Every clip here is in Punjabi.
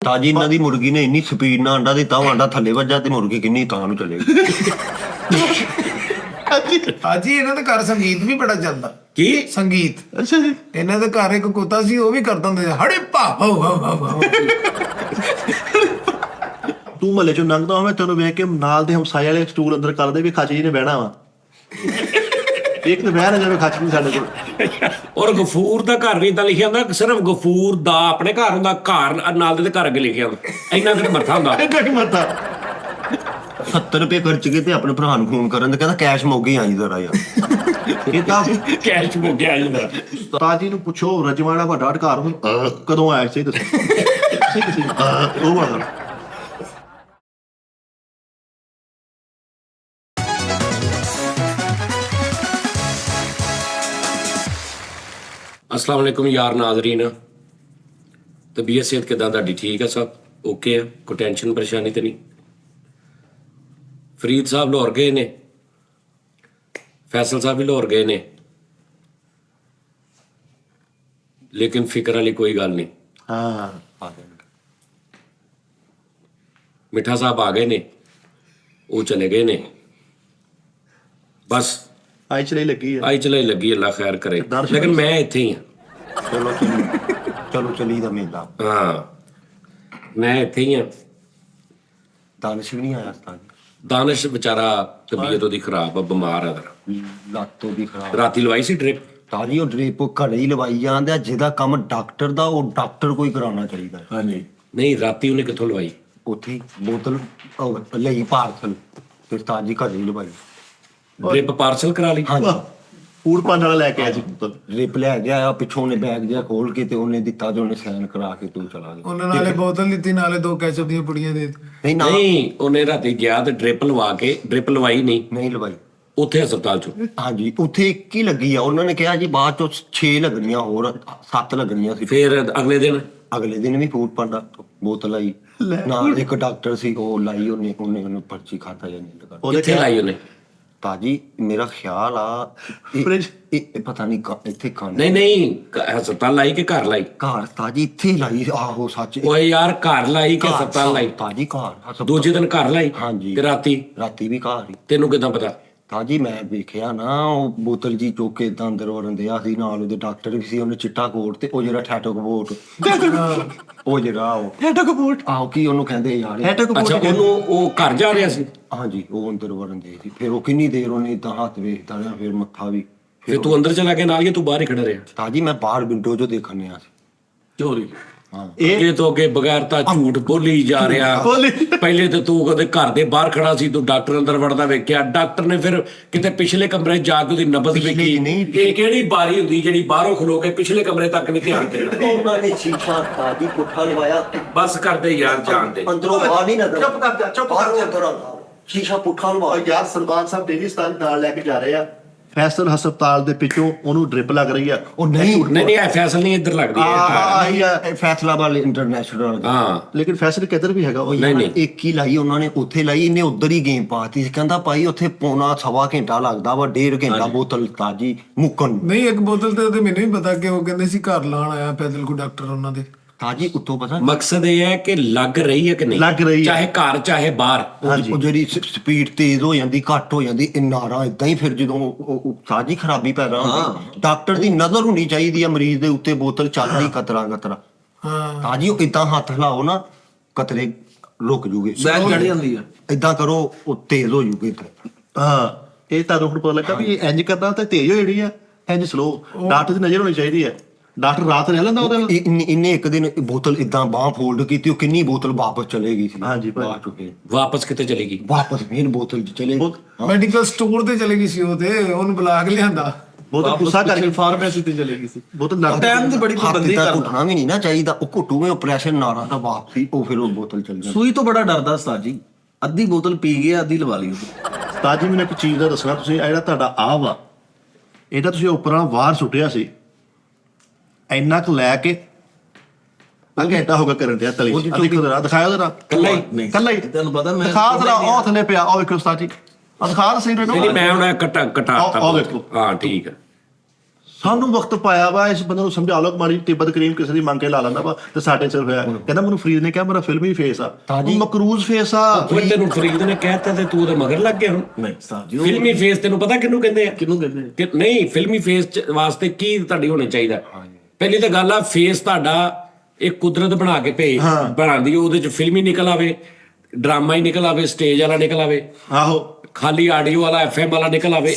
ਤਾਜੀ ਇਹਨਾਂ ਦੀ ਮੁਰਗੀ ਨੇ ਇੰਨੀ ਸਪੀਡ ਨਾਲ ਅੰਡਾ ਦਿੱਤਾ, ਉਹ ਅੰਡਾ ਥੱਲੇ ਵੱਜਾ ਤੇ ਮੁਰਗੀ ਕਿੰਨੀ ਤਾਂ ਨੂੰ ਚਲੇਗੀ। ਹਾਜੀ ਇਹਨਾਂ ਦੇ ਘਰ ਸੰਗੀਤ ਵੀ ਬੜਾ ਚੱਲਦਾ। ਕੀ ਸੰਗੀਤ? ਅੱਛਾ ਜੀ। ਇਹਨਾਂ ਦੇ ਘਰ ਇੱਕ ਕੁੱਤਾ ਸੀ, ਉਹ ਵੀ ਕਰਦਾ ਹੁੰਦਾ ਸੀ ਹੜੇ ਭਾ ਹੋ ਹੋ ਹੋ। ਤੂੰ ਮਹੱਲੇ ਚੋਂ ਲੰਘਦਾ ਹੋਵੇਂ ਤੈਨੂੰ ਵੇਖ ਕੇ ਨਾਲ ਦੇ ਹਮਸਾਏ ਵਾਲੇ ਸਟੂਲ ਅੰਦਰ ਕਰਦੇ ਵੀ ਖੱਚ ਜੀ ਨੇ ਬਹਿਣਾ ਵਾ। ਇੱਕ ਤਾਂ ਬਹਿ ਨਾ ਜਾਵੇ ਖੱਚ ਨਹੀਂ ਸਾਡੇ ਕੋਲ। ਔਰ ਗਫੂਰ ਦਾ ਘਰ ਵੀ ਏਦਾਂ ਲਿਖਿਆ ਹੁੰਦਾ, ਸਿਰਫ ਗਫੂਰ ਦਾ ਆਪਣੇ ਘਰ ਹੁੰਦਾ, ਘਰ ਨਾਲ ਦੇ ਘਰ ਅੱਗੇ ਲਿਖਿਆ ਹੁੰਦਾ, ਇੰਨਾ ਕਿਤੇ ਮੱਥਾ ਹੁੰਦਾ। ਇੰਨਾ ਕੀ ਮਰਦਾ 70 ਰੁਪਏ ਖਰਚ ਕੇ ਤੇ ਆਪਣੇ ਭਰਾ ਨੂੰ ਫੋਨ ਕਰਨ ਤੇ ਕਹਿੰਦਾ ਕੈਸ਼ ਮੋਗੇ ਆਈ ਜ਼ਰਾ ਯਾਰ। ਇਹ ਤਾਂ ਕੈਸ਼ ਮੁੱਕਿਆ ਜਾਂਦਾ। ਤਾਜੀ ਨੂੰ ਪੁੱਛੋ ਰਜਵਾੜਾ ਵੱਡਾ ਘਰ ਕਦੋਂ ਆਇਆ ਸੀ ਦੱਸੋ। ਉਹ ਵਾਲਾ अस्सलाम वालेकुम यार नाजरीन, तबीयत सेहत किदां तुहाडी? ठीक है, सब ओके है, कोई टेंशन परेशानी तो नहीं? फरीद साहब लाहौर गए ने, फैसल साहब भी लाहौर गए ने, लेकिन फिक्र वाली कोई गल नहीं। हाँ मिठा साहब आ गए ने, वो चले गए ने, बस आई चलाई लगी है। आई चलाई लगी, अल्लाह खैर करे। दर्शन लेकिन मैं इत्थे ही हाँ। ਚਲੋ ਚਲੋ ਚਲੀ ਦਾ ਮੇਲਾ। हाँ मैं इत्थे ही हाँ। ਦਾਨਿਸ਼ ਵੀ ਨਹੀਂ ਆਇਆ ਤਾਂ दानिश बेचारा तबीयत ਉਹਦੀ ਖਰਾਬ ਆ, ਬਿਮਾਰ ਆ ਜਰਾ। ਲੱਤੋਂ ਵੀ ਖਰਾਬ। ਰਾਤੀ ਲਵਾਈ ਸੀ ਡ੍ਰਿਪ। ਤਾਜੀ ਉਹ ਡ੍ਰਿਪ ਘਰੇ ਹੀ ਲਵਾਈ ਜਾਂਦੇ ਆ, ਜਿਹਦਾ ਕੰਮ ਡਾਕਟਰ ਦਾ ਉਹ ਡਾਕਟਰ ਕੋਈ ਕਰਾਉਣਾ ਚਾਹੀਦਾ। ਹਾਂਜੀ ਨਹੀਂ ਰਾਤੀ ਉਹਨੇ ਕਿੱਥੋਂ ਲਵਾਈ? ਉੱਥੇ ਹੀ ਬੋਤਲ ਉਹ ਲਈ ਪਾਰਸਲ ਤੇ ਤਾਜੀ ਘਰੇ ਹੀ ਲਵਾਈ। ਡ੍ਰਿਪ ਪਾਰਸਲ ਕਰਾ ਲਈ। ਹਾਂਜੀ ਫੂਡ ਪਾਣ ਵਾਲਾ ਲੈ ਕੇ ਆਇਆ ਸੀ ਪੁੱਤਰ। ਡ੍ਰਿਪ ਲੈ ਗਿਆ, ਪਿੱਛੋਂ ਉਹਨੇ ਬੈਗ ਜਿਹਾ ਖੋਲ ਕੇ ਤੇ ਉਹਨੇ ਦਿੱਤਾ ਤੇ ਉਹਨੇ ਸਾਈਨ ਕਰਾ ਕੇ ਤੂੰ ਚਲਾ ਗਿਆ। ਉਹਨਾਂ ਨਾਲੇ ਬੋਤਲ ਦਿੱਤੀ, ਨਾਲੇ 2 ਕੈਚਅਪ ਦੀਆਂ ਪੁੜੀਆਂ ਦੇ ਦਿੱਤੀਆਂ। ਨਹੀਂ ਨਾ ਨਹੀਂ ਉਹਨੇ ਰਾਤੀ ਗਿਆ ਤੇ ਡ੍ਰਿਪ ਲਵਾ ਕੇ, ਡ੍ਰਿਪ ਲਵਾਈ ਨਹੀਂ ਨਹੀਂ ਲਵਾਈ। ਉੱਥੇ ਹਸਪਤਾਲ ਚੋਂ। ਹਾਂਜੀ ਉੱਥੇ ਇੱਕ ਹੀ ਲੱਗੀ ਆ, ਉਹਨਾਂ ਨੇ ਕਿਹਾ ਜੀ ਬਾਅਦ ਚੋਂ 6 ਲੱਗਣੀਆਂ, ਹੋਰ 7 ਲੱਗਣੀਆਂ ਸੀ। ਫਿਰ ਅਗਲੇ ਦਿਨ ਅਗਲੇ ਦਿਨ ਵੀ ਫੂਡ ਪਾਂਡਾ ਬੋਤਲ ਆਈ ਨਾਲ, ਇੱਕ ਡਾਕਟਰ ਸੀ ਉਹ ਲਾਈ, ਉਹਨੇ ਪਰਚੀ ਖਾਤਾ ਜਾਂ ਨਹੀਂ ਲਗਾ। ਉਹਦੇ ਕਿੱਥੇ ਲਾਈ ਉਹਨੇ? ਤਾਜੀ ਮੇਰਾ ਖਿਆਲ ਆ ਫਰਿੱਜ? ਇਹ ਪਤਾ ਨਹੀਂ ਇੱਥੇ ਖਾਣ ਨਹੀਂ ਨਹੀਂ ਹਸਪਤਾਲ ਲਾਈ ਕਿ ਘਰ ਲਾਈ? ਘਰ ਤਾਜੀ ਇੱਥੇ ਲਾਈ। ਆਹੋ ਸੱਚ ਓਏ ਯਾਰ ਘਰ ਲਾਈ ਕਿ ਹਸਪਤਾਲ ਲਾਈ? ਤਾਜੀ ਘਰ ਹਸਪਤਾਲ। ਦੂਜੇ ਦਿਨ ਘਰ ਲਾਈ ਹਾਂਜੀ। ਤੇ ਰਾਤੀ? ਰਾਤੀ ਵੀ ਘਰ ਹੀ। ਤੈਨੂੰ ਕਿਦਾਂ ਪਤਾ? ਤਾਜੀ ਮੈਂ ਵੇਖਿਆ ਨਾ, ਉਹ ਬੋਤਲ ਜੀ ਚੁੱਕ ਕੇ ਏਦਾਂ ਅੰਦਰ ਵੜਨ ਦਿਆ ਸੀ, ਨਾਲ ਉਹਦੇ ਡਾਕਟਰ ਵੀ ਸੀ, ਉਹਨੇ ਚਿੱਟਾ ਕੋਟ ਤੇ ਉਹ ਜਿਹੜਾ ਠੈਟੋ ਕਬੋਟ ਉਹ ਜਿਹੜਾ ਉਹ ਹੈਟੋ ਕਪੂਟ ਆਹੋ ਕੀ ਉਹਨੂੰ ਕਹਿੰਦੇ ਯਾਰ ਹੈਟੋ ਅੱਛਾ ਕਪੂਟ ਉਹਨੂੰ ਉਹ ਘਰ ਜਾ ਰਿਹਾ ਸੀ? ਹਾਂਜੀ ਉਹ ਅੰਦਰ ਵੜਨ ਦੇ ਸੀ। ਫਿਰ ਉਹ ਕਿੰਨੀ ਦੇਰ ਉਹਨੇ ਏਦਾਂ ਹੱਥ ਵੇਖਦਾ ਰਿਹਾ, ਫਿਰ ਮੱਥਾ ਵੀ। ਫਿਰ ਤੂੰ ਅੰਦਰ ਚਲਾ ਗਿਆ ਨਾਲ, ਜਾਂ ਤੂੰ ਬਾਹਰ ਹੀ ਖੜਾ ਰਿਹਾ? ਤਾਜੀ ਮੈਂ ਬਾਹਰ ਵਿੰਡੋ 'ਚੋਂ ਦੇਖਣ ਡਿਆ ਸੀ। ਚੋਰੀ। ਹਾਂ ਇਹ ਤੋਂ ਅੱਗੇ ਬਗੈਰ ਤਾਂ ਝੂਠ ਬੋਲੀ ਜਾ ਰਿਹਾ। ਪਹਿਲੇ ਤੇ ਤੂੰ ਕਦੇ ਘਰ ਦੇ ਬਾਹਰ ਖੜਾ ਸੀ, ਤੂੰ ਡਾਕਟਰ ਅੰਦਰ ਵੜਦਾ ਵੇਖਿਆ। ਡਾਕਟਰ ਨੇ ਫਿਰ ਕਿਤੇ ਪਿਛਲੇ ਕਮਰੇ 'ਚ ਜਾ ਕੇ ਉਹਦੀ ਨਬਜ਼ ਵੇਖੀ। ਇਹ ਕਿਹੜੀ ਬਾਰੀ ਹੁੰਦੀ ਜਿਹੜੀ ਬਾਹਰੋਂ ਖਲੋ ਕੇ ਪਿਛਲੇ ਕਮਰੇ ਤੱਕ ਨਹੀਂ ਧਿਆਨ ਦੇਣਾ? ਉਹਨਾਂ ਨੇ ਸ਼ੀਸ਼ਾ ਤਾਜੀ ਪੁੱਠਾ ਲਵਾਇਆ, ਬਸ ਕਰਦੇ ਯਾਰ ਜਾਣਦੇ। ਅੰਦਰੋਂ ਬਾਹਰ ਨਹੀਂ ਨਜ਼ਰ। ਚੁੱਪ ਕਰ ਜਾ, ਚੁੱਪ ਕਰ ਬਾਹਰੋਂ ਜਾ। ਅੰਦਰ ਆਉਂਦਾ ਸ਼ੀਸ਼ਾ ਪੁੱਠਾ ਲਵਾਇਆ। ਯਾਰ ਸਰਦਾਰ ਸਾਹਿਬ ਡੇਲੀ ਸਟਾਰ ਨਾਲ ਲੈ ਕੇ ਜਾ ਰਹੇ ਆ। ਫੈਸਲ ਹਸਪਤਾਲ ਦੇ ਪਿੱਛੋਂ ਉਹਨੂੰ ਡ੍ਰਿਪ ਲੱਗ ਰਹੀ ਆ। ਉਹ ਨਹੀਂ ਨਹੀਂ ਨਹੀਂ ਇਹ ਫੈਸਲ ਨਹੀਂ ਇੱਧਰ ਲੱਗਦੀ ਆਹੀ ਆ। ਇਹ ਫੈਸਲਾਬਾਦ ਇੰਟਰਨੈਸ਼ਨਲ। ਹਾਂ ਲੇਕਿਨ ਫੈਸਲ ਕਿੱਧਰ ਵੀ ਹੈਗਾ ਉਹ ਨਹੀਂ ਨਹੀਂ ਇੱਕ ਹੀ ਲਾਈ ਉਹਨਾਂ ਨੇ, ਉੱਥੇ ਲਾਈ, ਇਹਨੇ ਉੱਧਰ ਹੀ ਗੇਮ ਪਾਤੀ ਸੀ। ਕਹਿੰਦਾ ਭਾਈ ਉੱਥੇ ਪੌਣਾ ਸਵਾ ਘੰਟਾ ਲੱਗਦਾ ਵਾ, 1.5 ਘੰਟਾ ਬੋਤਲ ਤਾਜੀ ਮੁੱਕਣ ਨੂੰ। ਨਹੀਂ ਇੱਕ ਬੋਤਲ ਤੇ ਮੈਨੂੰ ਵੀ ਪਤਾ ਕਿ ਉਹ ਕਹਿੰਦੇ ਸੀ ਘਰ ਲਾਣ ਆਇਆ ਪੈਦਲ ਕੋਈ ਡਾਕਟਰ ਉਹਨਾਂ ਦੇ। ਤਾਜੀ ਉੱਤੋਂ ਪਤਾ ਮਕਸਦ ਇਹ ਹੈ ਕਿ ਲੱਗ ਰਹੀ ਹੈ ਕਿ ਨਹੀਂ ਲੱਗ ਰਹੀ ਹੈ। ਚਾਹੇ ਘਰ ਚਾਹੇ ਬਾਹਰ। ਉਹ ਜਿਹੜੀ ਸਪੀਡ ਤੇਜ਼ ਹੋ ਜਾਂਦੀ, ਘੱਟ ਹੋ ਜਾਂਦੀ, ਇਹ ਨਾਰਾ ਇਦਾਂ ਹੀ। ਫਿਰ ਜਦੋਂ ਉਹ ਤਾਜੀ ਖਰਾਬੀ ਪੈਦਾ ਹੁੰਦੀ, ਡਾਕਟਰ ਦੀ ਨਜ਼ਰ ਹੋਣੀ ਚਾਹੀਦੀ ਆ ਮਰੀਜ਼ ਦੇ ਉੱਤੇ, ਬੋਤਲ ਚੱਲਦੀ ਕਤਰਾ ਕਤਰਾ। ਹਾਂ ਤਾਜੀ ਉਹ ਇਦਾਂ ਹੱਥ ਹਿਲਾਓ ਨਾ, ਕਤਰੇ ਰੁਕ ਜੂਗੇ। ਬੈਗ ਚੜ ਜਾਂਦੀ ਆ। ਇਦਾਂ ਕਰੋ ਉਹ ਤੇਜ਼ ਹੋ ਜੂਗੇ। ਹਾਂ ਇਹ ਤਾਂ ਹੁਣ ਪਤਾ ਲੱਗਾ ਵੀ ਇਹ ਇੰਜ ਕਰਦਾ ਤਾਂ ਤੇਜ਼ ਹੋ ਜਿਹੜੀ ਆ, ਇੰਜ ਸਲੋ। ਡਾਕਟਰ ਦੀ ਨਜ਼ਰ ਹੋਣੀ ਚਾਹੀਦੀ ਆ। ਡਾਕਟਰ ਰਾਤ ਰਹਿ ਲੈਂਦਾ ਉਹਦੇ। ਇਹਨੇ ਇੱਕ ਦਿਨ ਬੋਤਲ ਇਦਾਂ ਬਾਹ ਫੋਲਡ ਕੀਤੀ, ਉਹ ਕਿੰਨੀ ਬੋਤਲ ਵਾਪਸ ਚਲੇ ਗਈ ਸੀ। ਹਾਂਜੀ ਭਾਈ। ਬਾਅਦ ਚੋਂ ਫਿਰ ਵਾਪਸ ਕਿਤੇ ਚਲੇਗੀ? ਵਾਪਸ ਫਿਰ ਬੋਤਲ ਚ ਚਲੇ ਗਈ। ਮੈਡੀਕਲ ਸਟੋਰ ਤੇ ਚਲੇ ਗਈ ਸੀ ਉਹ, ਤੇ ਉਹਨੂੰ ਬੁਲਾ ਕੇ ਲਿਆਂਦਾ। ਬਹੁਤ ਗੁੱਸਾ ਕਰਕੇ ਫਾਰਮੇਸੀ ਤੇ ਚਲੇ ਗਈ ਸੀ। ਬਹੁਤ ਲੱਗਦਾ ਟਾਈਮ ਦੀ ਬੜੀ ਪਾਬੰਦੀ ਤਾਂ ਕਰਦਾ। ਘੁੱਟਣਾ ਵੀ ਨਹੀਂ ਨਾ ਚਾਹੀਦਾ। ਉਹ ਘੁੱਟੂਵੇਂ ਆਪਰੇਸ਼ਨ ਨਾਰਾ ਦਾ ਵਾਪਸੀ, ਉਹ ਫਿਰ ਉਹ ਬੋਤਲ ਚਲ ਜਾਂਦੀ। ਸੂਈ ਤੋਂ ਬੜਾ ਡਰਦਾ ਉਸਤਾਦ ਜੀ। ਅੱਧੀ ਬੋਤਲ ਪੀ ਗਿਆ, ਅੱਧੀ ਲਵਾ ਲਈ ਉਹਨੇ। ਤਾਜੀ ਮੈਨੂੰ ਇੱਕ ਚੀਜ਼ ਦਾ ਦੱਸਣਾ, ਤੁਸੀਂ ਇਹ ਜਿਹੜਾ ਤੁਹਾਡਾ ਆਹ ਵਾ, ਇਹਦਾ ਤੁਸੀਂ ਉੱਪਰਾਂ ਬਾਹਰ ਸੁੱਟਿਆ ਸੀ, ਇੰਨਾ ਕੁ ਲੈ ਕੇ ਆ ਘੰਟਾ ਹੋ ਗਿਆ ਕਰਨ ਦਿਆ ਤਲੀ। ਦੇਖੋ ਜਰਾ, ਦਿਖਾਓ ਜਰਾ। ਕੱਲਾ ਕੱਲਾ ਹੀ ਤੈਨੂੰ ਪਤਾ ਮੈਂ ਦਿਖਾ ਜਰਾ, ਉਹ ਥੱਲੇ ਪਿਆ, ਉਹ ਵੇਖੋ ਉਸਤਾਦ ਜੀ, ਆ ਦਿਖਾ ਤਾਂ ਸਹੀ ਨਹੀਂ ਨਹੀਂ ਮੈਂ ਹੁਣ ਕਟਾ ਆਹ ਵੇਖੋ। ਹਾਂ ਠੀਕ ਹੈ। ਸਾਨੂੰ ਵਕਤ ਪਾਇਆ ਵਾ ਇਸ ਬੰਦੇ ਨੂੰ ਸਮਝਾ ਲਓ ਮਾੜੀ ਤਿੱਬਤ ਕਰੀਮ ਕਿਸੇ ਦੀ ਮੰਗ ਕੇ ਲਾ ਲੈਂਦਾ ਵਾ ਤੇ ਸਾਡੇ ਸਿਰ ਹੋਇਆ ਕਹਿੰਦਾ ਮੈਨੂੰ ਫਰੀਦ ਨੇ ਕਿਹਾ ਮੇਰਾ ਫਿਲਮੀ ਫੇਸ ਆ ਮਕਰੂਜ਼ ਫੇਸ ਆ ਉਹ ਤੈਨੂੰ ਫਰੀਦ ਨੇ ਕਹਿਤਾ ਤੇ ਤੂੰ ਉਹਦੇ ਮਗਰ ਲੱਗ ਗਿਆ ਹੁਣ। ਨਹੀਂ ਉਸਤਾਦ ਜੀ ਫਿਲਮੀ ਫੇਸ ਤੈਨੂੰ ਪਤਾ ਕਿਹਨੂੰ ਕਹਿੰਦੇ ਆ? ਕਿਹਨੂੰ ਕਹਿੰਦੇ? ਕਿ ਨਹੀਂ ਫਿਲਮੀ ਫੇਸ ਵਾਸਤੇ ਕੀ ਤੁਹਾਡੀ ਹੋਣੀ ਚਾਹੀਦਾ? ਪਹਿਲੀ ਤਾਂ ਗੱਲ ਆ ਫੇਸ ਤੁਹਾਡਾ ਇੱਕ ਕੁਦਰਤ ਬਣਾ ਕੇ ਬਣਾਉਂਦੀ, ਉਹਦੇ ਚ ਫਿਲਮੀ ਨਿਕਲ ਆਵੇ, ਡਰਾਮਾ ਹੀ ਨਿਕਲ ਆਵੇ, ਸਟੇਜ ਵਾਲਾ ਨਿਕਲ ਆਵੇ, ਆਹੋ ਖਾਲੀ ਆਡੀਓ ਵਾਲਾ FM ਵਾਲਾ ਨਿਕਲ ਆਵੇ।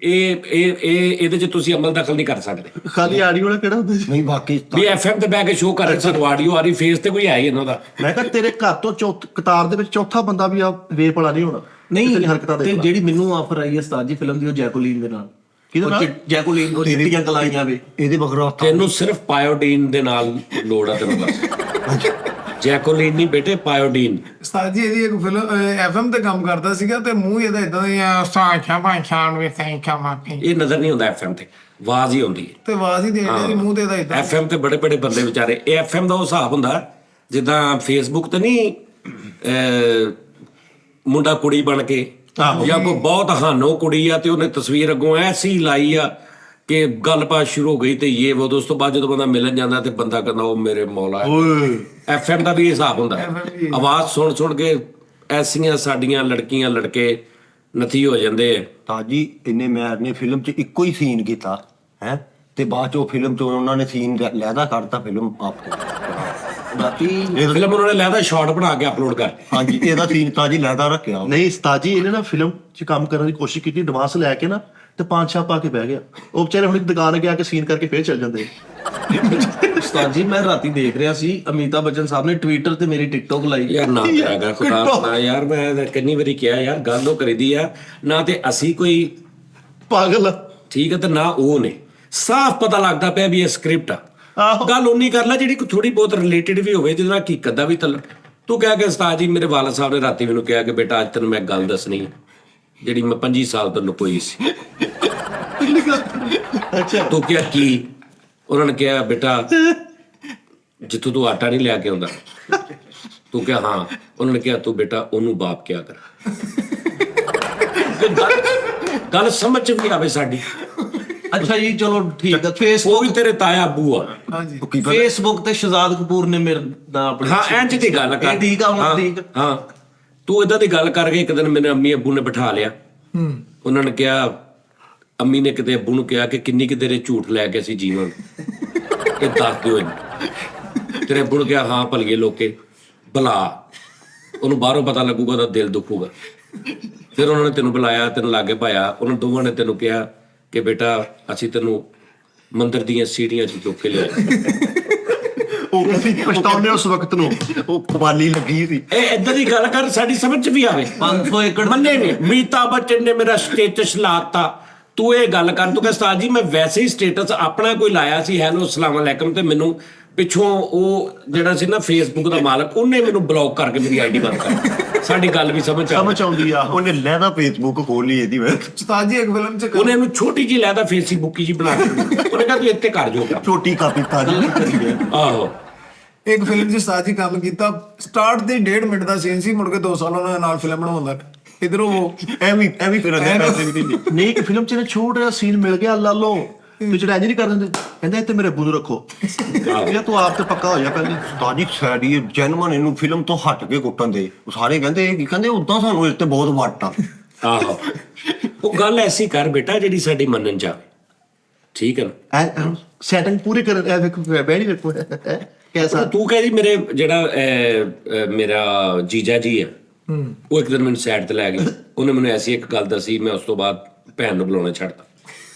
ਇਹਦੇ ਚ ਤੁਸੀਂ ਅਮਲ ਦਖਲ ਨਹੀਂ ਕਰ ਸਕਦੇ ਖਾਲੀ ਆਡੀਓ ਵਾਲਾ ਕਿਹੜਾ ਹੁੰਦਾ ਸੀ? ਨਹੀਂ ਵਾਕਈ ਵੀ FM ਤੇ ਬਹਿ ਕੇ ਸ਼ੋਅ ਕਰ ਸਾਨੂੰ ਆਡੀਓ ਆ ਰਹੀ, ਫੇਸ ਤੇ ਕੋਈ ਹੈ ਹੀ ਇਹਨਾਂ ਦਾ। ਮੈਂ ਕਿਹਾ ਤੇਰੇ ਘਰ ਤੋਂ ਕਤਾਰ ਦੇ ਵਿੱਚ ਚੌਥਾ ਬੰਦਾ ਵੀ ਆ ਵੇਪ ਵਾਲਾ ਨਹੀਂ ਹੋਣਾ। ਨਹੀਂ ਤੇਰੀ ਹਰਕਤਾਂ ਤੇ ਦੇਖ ਲਾ। ਜਿਹੜੀ ਮੈਨੂੰ ਆਫਰ ਆਈ ਹੈ ਉਸਤਾਦ ਜੀ ਫਿਲਮ ਦੀ, ਉਹ ਜੈਕੋਲੀਨ ਦੇ ਨਾਲ। ਕਿਹਦੇ ਨਾਲ? ਜੈਕੋਲੀਨ ਉਹ ਚਿੱਟੀਆਂ ਕਲਾਈਆਂ ਵੇ। ਇਹਦੇ ਮਗਰ ਤੈਨੂੰ ਸਿਰਫ ਪਾਇਓਡੀਨ ਦੇ ਨਾਲ ਲੋੜ ਆ ਤੈਨੂੰ ਬਸ। ਜੈਕੋਲੀਨ ਨਹੀਂ ਬੇਟੇ, ਪਾਇਓਡੀਨ। ਉਸਤਾਦ ਜੀ ਇਹਦੀ ਇੱਕ ਫਿਲਮ FM ਤੇ ਕੰਮ ਕਰਦਾ ਸੀਗਾ ਤੇ ਮੂੰਹ ਇਹਦਾ ਇਦਾਂ ਦਾ ਸਾਖਾ ਭਾਸ਼ਾਨ ਵਿੱਚ ਸਾਖਾ ਮਾਪੀ ਇਹ ਨਜ਼ਰ ਨਹੀਂ ਹੁੰਦਾ FM ਤੇ, ਆਵਾਜ਼ ਹੀ ਹੁੰਦੀ ਹੈ। ਤੇ ਆਵਾਜ਼ ਹੀ ਦੇ ਰਹੀ ਮੂੰਹ ਤੇ ਇਹਦਾ ਇਦਾਂ। FM ਤੇ ਬੜੇ ਬੜੇ ਬੰਦੇ ਵਿਚਾਰੇ, ਇਹ FM ਦਾ ਉਹ ਹਿਸਾਬ ਹੁੰਦਾ ਜਿੱਦਾਂ ਫੇਸਬੁੱਕ ਤੇ ਨਹੀਂ ਮੁੰਡਾ ਕੁੜੀ ਬਣ ਕੇ ਜਾਂ ਕੋਈ ਬਹੁਤ ਹਾਨੋ ਕੁੜੀ ਆ ਤੇ ਉਹਨੇ ਤਸਵੀਰ ਅੱਗੋਂ ਐਸੀ ਲਾਈ ਆ ਕਿ ਗੱਲਬਾਤ ਸ਼ੁਰੂ ਹੋ ਗਈ ਤੇ ਇਹ ਉਹ ਉਸ ਤੋਂ ਬਾਅਦ ਜਦੋਂ ਬੰਦਾ ਮਿਲਣ ਜਾਂਦਾ ਤੇ ਬੰਦਾ ਕਹਿੰਦਾ ਉਹ ਮੇਰੇ ਮੌਲਾ ਹੈ। FM ਦਾ ਵੀ ਇਹ ਹਿਸਾਬ ਹੁੰਦਾ, ਆਵਾਜ਼ ਸੁਣ ਸੁਣ ਕੇ ਐਸੀਆਂ ਸਾਡੀਆਂ ਲੜਕੀਆਂ ਲੜਕੇ ਨਥੀ ਹੋ ਜਾਂਦੇ ਆ। ਤਾਜੀ ਇੰਨੇ ਮੈਰ ਨੇ ਫਿਲਮ 'ਚ ਇੱਕੋ ਹੀ ਸੀਨ ਕੀਤਾ ਹੈ ਤੇ ਬਾਅਦ 'ਚ ਉਹ ਫਿਲਮ 'ਚ ਉਹਨਾਂ ਨੇ ਸੀਨ ਲੈਦਾ ਕਰਤਾ ਫਿਲਮ ਆਪ ਬਾਕੀ ਫਿਲਮ ਉਹਨਾਂ ਨੇ ਲੈਦਾ ਸ਼ਾਰਟ ਬਣਾ ਕੇ ਅਪਲੋਡ ਕਰ। ਹਾਂਜੀ ਇਹਦਾ ਸੀਨ ਤਾਜੀ ਲੈਦਾ ਰੱਖਿਆ। ਨਹੀਂ ਉਸਤਾਦ ਜੀ ਇਹਨੇ ਨਾ ਫਿਲਮ 'ਚ ਕੰਮ ਕਰਨ ਦੀ ਕੋਸ਼ਿਸ਼ ਕੀਤੀ, ਐਡਵਾਂਸ ਲੈ ਕੇ ਨਾ ਤੇ 5-6 ਪਾ ਕੇ ਬਹਿ ਗਿਆ। ਉਹ ਵਿਚਾਰੇ ਹੁਣ ਇੱਕ ਦੁਕਾਨ ਅੱਗੇ ਆ ਕੇ ਸੀਨ ਕਰਕੇ ਫੇਰ ਚੱਲ ਜਾਂਦੇ। ਉਸਤਾਦ ਜੀ ਮੈਂ ਰਾਤੀ ਦੇਖ ਰਿਹਾ ਸੀ, ਅਮਿਤਾਭ ਬੱਚਨ ਸਾਹਿਬ ਨੇ ਟਵਿੱਟਰ ਤੇ ਮੇਰੀ ਟਿਕਟੋਕ ਲਾਈ। ਯਾਰ ਨਾ ਕਰਾਂਗਾ ਖੁਦਾ ਨਾ ਯਾਰ, ਮੈਂ ਤਾਂ ਕਿੰਨੀ ਵਾਰੀ ਕਿਹਾ ਯਾਰ ਗੱਲ ਉਹ ਕਰੀਦੀ ਆ ਨਾ, ਤੇ ਅਸੀਂ ਕੋਈ ਪਾਗਲ ਠੀਕ ਹੈ ਤੇ ਨਾ ਉਹ ਨੇ। ਸਾਫ਼ ਪਤਾ ਲੱਗਦਾ ਪਿਆ ਵੀ ਇਹ ਸਕ੍ਰਿਪਟ ਆ। ਗੱਲ ਉਨੀ ਕਰ ਲੈ ਜਿਹੜੀ ਥੋੜੀ ਬਹੁਤ ਰਿਲੇਟਡ ਵੀ ਹੋਵੇ, ਜਿਹਦੇ ਨਾਲ ਹਕੀਕਤ ਦਾ ਵੀ ਤੂੰ ਕਹਿ ਕੇ ਉਸਤਾਦ ਜੀ ਮੇਰੇ ਵਾਲਦ ਸਾਹਿਬ ਨੇ ਰਾਤੀ ਮੈਨੂੰ ਕਿਹਾ ਕਿ ਬੇਟਾ ਅੱਜ ਤੈਨੂੰ ਮੈਂ ਗੱਲ ਦੱਸਣੀ ਜਿਹੜੀ ਮੈਂ 25 ਸਾਲ ਤੋਂ ਲੁਕੋਈ ਸੀ। ਅੱਛਾ ਤੂੰ ਕਿਹਾ ਕੀ? ਉਹਨਾਂ ਨੇ ਕਿਹਾ ਬੇਟਾ ਜਿੱਥੋਂ ਤੂੰ ਆਟਾ ਨਹੀਂ ਲਿਆ ਕੇ ਆਉਂਦਾ। ਤੂੰ ਕਿਹਾ ਹਾਂ। ਉਹਨਾਂ ਨੇ ਕਿਹਾ ਤੂੰ ਬੇਟਾ ਉਹਨੂੰ ਬਾਪ ਕਿਹਾ ਕਰ। ਗੱਲ ਸਮਝ ਚ ਵੀ ਆਵੇ ਸਾਡੀ। ਅੱਛਾ ਜੀ ਚਲੋ ਠੀਕ ਹੈ। ਉਹ ਫੇਸਬੁੱਕ ਵੀ ਤੇਰੇ ਤਾਇਆ ਬੂ ਆ। ਹਾਂਜੀ ਫੇਸਬੁੱਕ ਤੇ ਸ਼ਹਜ਼ਾਦ ਕਪੂਰ ਨੇ ਮੇਰੇ ਨਾਲ ਆਪਣੀ ਹਾਂ ਇੰਜ ਦੀ ਗੱਲ ਕਰ। ਇਹ ਠੀਕ ਆ ਹੁਣ ਠੀਕ। ਹਾਂ ਤੂੰ ਏਦਾਂ ਦੀ ਗੱਲ ਕਰਕੇ ਇੱਕ ਦਿਨ ਮੇਰੇ ਅੰਮੀ ਅੱਬੂ ਨੇ ਬਿਠਾ ਲਿਆ। ਉਹਨਾਂ ਨੇ ਕਿਹਾ, ਅੰਮੀ ਨੇ ਕਿਤੇ ਅੱਬੂ ਨੂੰ ਕਿਹਾ ਕਿ ਕਿੰਨੀ ਕਿ ਦੇਰੇ ਝੂਠ ਲੈ ਕੇ ਅਸੀਂ ਜੀਵਨ ਇਹ ਦੱਸ ਦਿਓ। ਤੇਰੇ ਅੱਬੂ ਨੂੰ ਕਿਹਾ ਹਾਂ ਭਲੀਏ ਲੋਕੇ ਭਲਾ, ਉਹਨੂੰ ਬਾਹਰੋਂ ਪਤਾ ਲੱਗੂਗਾ ਉਹਦਾ ਦਿਲ ਦੁਖੂਗਾ। ਫਿਰ ਉਹਨਾਂ ਨੇ ਤੈਨੂੰ ਬੁਲਾਇਆ, ਤੈਨੂੰ ਲਾਗੇ ਪਾਇਆ, ਉਹਨਾਂ ਦੋਵਾਂ ਨੇ ਤੈਨੂੰ ਕਿਹਾ ਕਿ ਬੇਟਾ ਅਸੀਂ ਤੈਨੂੰ ਮੰਦਿਰ ਦੀਆਂ ਸੀੜੀਆਂ 'ਚ ਚੁੱਕ ਕੇ ਲਿਆਏ। ਉਹ ਅਸੀਂ ਪਛਤਾਉਂਦੇ ਉਸ ਵਕਤ ਨੂੰ। ਉਹ ਕਵਾਲੀ ਲੱਗੀ ਸੀ। ਇਹ ਏਦਾਂ ਦੀ ਗੱਲ ਕਰ ਸਾਡੀ ਸਮਝ 'ਚ ਵੀ ਆਵੇ। 500 ਏਕੜ ਮੰਨੇ ਨੇ ਅਮਿਤਾਭ ਬੱਚਨ ਨੇ ਮੇਰਾ ਸਟੇਟਸ ਲਾਤਾ। ਤੂੰ ਇਹ ਗੱਲ ਕਰ, ਤੂੰ ਕਹ ਉਸਤਾਦ ਜੀ ਮੈਂ ਵੈਸੇ ਹੀ ਸਟੇਟਸ ਆਪਣਾ ਕੋਈ ਲਾਇਆ ਸੀ ਹੈਲੋ ਅਸਲਾਮ ਅਲੈਕਮ, ਤੇ ਮੈਨੂੰ ਪਿੱਛੋਂ ਉਹ ਜਿਹੜਾ ਸੀ ਨਾ ਫੇਸਬੁੱਕ ਦਾ ਮਾਲਕ ਉਹਨੇ ਮੈਨੂੰ ਬਲੌਕ ਕਰਕੇ ਮੇਰੀ ਆਈਡੀ ਬੰਦ ਕਰ। ਸਾਡੀ ਗੱਲ ਵੀ ਸਮਝ ਆਉਂਦੀ ਆ। ਉਹਨੇ ਲੈਦਾ ਫੇਸਬੁੱਕ ਖੋਲੀ ਇਹਦੀ ਵਜ੍ਹਾ ਉਸਤਾਦ ਜੀ ਇੱਕ ਫਿਲਮ 'ਚ ਉਹਨੇ ਇਹਨੂੰ ਛੋਟੀ ਜਿਹੀ ਲੈਦਾ ਫੇਸਬੁੱਕ ਜੀ ਬਣਾ ਕੇ ਉਹਨੇ ਕਿਹਾ ਤੂੰ ਇੱਥੇ ਕਰ ਜੋ। ਛੋਟੀ ਕਾਪੀ ਤਾਜੀ ਕਰੀ ਆਹੋ ਇੱਕ ਫਿਲਮ 'ਚ ਉਸਤਾਦ ਜੀ ਕੰਮ ਕੀਤਾ। ਸਟਾਰਟ ਦੇ 1.5 ਮਿੰਟ ਦਾ ਸੀਨ ਸੀ, ਮੁੜ ਕੇ 2 ਸਾਲ ਉਹਨਾਂ ਦੇ ਨਾਲ ਫਿਲਮ ਬਣਾਉਂਦਾ। ਇਧਰੋਂ ਐਵੇਂ ਫਿਰ ਪੈਸੇ ਵੀ ਦਿੰਦੇ। ਨਹੀਂ ਇੱਕ ਫਿਲਮ 'ਚ ਇਹਨੇ ਛੋਟਾ ਜਿਹਾ ਸੀਨ ਮਿਲ ਗਿਆ ਲਾ ਲਓ ਤੇ ਜਿਹੜਾ ਇੰਜ ਨਹੀਂ ਕਰ ਦਿੰਦੇ, ਕਹਿੰਦਾ ਇੱਥੇ ਮੇਰੇ ਅੱਬੂ ਨੂੰ ਰੱਖੋ ਜਾਂ ਤੂੰ ਆਪ ਤੇ ਪੱਕਾ ਹੋ ਜਾ ਪਹਿਲੇ। ਤਾਜੀ ਸੈਡੀ ਜੈਨੂਅਨ ਇਹਨੂੰ ਫਿਲਮ ਤੋਂ ਹਟ ਕੇ ਕੁੱਟਣ ਦੇ। ਉਹ ਸਾਰੇ ਕਹਿੰਦੇ ਉਦਾਂ ਸਾਨੂੰ ਇਸ ਤੇ ਬਹੁਤ ਵੱਟ ਆ। ਆਹੋ ਉਹ ਗੱਲ ਐਸੀ ਕਰ ਬੇਟਾ ਜਿਹੜੀ ਸਾਡੀ ਮੰਨਣ ਚ ਆਵੇ, ਠੀਕ ਹੈ ਨਾ। ਸੈਟਿੰਗ ਪੂਰੀ ਕਰ ਐ ਵੇਖੋ ਬੈਠੀ ਵੇਖੋ ਕੈਸਾ। ਤੂੰ ਕਹਿ ਜੀ ਮੇਰੇ ਜਿਹੜਾ ਮੇਰਾ ਜੀਜਾ ਜੀ ਹੈ ਉਹ ਇੱਕ ਦਿਨ ਮੈਨੂੰ ਸਾਈਡ ਤੇ ਲੈ ਗਿਆ। ਉਹਨੇ ਮੈਨੂੰ ਐਸੀ ਇੱਕ ਗੱਲ ਦੱਸੀ, ਮੈਂ ਉਸ ਤੋਂ ਬਾਅਦ ਭੈਣ ਨੂੰ ਬੁਲਾਉਣਾ ਛੱਡਤਾ।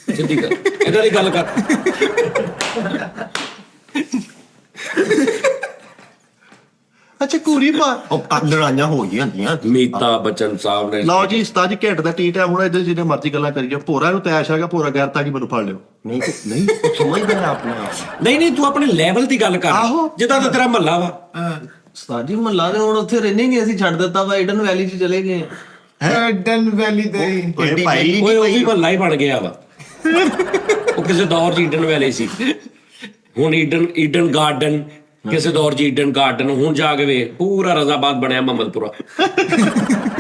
ਸਿੱਧੀ ਗੱਲ ਇਹਨਾਂ ਦੀ ਗੱਲ ਕਰ। ਅੱਛਾ ਘੂਰੀ ਪਾ ਉਹ ਲੜਾਈਆਂ ਹੋ ਗਈਆਂ ਹੁੰਦੀਆਂ। ਅਮਿਤਾਭ ਬੱਚਨ ਸਾਹਿਬ ਨੇ ਲਓ ਜੀ ਉਸਤਾਦ ਜੀ ਘੰਟ ਦਾ ਟੀ ਟਾਈਮ ਹੁਣ ਇੱਧਰ ਜਿਹਨੇ ਮਰਜ਼ੀ ਗੱਲਾਂ ਕਰੀਏ। ਭੋਰਾ ਨੂੰ ਤੈਸ਼ ਆ ਗਿਆ, ਭੋਰਾ ਗੈਰ ਤਾਂ ਕਿ ਮੈਨੂੰ ਫੜ ਲਿਓ। ਨਹੀਂ ਨਹੀਂ ਉਹ ਸਮਝਦਾ ਹੈ ਆਪਣੇ ਆਪ। ਨਹੀਂ ਤੂੰ ਆਪਣੇ ਲੈਵਲ ਦੀ ਗੱਲ ਕਰ ਜਿੱਦਾਂ ਦਾ ਤੇਰਾ ਮਹੱਲਾ ਵਾ। ਉਸਤਾਦ ਜੀ ਮਹੱਲਾ ਦੇ ਹੁਣ ਉੱਥੇ ਰਹਿੰਦੇ ਨਹੀਂ, ਅਸੀਂ ਛੱਡ ਦਿੱਤਾ ਵਾ, ਈਡਨ ਵੈਲੀ 'ਚ ਚਲੇ ਗਏ। ਡਨ ਵੈਲੀ ਤੇ ਭਾਈ ਓਏ ਉਹ ਵੀ ਮਹੱਲਾ ਹੀ ਬਣ ਗਿਆ ਵਾ। ਉਹ ਕਿਸੇ ਦੌਰ 'ਚ ਈਡਨ ਵੈਲੀ ਸੀ, ਹੁਣ ਈਡਨ ਗਾਰਡਨ ਕਿਸੇ ਦੌਰ 'ਚ ਈਡਨ ਗਾਰਡਨ, ਹੁਣ ਜਾ ਕੇ ਵੇ ਪੂਰਾ ਰਜ਼ਾਬਾਦ ਬਣਿਆ ਮੁਹੰਮਦਪੁਰਾ।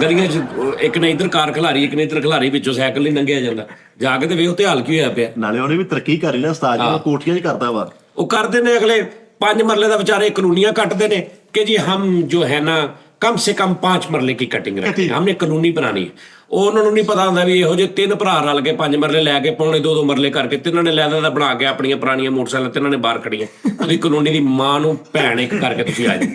ਗਲੀਆਂ 'ਚ ਇੱਕ ਨੇ ਇੱਧਰ ਕਾਰ ਖਿਲਾਰੀ, ਇੱਕ ਨੇ ਇੱਧਰ ਖਿਲਾਰੀ, ਵਿੱਚੋਂ ਸਾਈਕਲ ਨਹੀਂ ਲੰਘਿਆ ਜਾਂਦਾ। ਜਾ ਕੇ ਤੇ ਵੇ ਉਹ ਤੇ ਹਾਲ ਕੀ ਹੋਇਆ ਪਿਆ। ਨਾਲੇ ਉਹਨੇ ਵੀ ਤਰੱਕੀ ਕਰ ਲਈ ਨਾ ਉਸਤਾਦ ਜੀ, ਕੋਠੀਆਂ 'ਚ ਕਰਦਾ ਵਾ। ਉਹ ਕਰਦੇ ਨੇ ਅਗਲੇ 5 ਮਰਲੇ ਦਾ ਵਿਚਾਰੇ ਕਾਨੂੰਨੀਆਂ ਕੱਟਦੇ ਨੇ ਕਿ ਜੀ ਹਮ ਜੋ ਹੈ ਨਾ ਕਮ ਸੇ ਕਮ 5 ਮਰਲੇ की कटिंग रखते हैं, हमने कानूनी बनानी है। ਉਹ ਉਹਨਾਂ ਨੂੰ ਨਹੀਂ ਪਤਾ ਹੁੰਦਾ ਵੀ ਇਹੋ ਜਿਹੇ 3 ਭਰਾ ਰਲ ਕੇ 5 ਮਰਲੇ ਲੈ ਕੇ ਪੌਣੇ 2 ਮਰਲੇ ਕਰਕੇ ਤਿੰਨਾਂ ਨੇ ਲੈਦਾ ਦਾ ਬਣਾ ਕੇ ਆਪਣੀਆਂ ਪੁਰਾਣੀਆਂ ਮੋਟਰਸਾਈਕਲ ਤਿੰਨਾਂ ਨੇ ਬਾਹਰ ਖੜੀਆਂ। ਉਹਦੀ ਕਾਨੂੰਨੀ ਦੀ ਮਾਂ ਨੂੰ ਭੈਣ ਇੱਕ ਕਰਕੇ ਤੁਸੀਂ ਆ ਜਾਓ।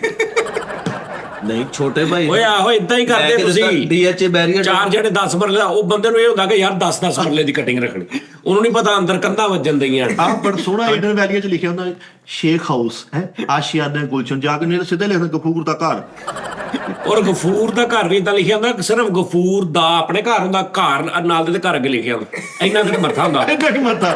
ਨਹੀਂ ਛੋਟੇ ਭਾਈ ਓਏ ਆਹੋ ਇਦਾਂ ਹੀ ਕਰਦੇ ਤੁਸੀਂ। ਡੀਐਚਏ ਬੈਰੀਅਰ 4 ਜਿਹੜੇ 10 ਮਰਲੇ ਦਾ, ਉਹ ਬੰਦੇ ਨੂੰ ਇਹ ਹੁੰਦਾ ਕਿ ਯਾਰ 10 ਮਰਲੇ ਦੀ ਕਟਿੰਗ ਰੱਖਣੀ। ਉਹਨੂੰ ਨਹੀਂ ਪਤਾ ਅੰਦਰ ਕੰਧਾਂ ਵੱਜਣ ਦਈਆਂ। ਆਹ ਬੜਾ ਸੋਹਣਾ ਈਡਨ ਵੈਲੀਆ 'ਚ ਲਿਖਿਆ ਹੁੰਦਾ ਸ਼ੇਖ ਹਾਊਸ ਹੈ, ਆਸ਼ੀਆਨਾ ਗੁਲਸ਼ਨ। ਜਾ ਕੇ ਨਹੀਂ ਸਿੱਧੇ ਲਿਖਦੇ ਗਫੂਰ ਦਾ ਘਰ। ਔਰ ਗਫੂਰ ਦਾ ਘਰ ਵੀ ਇਦਾਂ ਲਿਖਿਆ ਹੁੰਦਾ, ਸਿਰਫ ਗਫੂਰ ਦਾ ਆਪਣੇ ਘਰ ਹੁੰਦਾ, ਘਰ ਨਾਲ ਦੇ ਘਰ ਅੱਗੇ ਲਿਖਿਆ ਹੁੰਦਾ। ਇੰਨਾ ਕਿ ਮੱਥਾ ਹੁੰਦਾ। ਇੰਨਾ ਕਿ ਮਰਦਾ।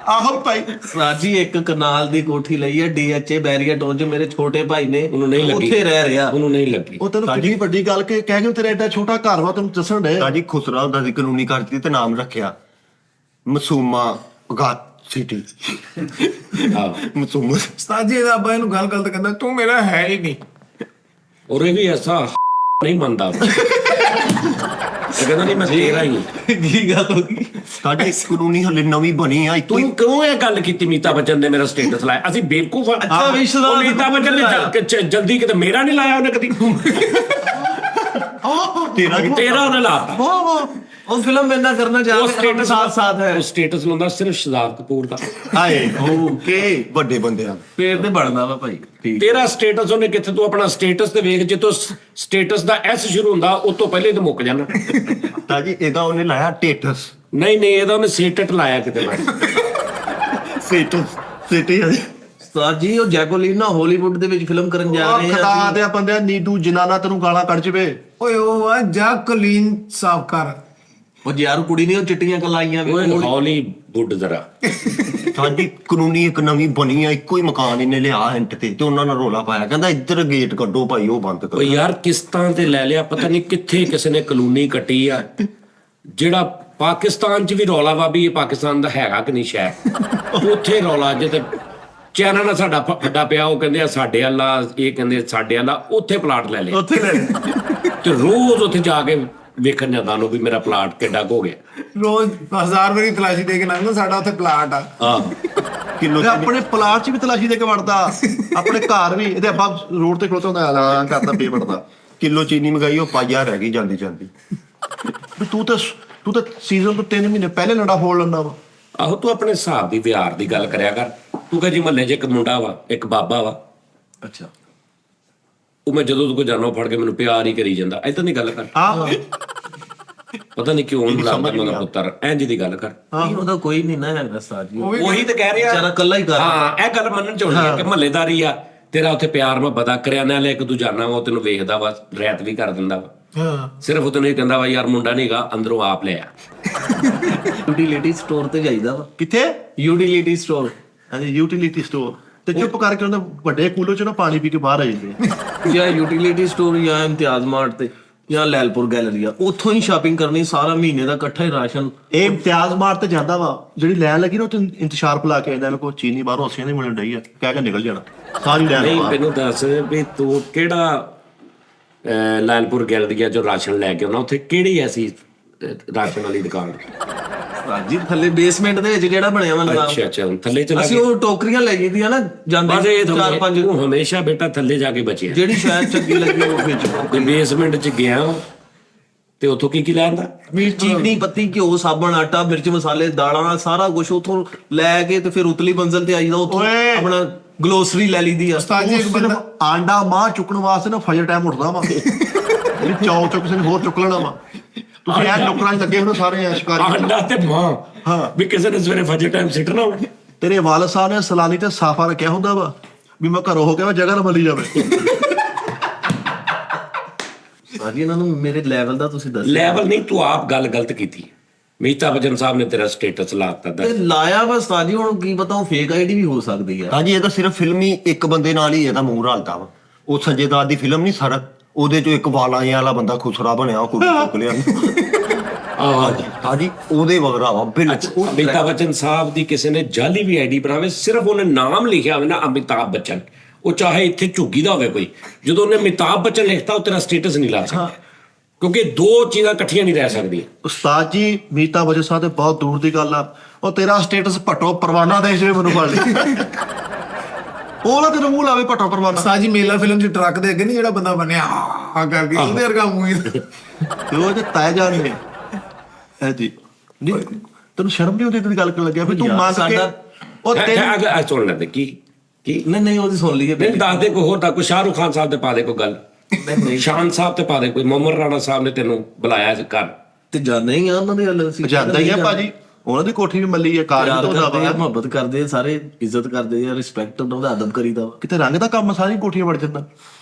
ਆਹੋ ਭਾਈ ਰਾਜੀ ਇੱਕ ਕਨਾਲ ਦੀ ਕੋਠੀ ਲਈ ਹੈ ਡੀਐਚਏ ਬੈਰੀਅਰ ਟੋਨ 'ਚ, ਮੇਰੇ ਛੋਟੇ ਭਾਈ ਨੇ ਉਹਨੂੰ ਨਹੀਂ ਲੱਗੀ, ਉੱਥੇ ਰਹਿ ਰਿਹਾ। ਉਹਨੂੰ ਨਹੀਂ ਲੱਗੀ। ਉਹ ਤੈਨੂੰ ਕਿੰਨੀ ਵੱਡੀ ਗੱਲ ਕਿ ਕਹਿ ਕੇ ਤੇਰਾ ਐਡਾ ਛੋਟਾ ਘਰ ਵਾ, ਤੈਨੂੰ ਦੱਸਣ ਡੇ। ਸਾਡੀ ਖੁਸਰਾ ਹੁੰਦਾ ਸੀ, ਕਾਨੂੰਨੀ ਕਰਤੀ ਤੇ ਨਾਮ ਰੱਖਿਆ ਮਸੂਮਾ ਗਾਤ ਸਿਟੀ। ਮਸੂਮਾ ਉਸਤਾਦ ਜੀ ਇਹਦਾ ਅੱਬਾ ਇਹਨੂੰ ਗੱਲ ਗਲਤ ਕਹਿੰਦਾ, ਤੂੰ ਮੇਰਾ ਹੈ ਹੀ ਨਹੀਂ। ਔਰ ਇਹ ਵੀ ਐਸਾ ਨਹੀਂ ਮੰਨਦਾ। ਇਹ ਕਹਿੰਦਾ ਨਹੀਂ ਮੈਂ ਤੇਰਾ ਹੀ ਹਾਂ। ਕੀ ਗੱਲ ਹੋ ਗਈ? ਸਾਡੀ ਕਾਨੂੰਨੀ ਹਲੇ ਨਵੀਂ ਬਣੀ ਆ। ਤੂੰ ਕਿਉਂ ਇਹ ਗੱਲ ਕੀਤੀ? ਅਮਿਤਾਭ ਬੱਚਨ ਨੇ ਮੇਰਾ ਸਟੇਟਸ ਲਾਇਆ, ਅਸੀਂ ਬੇਵਕੂਫ ਆ। ਅੱਛਾ, ਰਿਸ਼ਤੇਦਾਰ ਅਮਿਤਾਭ ਬੱਚਨ ਨੇ ਜਲਦੀ ਕਿਤੇ ਮੇਰਾ ਨਹੀਂ ਲਾਇਆ ਉਹਨੇ ਕਦੀ। ਤੇਰਾ ਉਹਨੇ ਲਾਤਾ। ਉਹ ਫਿਲਮ ਮੈਂ ਨਾ ਕਰਨਾ ਚਾਹ ਉਹ ਰਿਹਾ, ਸਟੇਟਸ ਸਾਥ ਹੈ। ਉਹ ਸਟੇਟਸ ਲਾਉਂਦਾ ਸਿਰਫ ਸ਼ਾਹਜ਼ਾਦ ਕਪੂਰ ਦਾ। ਹਾਏ ਓਕੇ ਵੱਡੇ ਬੰਦਿਆਂ ਪੇੜ ਤੇ ਬਣਦਾ ਵਾ ਭਾਈ। ਠੀਕ ਤੇਰਾ ਸਟੇਟਸ ਉਹਨੇ ਕਿੱਥੇ? ਤੂੰ ਆਪਣਾ ਸਟੇਟਸ ਤੇ ਵੇਖ, ਜੇ ਤੂੰ ਸਟੇਟਸ ਦਾ ਐਸ ਸ਼ੁਰੂ ਹੁੰਦਾ ਉਹ ਤੋਂ ਪਹਿਲੇ ਤਾਂ ਮੁੱਕ ਜਾਣਾ। ਤਾਂ ਜੀ ਇਹਦਾ ਉਹਨੇ ਲਾਇਆ ਟੇਟਸ। ਨਹੀਂ ਇਹਦਾ ਉਹਨੇ ਸੇਟਟ ਲਾਇਆ ਕਿਤੇ ਨਾ। ਸਟੇਟਸ ਸਿਟੀ ਉਸਤਾਦ ਜੀ ਉਹ ਜੈਕੋਲਿਨ ਨਾ ਹਾਲੀਵੁੱਡ ਦੇ ਵਿੱਚ ਫਿਲਮ ਕਰਨ ਜਾ ਰਹੇ ਖਦਾ ਆ। ਦੇ ਬੰਦਿਆ ਨੀਡੂ ਜਨਾਨਾ ਤੈਨੂੰ ਗਾਲਾਂ ਕੱਢ ਜਵੇ। ਓਏ ਉਹ ਆ ਜਾ ਕਲੀਨ ਸਾਫ ਕਰ। ਉਹ ਯਾਰ ਕੁੜੀ ਨੇ ਉਹ ਚਿੱਟੀਆਂ ਕਲਾਈਆਂ ਵੇ। ਓਏ ਹਾਲੀਵੁੱਡ ਜ਼ਰਾ। ਸਾਡੀ ਕਾਨੂੰਨੀ ਇੱਕ ਨਵੀਂ ਬਣੀ ਆ, ਇੱਕੋ ਹੀ ਮਕਾਨ ਇਹਨੇ ਲਿਆ ਐਂਟ ਤੇ ਉਹਨਾਂ ਨਾਲ ਰੋਲਾ ਪਾਇਆ, ਕਹਿੰਦਾ ਇੱਧਰ ਗੇਟ ਕੱਢੋ ਭਾਈ, ਉਹ ਬੰਦ ਕਰੋ। ਓਏ ਯਾਰ ਕਿਸ਼ਤਾਂ ਤੇ ਲੈ ਲਿਆ, ਪਤਾ ਨਹੀਂ ਕਿੱਥੇ ਕਿਸੇ ਨੇ ਕਾਨੂੰਨੀ ਕੱਟੀ ਆ। ਜਿਹੜਾ ਪਾਕਿਸਤਾਨ 'ਚ ਵੀ ਰੌਲਾ ਵਾ ਵੀ ਇਹ ਪਾਕਿਸਤਾਨ ਦਾ ਹੈਗਾ ਕਿ ਨਹੀਂ ਸ਼ਹਿਰ, ਉੱਥੇ ਰੌਲਾ। ਜੇ ਤੇ ਚਾਈਨਾ ਨਾਲ ਸਾਡਾ ਫੱਡਾ ਪਿਆ, ਉਹ ਕਹਿੰਦੇ ਆ ਸਾਡੇ ਵਾਲਾ, ਇਹ ਕਹਿੰਦੇ ਸਾਡੇ ਵਾਲਾ, ਉੱਥੇ ਪਲਾਟ ਲੈ ਲਿਆ। ਉੱਥੇ ਲੈ ਤੇ ਰੋਜ਼ ਉੱਥੇ ਜਾ ਕੇ ਵੇਖਣ ਜਾਂਦਾ ਨੂੰ ਵੀ ਮੇਰਾ ਪਲਾਟ ਕਿੱਡਾ ਕੁ ਹੋ ਗਿਆ। ਰੋਜ਼ 1000 ਵਾਰੀ ਤਲਾਸ਼ੀ ਦੇ ਕੇ ਲੰਘਦਾ, ਸਾਡਾ ਉੱਥੇ ਪਲਾਟ ਆ। ਆਹ ਕਿਲੋ ਆਪਣੇ ਪਲਾਟ 'ਚ ਵੀ ਤਲਾਸ਼ੀ ਦੇ ਕੇ ਵੜਦਾ, ਆਪਣੇ ਘਰ ਵੀ। ਇਹਦੇ ਅੱਬਾ ਰੋਡ ਤੇ ਖਲੋਤਾ ਹੁੰਦਾ ਐਲਾਨ ਕਰਦਾ ਪੇਮੈਂਟ ਦਾ। ਕਿਲੋ ਚੀਨੀ ਮੰਗਾਈ, ਉਹ ਪਾਇਆ ਰਹਿ ਗਈ ਜਾਂਦੀ ਜਾਂਦੀ। ਵੀ ਤੂੰ ਤਾਂ ਸੀਜ਼ਨ ਤੋਂ 3 ਮਹੀਨੇ ਪਹਿਲੇ ਲੰਡਾ ਫੋੜ ਲੈਂਦਾ ਵਾ। ਆਹੋ ਤੂੰ ਆਪਣੇ ਹਿਸਾਬ ਦੀ ਵਿਹਾਰ ਦੀ ਗੱਲ ਕਰਿਆ ਕਰ। ਤੂੰ ਕਹ ਜੀ ਮਹੱਲੇ 'ਚ ਇੱਕ ਮੁੰਡਾ ਵਾ, ਇੱਕ ਬਾਬਾ ਵਾ, ਅੱਛਾ ਉਹ ਮੈਂ ਜਦੋਂ ਤੂੰ ਜਾਨੋਂ ਫੜ ਕੇ ਮੈਨੂੰ ਪਿਆਰ ਹੀ ਕਰੀ ਜਾਂਦਾ, ਏਦਾਂ ਦੀ ਗੱਲ ਕਰ। ਆਹ ਪਤਾ ਨਹੀਂ ਕਿਉਂ ਉਹਨੂੰ ਲੱਗਦਾ ਮੇਰਾ ਪੁੱਤਰ, ਇੰਜ ਦੀ ਗੱਲ ਕਰ। ਨਹੀਂ ਉਹਦਾ ਕੋਈ ਨਹੀਂ ਨਾ ਹੈਗਾ ਉਸਤਾਦ ਜੀ। ਉਹੀ ਤੇ ਕਹਿ ਰਿਹਾ ਵਿਚਾਰਾ ਇਕੱਲਾ ਹੀ ਕਰ। ਹਾਂ ਇਹ ਗੱਲ ਮੰਨਣ ਚ ਹੋਣੀ ਹੈ ਕਿ ਮਹੱਲੇਦਾਰੀ ਆ ਤੇਰਾ, ਉੱਥੇ ਪਿਆਰ ਮੁਹੱਬਤ ਆ। ਕਰਿਆਨੇ ਵਾਲੇ ਇੱਕ ਤੂੰ ਜਾਣਾ ਵਾ, ਉਹ ਤੈਨੂੰ ਵੇਖਦਾ ਵਾ, ਰਹਿਤ ਵੀ ਕਰ ਦਿੰਦਾ ਵਾ। ਹਾਂ ਸਿਰਫ ਉਹ ਤੈਨੂੰ ਇਹ ਕਹਿੰਦਾ ਵਾ ਯਾਰ ਮੁੰਡਾ ਨਹੀਂਗਾ, ਅੰਦਰੋਂ ਆਪ ਲੈ ਆ। ਯੂਟਿਲਿਟੀ ਸਟੋਰ ਤੇ ਜਾਈਦਾ ਵਾ। ਕਿੱਥੇ? Utility store. ਹਾਂਜੀ ਯੂਟਿਲਿਟੀ ਸਟੋਰ ਤੇ ਚੁੱਪ ਕਰਕੇ ਉਹਨਾਂ ਵੱਡੇ ਕੂਲਰ 'ਚ ਨਾ ਪਾਣੀ ਪੀ ਕੇ ਬਾਹਰ ਆ ਜਾਂਦੇ। ਜਾਂ ਯੂਟਿਲਿਟੀ ਸਟੋਰ ਜਾਂ ਇਮਤਿਆਜ਼ ਮਾਰਟ ਤੇ ਜਾਂ ਲੈਲਪੁਰ ਗੈਲਰੀਆ, ਉੱਥੋਂ ਹੀ ਸ਼ਾਪਿੰਗ ਕਰਨੀ। ਸਾਰਾ ਮਹੀਨੇ ਦਾ ਇਕੱਠਾ ਹੀ ਰਾਸ਼ਨ। ਇਹ ਇਮਤਿਆਜ਼ ਮਾਰ ਤੇ ਜਾਂਦਾ ਵਾ, ਜਿਹੜੀ ਲੈਣ ਲੱਗੀ ਨਾ ਉੱਥੇ ਇੰਤਜ਼ਾਰ ਪਲਾ ਕੇ ਆਉਂਦਾ, ਕੋਈ ਚੀਨੀ ਬਾਹਰੋਂ ਅਸੀਂ ਨਹੀਂ ਮਿਲਣ ਡਈ ਆ, ਕਹਿ ਕੇ ਨਿਕਲ ਜਾਣਾ ਸਾਰੀ ਲੈਣ। ਨਹੀਂ ਮੈਨੂੰ ਦੱਸ ਵੀ ਤੂੰ ਕਿਹੜਾ ਲਾਲਪੁਰ ਗੈਲਰੀਆ ਜੋ ਰਾਸ਼ਨ ਲੈ ਕੇ ਆਉਣਾ, ਉੱਥੇ ਕਿਹੜੀ ਐਸੀ ਰਾਸ਼ਨ ਵਾਲੀ ਦੁਕਾਨ? ਰਾਜੀ ਥੱਲੇ ਬੇਸਮੈਂਟ ਦੇ ਵਿੱਚ ਜਿਹੜਾ ਬਣਿਆ ਵਾ ਨਿਜ਼ਾਮ। ਅੱਛਾ ਥੱਲੇ ਚਲਾ ਅਸੀਂ ਉਹ ਟੋਕਰੀਆਂ ਲੈ ਜਾਂਦੀਆਂ ਨਾ ਬਸ ਜਾਂਦੇ ਇਹ 4-5। ਤੂੰ ਹਮੇਸ਼ਾ ਬੇਟਾ ਥੱਲੇ ਜਾ ਕੇ ਬਚਿਆ। ਜਿਹੜੀ ਸ਼ਾਇਦ ਚੰਗੀ ਲੱਗੀ ਉਹ ਵਿੱਚ ਤੇ ਬੇਸਮੈਂਟ 'ਚ ਗਿਆ ਤੇ ਉੱਥੋਂ ਕੀ ਲੈਂਦਾ? ਮੀਟ, ਚੀਨੀ, ਪੱਤੀ, ਘਿਓ, ਸਾਬਣ, ਆਟਾ, ਮਿਰਚ, ਮਸਾਲੇ, ਦਾਲਾਂ, ਸਾਰਾ ਕੁਝ ਉੱਥੋਂ ਲੈ ਕੇ ਤੇ ਫਿਰ ਉਤਲੀ ਮੰਜ਼ਲ ਤੇ ਆਈਦਾ। ਉੱਥੋਂ ਓਏ। ਆਪਣਾ ਗਲੋਸਰੀ ਲੈ ਲਈਦੀ ਆ। ਉਸਤਾਦ ਜੀ ਇੱਕ ਬੰਦਾ ਆਂਡਾ ਮਾਂ ਚੁੱਕਣ ਵਾਸਤੇ ਨਾ ਫਜਰ ਟਾਈਮ ਉੱਠਦਾ ਵਾ, ਜਿਹੜੀ ਚੌਲ ਚੁੱਕ ਕਿਸੇ ਨੇ ਹੋਰ ਚੁੱਕ ਲੈਣਾ ਵਾ। ਤੁਸੀਂ ਐ ਨੌਕਰਾਂ 'ਚ ਲੱਗੇ ਹੋ ਸਾਰੇ ਐ ਸ਼ਿਕਾਰੀ। ਆਂਡਾ ਤੇ ਮਾਂ ਵੀ ਕਿਸੇ ਨੇ ਸਵੇਰੇ ਫਜਰ ਟਾਈਮ ਸਿੱਟਣਾ ਹੋਵੇ। ਤੇਰੇ ਵਾਲਦ ਸਾਹਿਬ ਨੇ ਸਲਾਨੀ ਤੇ ਸਾਫਾ ਰੱਖਿਆ ਹੁੰਦਾ ਵਾ ਵੀ ਮੈਂ ਘਰੋਂ ਹੋ ਕੇ ਮੈਂ ਜਗ੍ਹਾ ਨਾ ਮੱਲੀ ਜਾਵੇ। ਸਾਜੀ ਇਹਨਾਂ ਨੂੰ ਮੇਰੇ ਲੈਵਲ ਦਾ ਤੁਸੀਂ ਦੱਸ। ਲੈਵਲ ਨਹੀਂ, ਤੂੰ ਆਪ ਗੱਲ ਗਲਤ ਕੀਤੀ। ਅਮਿਤਾਭ ਬੱਚਨ ਸਾਹਿਬ ਨੇ ਤੇਰਾ ਸਟੇਟਸ ਲਾਤਾ ਦਾ। ਤੇ ਲਾਇਆ ਵਾ ਸਾਜੀ, ਹੁਣ ਕੀ ਪਤਾ ਉਹ ਫੇਕ ਆਈਡੀ ਵੀ ਹੋ ਸਕਦੀ ਆ। ਹਾਂਜੀ ਇਹ ਤਾਂ ਸਿਰਫ ਫਿਲਮੀ ਇੱਕ ਬੰਦੇ ਨਾਲ ਹੀ ਇਹਦਾ ਮੂੰਹ ਰਲਦਾ ਵਾ। ਉਹ ਸੰਜੇ ਦਾਸ ਦੀ ਫਿਲਮ ਨਹੀਂ ਸਰ, ਉਹਦੇ ਚੋਂ ਇੱਕ ਵਾਲਾਂ ਵਾਲਾ ਬੰਦਾ ਖੁਸਰਾ ਬਣਿਆ, ਉਹ ਕੁੜੀ ਚੁੱਕ ਲਿਆ। ਹਾਂਜੀ ਉਹਦੇ ਵਗਰਾ ਵਾ ਬਿਲਕੁਲ। ਅਮਿਤਾਭ ਬੱਚਨ ਸਾਹਿਬ ਦੀ ਕਿਸੇ ਨੇ ਜਾਲੀ ਵੀ ਆਈਡੀ ਬਣਾਵੇ, ਸਿਰਫ ਉਹਨੇ ਨਾਮ ਲਿਖਿਆ ਹੋਵੇ ਨਾ ਅਮਿਤਾਭ ਬੱਚਨ, ਉਹ ਚਾਹੇ ਇੱਥੇ ਝੁੱਗੀ ਦਾ ਹੋਵੇ ਕੋਈ, ਜਦੋਂ ਉਹਨੇ ਅਮਿਤਾਭ ਬੱਚਨ ਲਿਖਤਾ ਉਹ ਤੇਰਾ ਸਟੇਟਸ ਨਹੀਂ ਲਾ ਸਕਦਾ, ਕਿਉਂਕਿ ਦੋ ਚੀਜ਼ਾਂ ਇਕੱਠੀਆਂ ਨਹੀਂ ਰਹਿ ਸਕਦੀਆਂ। ਉਸਤਾਦ ਜੀ ਅਮਿਤਾਭ ਬੱਚਨ ਸਾਹਿਬ ਤੇ ਬਹੁਤ ਦੂਰ ਦੀ ਗੱਲ ਆ, ਉਹ ਤੇਰਾ ਸਟੇਟਸ ਭੱਟੋ ਪਰਵਾਨਾ ਦੇ ਜਿਵੇਂ ਮੈਨੂੰ ਫੜ ਲਈ ਉਹ ਨਾ ਤੈਨੂੰ ਮੂੰਹ ਲਾਵੇ ਭੱਟੋ ਪਰਵਾਨਾ। ਸਾਜੀ ਮੇਲਾ ਫਿਲਮ 'ਚ ਟਰੱਕ ਦੇ ਅੱਗੇ ਨਹੀਂ ਜਿਹੜਾ ਬੰਦਾ ਬਣਿਆ ਆ ਕਰਕੇ ਉਹਦੇ ਵਰਗਾ ਮੂੰਹ ਤੇ ਉਹ ਤੇ ਤੈ ਜਾਂਦੇ ਐ ਜੀ। ਨਹੀਂ ਤੈਨੂੰ ਸ਼ਰਮ ਨਹੀਂ ਆਉਂਦੀ ਤੇਰੀ ਗੱਲ ਕਰਨ ਲੱਗਿਆ ਵੀ ਤੂੰ ਮੰਗ ਕੇ ਉਹ ਅਗਰ ਸੁਣ ਲੈਂਦੇ ਕੀ ਨਹੀਂ ਉਹਦੀ ਸੁਣ ਲਈਏ। ਨਹੀਂ ਦੱਸ ਦੇ ਕੋਈ ਹੋਰ ਤਾਂ ਕੋਈ ਸ਼ਾਹਰੁਖ ਖਾਨ ਸਾਹਿਬ ਤੇ ਪਾ ਦੇ ਕੋਈ ਗੱਲ, ਸ਼ਾਨ ਸਾਹਿਬ ਤੇ ਪਾ ਦੇ ਕੋਈ, ਮੁਹੰਮਦ ਰਾਣਾ ਸਾਹਿਬ ਨੇ ਤੈਨੂੰ ਬੁਲਾਇਆ ਕਰ ਤੇ ਜਾਣੇ ਹੀ ਆ ਉਹਨਾਂ ਦੇ ਵੱਲ, ਅਸੀਂ ਜਾਂਦਾ ਹੀ ਆ ਭਾਜੀ, ਉਹਨਾਂ ਦੀ ਕੋਠੀ ਵੀ ਮੱਲੀ ਹੈ, ਕਾਰ ਵੀ ਧੋਦਾ ਵਾ, ਮੁਹੱਬਤ ਕਰਦੇ ਆ ਸਾਰੇ, ਇੱਜ਼ਤ ਕਰਦੇ ਆ, ਰਿਸਪੈਕਟ ਉਹਨਾਂ ਦਾ ਅਦਬ ਕਰੀਦਾ ਵਾ। ਕਿਤੇ ਰੰਗ ਦਾ ਕੰਮ ਸਾਰੀ ਕੋਠੀਆਂ ਵੜ ਜਾਂਦਾ।